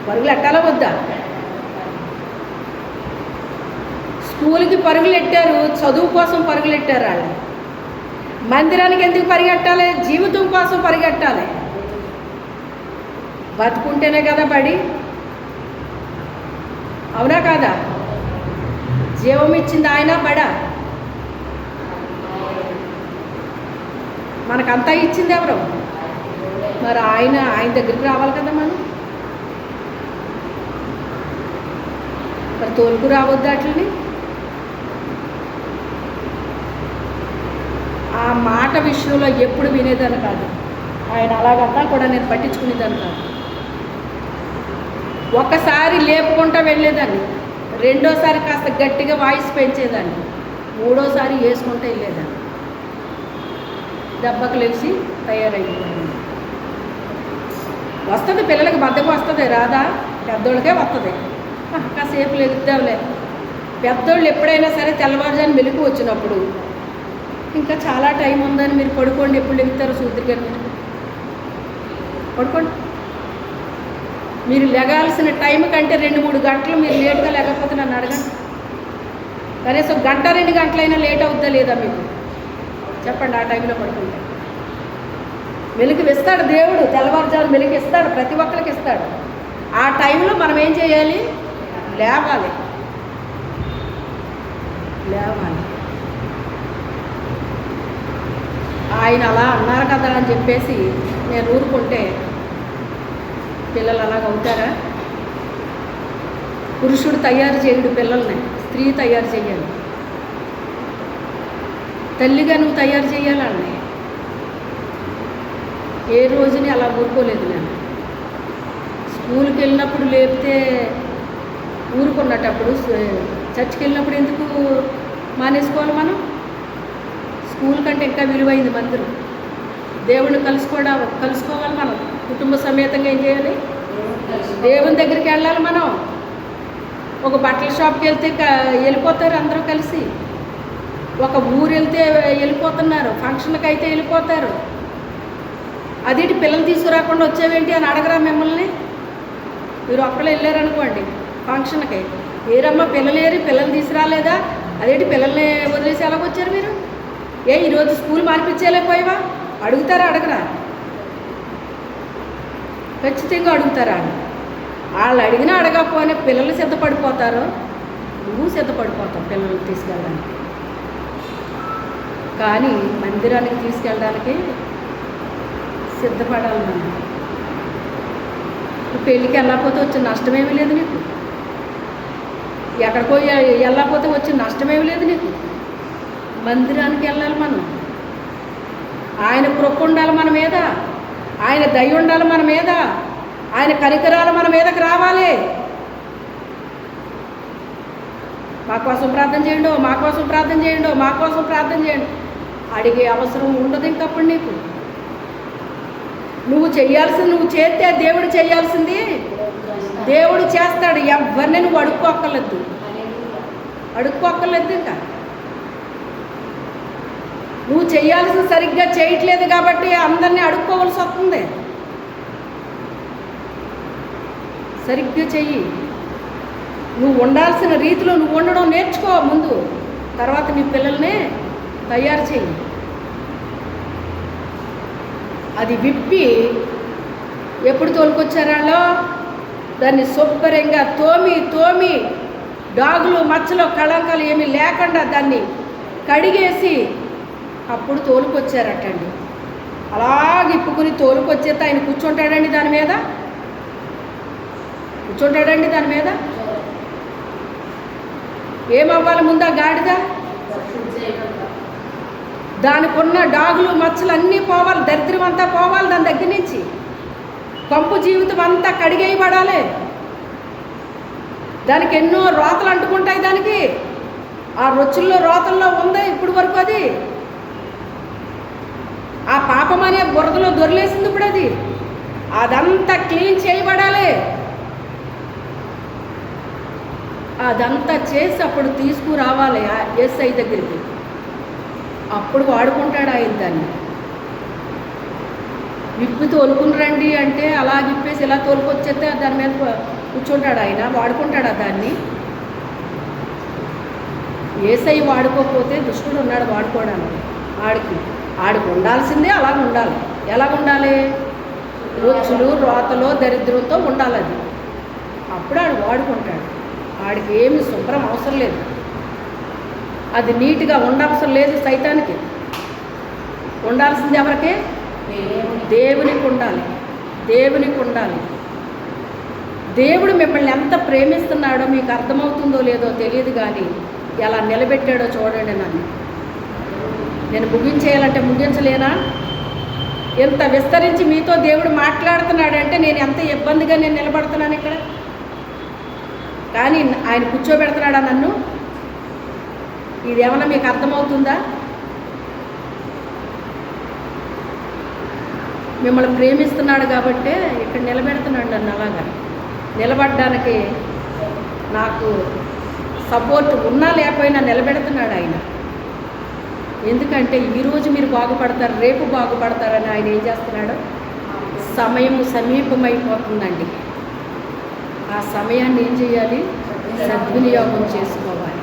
S1: పరుగులు ఎట్టాలో వద్దా? స్కూల్కి పరుగులు పెట్టారు, చదువు కోసం పరుగులు పెట్టారు వాళ్ళు. మందిరానికి ఎందుకు పరిగెట్టాలి? జీవితం కోసం పరిగెట్టాలి. బతుకుంటేనే కదా బడి, అవునా కాదా? జీవం ఇచ్చింది ఆయన, బడ మనకంతా ఇచ్చింది ఎవరు? మరి ఆయన దగ్గరికి రావాలి కదా మనం. మరి తోలుకు రావద్దు అట్లని. ఆ మాట విషయంలో ఎప్పుడు వినేదాన్ని కాదు. ఆయన అలాగన్నా కూడా నేను పట్టించుకునేదాన్ని కాదు. ఒక్కసారి లేపుకుంటూ వెళ్ళేదాన్ని, రెండోసారి కాస్త గట్టిగా వాయిస్ పెంచేదాన్ని, మూడోసారి వేసుకుంటూ వెళ్ళేదాన్ని. దెబ్బకు లేచి తయారయ్యేదాన్ని. వస్తుంది, పిల్లలకి బద్దకు వస్తుంది, రాదా? పెద్దోళ్ళకే వస్తుంది. కాసేపు లెగుద్దాంలే. పెద్దోళ్ళు ఎప్పుడైనా సరే తెల్లవారుజాని మెలకు వచ్చినప్పుడు ఇంకా చాలా టైం ఉందని మీరు పడుకోండి, ఎప్పుడు లెగుతారో సూత్రికి పడుకోండి. మీరు లెగాల్సిన టైం కంటే 2-3 గంటలు మీరు లేట్గా లేకపోతే నన్ను అడగండి. కనీసం 1-2 గంటలైనా లేట్ అవుద్దా లేదా మీకు చెప్పండి. ఆ టైంలో పడుకుంటే వెలుగు ఇస్తాడు దేవుడు, తెల్లవారుజాము వెలుగు ఇస్తాడు, ప్రతి ఒక్కరికి ఇస్తాడు. ఆ టైంలో మనం ఏం చేయాలి? లేవాలి. ఆయన అలా అన్నారు కదా అని చెప్పేసి నేను ఊరుకుంటే పిల్లలు అలాగ అవుతారా? పురుషుడు తయారు చేయడు పిల్లల్ని, స్త్రీ తయారు చేయాలి. తల్లిగా నువ్వు తయారు చేయాలండి. ఏ రోజుని అలా ఊరుకోలేదు నేను. స్కూల్కి వెళ్ళినప్పుడు లేపితే ఊరుకున్నటప్పుడు, చర్చికి వెళ్ళినప్పుడు ఎందుకు మానేసుకోవాలి మనం? స్కూల్ కంటే ఇంకా విలువైంది మందిరం. దేవుడిని కలుసుకోవాలి మనం. కుటుంబ సమేతంగా ఏం చేయాలి? దేవుని దగ్గరికి వెళ్ళాలి మనం. ఒక బట్టల షాప్కి వెళ్తే వెళ్ళిపోతారు అందరూ కలిసి, ఒక ఊరు వెళ్తే వెళ్ళిపోతున్నారు, ఫంక్షన్కి అయితే వెళ్ళిపోతారు. అదేంటి పిల్లలు తీసుకురాకుండా వచ్చేవేంటి అని అడగరా మిమ్మల్ని? మీరు ఒక్కళ్ళు వెళ్ళారనుకోండి ఫంక్షన్కి, ఏరమ్మా పిల్లలు ఏరి, పిల్లల్ని తీసుకురాలేదా? అదేంటి పిల్లల్ని వదిలేసి ఎలాగొచ్చారు మీరు? ఈరోజు స్కూల్ మార్పించేలేకపోయావా? అడుగుతారా? అడగరా? ఖచ్చితంగా అడుగుతారా? వాళ్ళు అడిగినా అడగకపోయినా పిల్లలు సిద్ధపడిపోతారు, నువ్వు సిద్ధపడిపోతావు పిల్లల్ని తీసుకెళ్ళడానికి. కానీ మందిరానికి తీసుకెళ్ళడానికి సిద్ధపడాలి మనం. పెళ్ళికి వెళ్ళకపోతే వచ్చే నష్టమేమీ లేదు నీకు. ఎక్కడికో వెళ్ళకపోతే వచ్చి నష్టమేమి లేదు నీకు. మందిరానికి వెళ్ళాలి మనం, ఆయన కృప ఉండాలి మన మీద, ఆయన దయ ఉండాలి మన మీద, ఆయన కనికరాలు మన మీదకి రావాలి. మా కోసం ప్రార్థన చేయండి, మా కోసం ప్రార్థన చేయండి, మా కోసం ప్రార్థన చేయండి అడిగే అవసరం ఉండదు ఇంకప్పుడు నీకు. నువ్వు చేయాల్సింది నువ్వు చేస్తే దేవుడు చేయాల్సింది దేవుడు చేస్తాడు. ఎవరిని నువ్వు అడుక్కోక్కర్లేదు, అడుక్కోక్కర్లేదు. ఇంకా నువ్వు చేయాల్సింది సరిగ్గా చేయట్లేదు కాబట్టి అందరినీ అడుక్కోవలసి వస్తుంది. సరిగ్గా చెయ్యి. నువ్వు ఉండాల్సిన రీతిలో నువ్వు ఉండడం నేర్చుకో ముందు, తర్వాత నీ పిల్లల్ని తయారు చెయ్యి. అది విప్పి ఎప్పుడు తోలుకొచ్చారు వాళ్ళు? దాన్ని శుభ్రంగా తోమి డాగులు మచ్చలు కళంకాలు ఏమీ లేకుండా దాన్ని కడిగేసి అప్పుడు తోలుకొచ్చారటండి. అలాగే ఇప్పుకుని తోలుకొచ్చేస్తే ఆయన కూర్చుంటాడండి దాని మీద, కూర్చుంటాడండి దాని మీద. ఏమవ్వాలి ముందు ఆ గాడిద? దానికి ఉన్న డాగులు మచ్చలు అన్నీ పోవాలి, దరిద్రం అంతా పోవాలి దాని దగ్గర నుంచి. పంపు జీవితం అంతా కడిగేయబడాలి. దానికి ఎన్నో రోతలు అంటుకుంటాయి. దానికి ఆ రొచ్చుల్లో రోతల్లో ఉంది ఇప్పుడు వరకు. అది ఆ పాపం అనే బురదలో దొరిలేసింది ఇప్పుడు. అదంతా క్లీన్ చేయబడాలి. అదంతా చేసి అప్పుడు తీసుకురావాలి యేసయ్య దగ్గరికి. అప్పుడు వాడుకుంటాడు ఆయన దాన్ని. విప్పి తోలుకుని రండి అంటే అలా విప్పేసి ఇలా తోలుకొచ్చేస్తే దాని మీద కూర్చుంటాడు ఆయన, వాడుకుంటాడు దాన్ని. యేసయ్య వాడుకోకపోతే దుష్టుడు ఉన్నాడు వాడుకోవడానికి. ఆడికి ఉండాల్సిందే అలాగ ఉండాలి. ఎలాగ ఉండాలి? రొచ్చులు రోతలో దరిద్రంతో ఉండాలి. అది అప్పుడు ఆడు వాడుకుంటాడు. ఆడికి ఏమి శుభ్రం అవసరం లేదు, అది నీట్గా ఉండవసరం లేదు సైతానికి. ఉండాల్సింది ఎవరికి? దేవునికి ఉండాలి, దేవునికి ఉండాలి. దేవుడు మిమ్మల్ని ఎంత ప్రేమిస్తున్నాడో మీకు అర్థమవుతుందో లేదో తెలియదు, కానీ ఎలా నిలబెట్టాడో చూడండి. నేను ముగించేయాలంటే ముగించలేనా? ఎంత విస్తరించి మీతో దేవుడు మాట్లాడుతున్నాడంటే నేను ఎంత ఇబ్బందిగా నేను నిలబడుతున్నాను ఇక్కడ. కానీ ఆయన కూర్చోబెడుతున్నాడా నన్ను? ఇదేమన్నా మీకు అర్థమవుతుందా? మిమ్మల్ని ప్రేమిస్తున్నాడు కాబట్టే ఇక్కడ నిలబెడుతున్నాడు నన్ను. అలాగా నిలబడడానికి నాకు సపోర్ట్ ఉన్నా లేకపోయినా నిలబెడుతున్నాడు ఆయన. ఎందుకంటే ఈరోజు మీరు బాగుపడతారు, రేపు బాగుపడతారని ఆయన ఏం చేస్తున్నాడు? సమయం సమీపమైపోతుందండి. ఆ సమయాన్ని ఏం చేయాలి? సద్వినియోగం చేసుకోవాలి.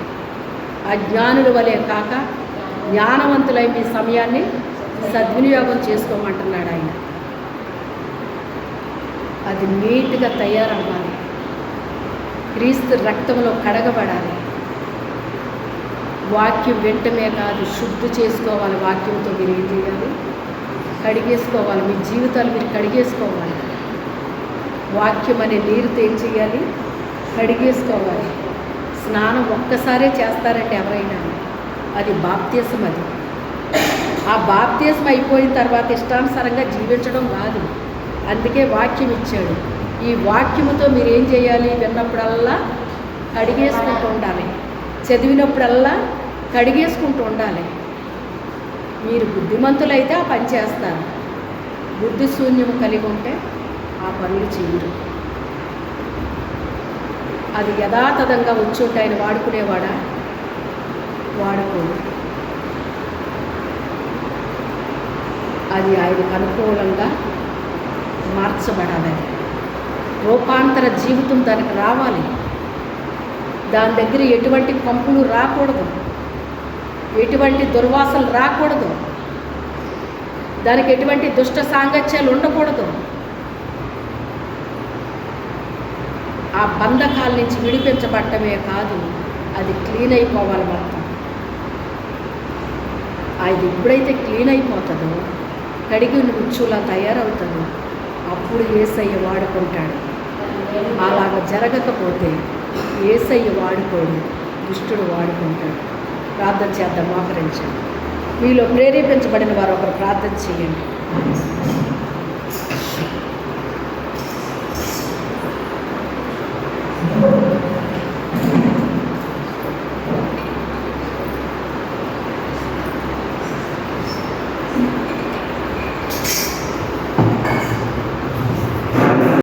S1: అజ్ఞానుల వలె కాక జ్ఞానవంతులై మీ సమయాన్ని సద్వినియోగం చేసుకోమంటున్నాడు ఆయన. అది నీట్గా తయారవ్వాలి, క్రీస్తు రక్తంలో కడగబడాలి. వాక్యం వెంటనే కాదు, శుద్ధి చేసుకోవాలి. వాక్యంతో మీరు ఏం చేయాలి? కడిగేసుకోవాలి. మీ జీవితాలు మీరు కడిగేసుకోవాలి. వాక్యం అనే నీరుతో ఏం చేయాలి? కడిగేసుకోవాలి. స్నానం ఒక్కసారే చేస్తారంటే ఎవరైనా, అది బాప్తీసం. అది ఆ బాప్తీసం అయిపోయిన తర్వాత ఇష్టానుసారంగా జీవించడం కాదు. అందుకే వాక్యం ఇచ్చాడు. ఈ వాక్యముతో మీరు ఏం చేయాలి? విన్నప్పుడల్లా కడిగేసుకుంటూ ఉండాలి, చదివినప్పుడల్లా కడిగేసుకుంటూ ఉండాలి. మీరు బుద్ధిమంతులైతే ఆ పని చేస్తారు, బుద్ధి శూన్యము కలిగి ఉంటే ఆ పనులు చేయరు. అది యథాతథంగా వచ్చి ఉంటే ఆయన వాడుకునేవాడా? వాడుకోడు. అది ఆయనకు అనుకూలంగా మార్చబడాలి. రూపాంతర జీవితం దానికి రావాలి. దాని దగ్గర ఎటువంటి కంపులు రాకూడదు, ఎటువంటి దుర్వాసనలు రాకూడదు, దానికి ఎటువంటి దుష్ట సాంగత్యాలు ఉండకూడదు. ఆ బంధకాల నుంచి విడిపించబడటమే కాదు, అది క్లీన్ అయిపోవాలి మొత్తం. అది ఎప్పుడైతే క్లీన్ అయిపోతుందో, కడిగిన ఉచ్చులా తయారవుతుందో, అప్పుడు యేసయ్య వాడుకుంటాడు. అలాగ జరగకపోతే యేసయ్య వాడుకోడు, దుష్టుడు వాడుకుంటాడు. ప్రార్థన చేద్దాం, మోకరించండి. మీలో ప్రేరేపించబడిన వారు ఒకరు ప్రార్థన చేయండి.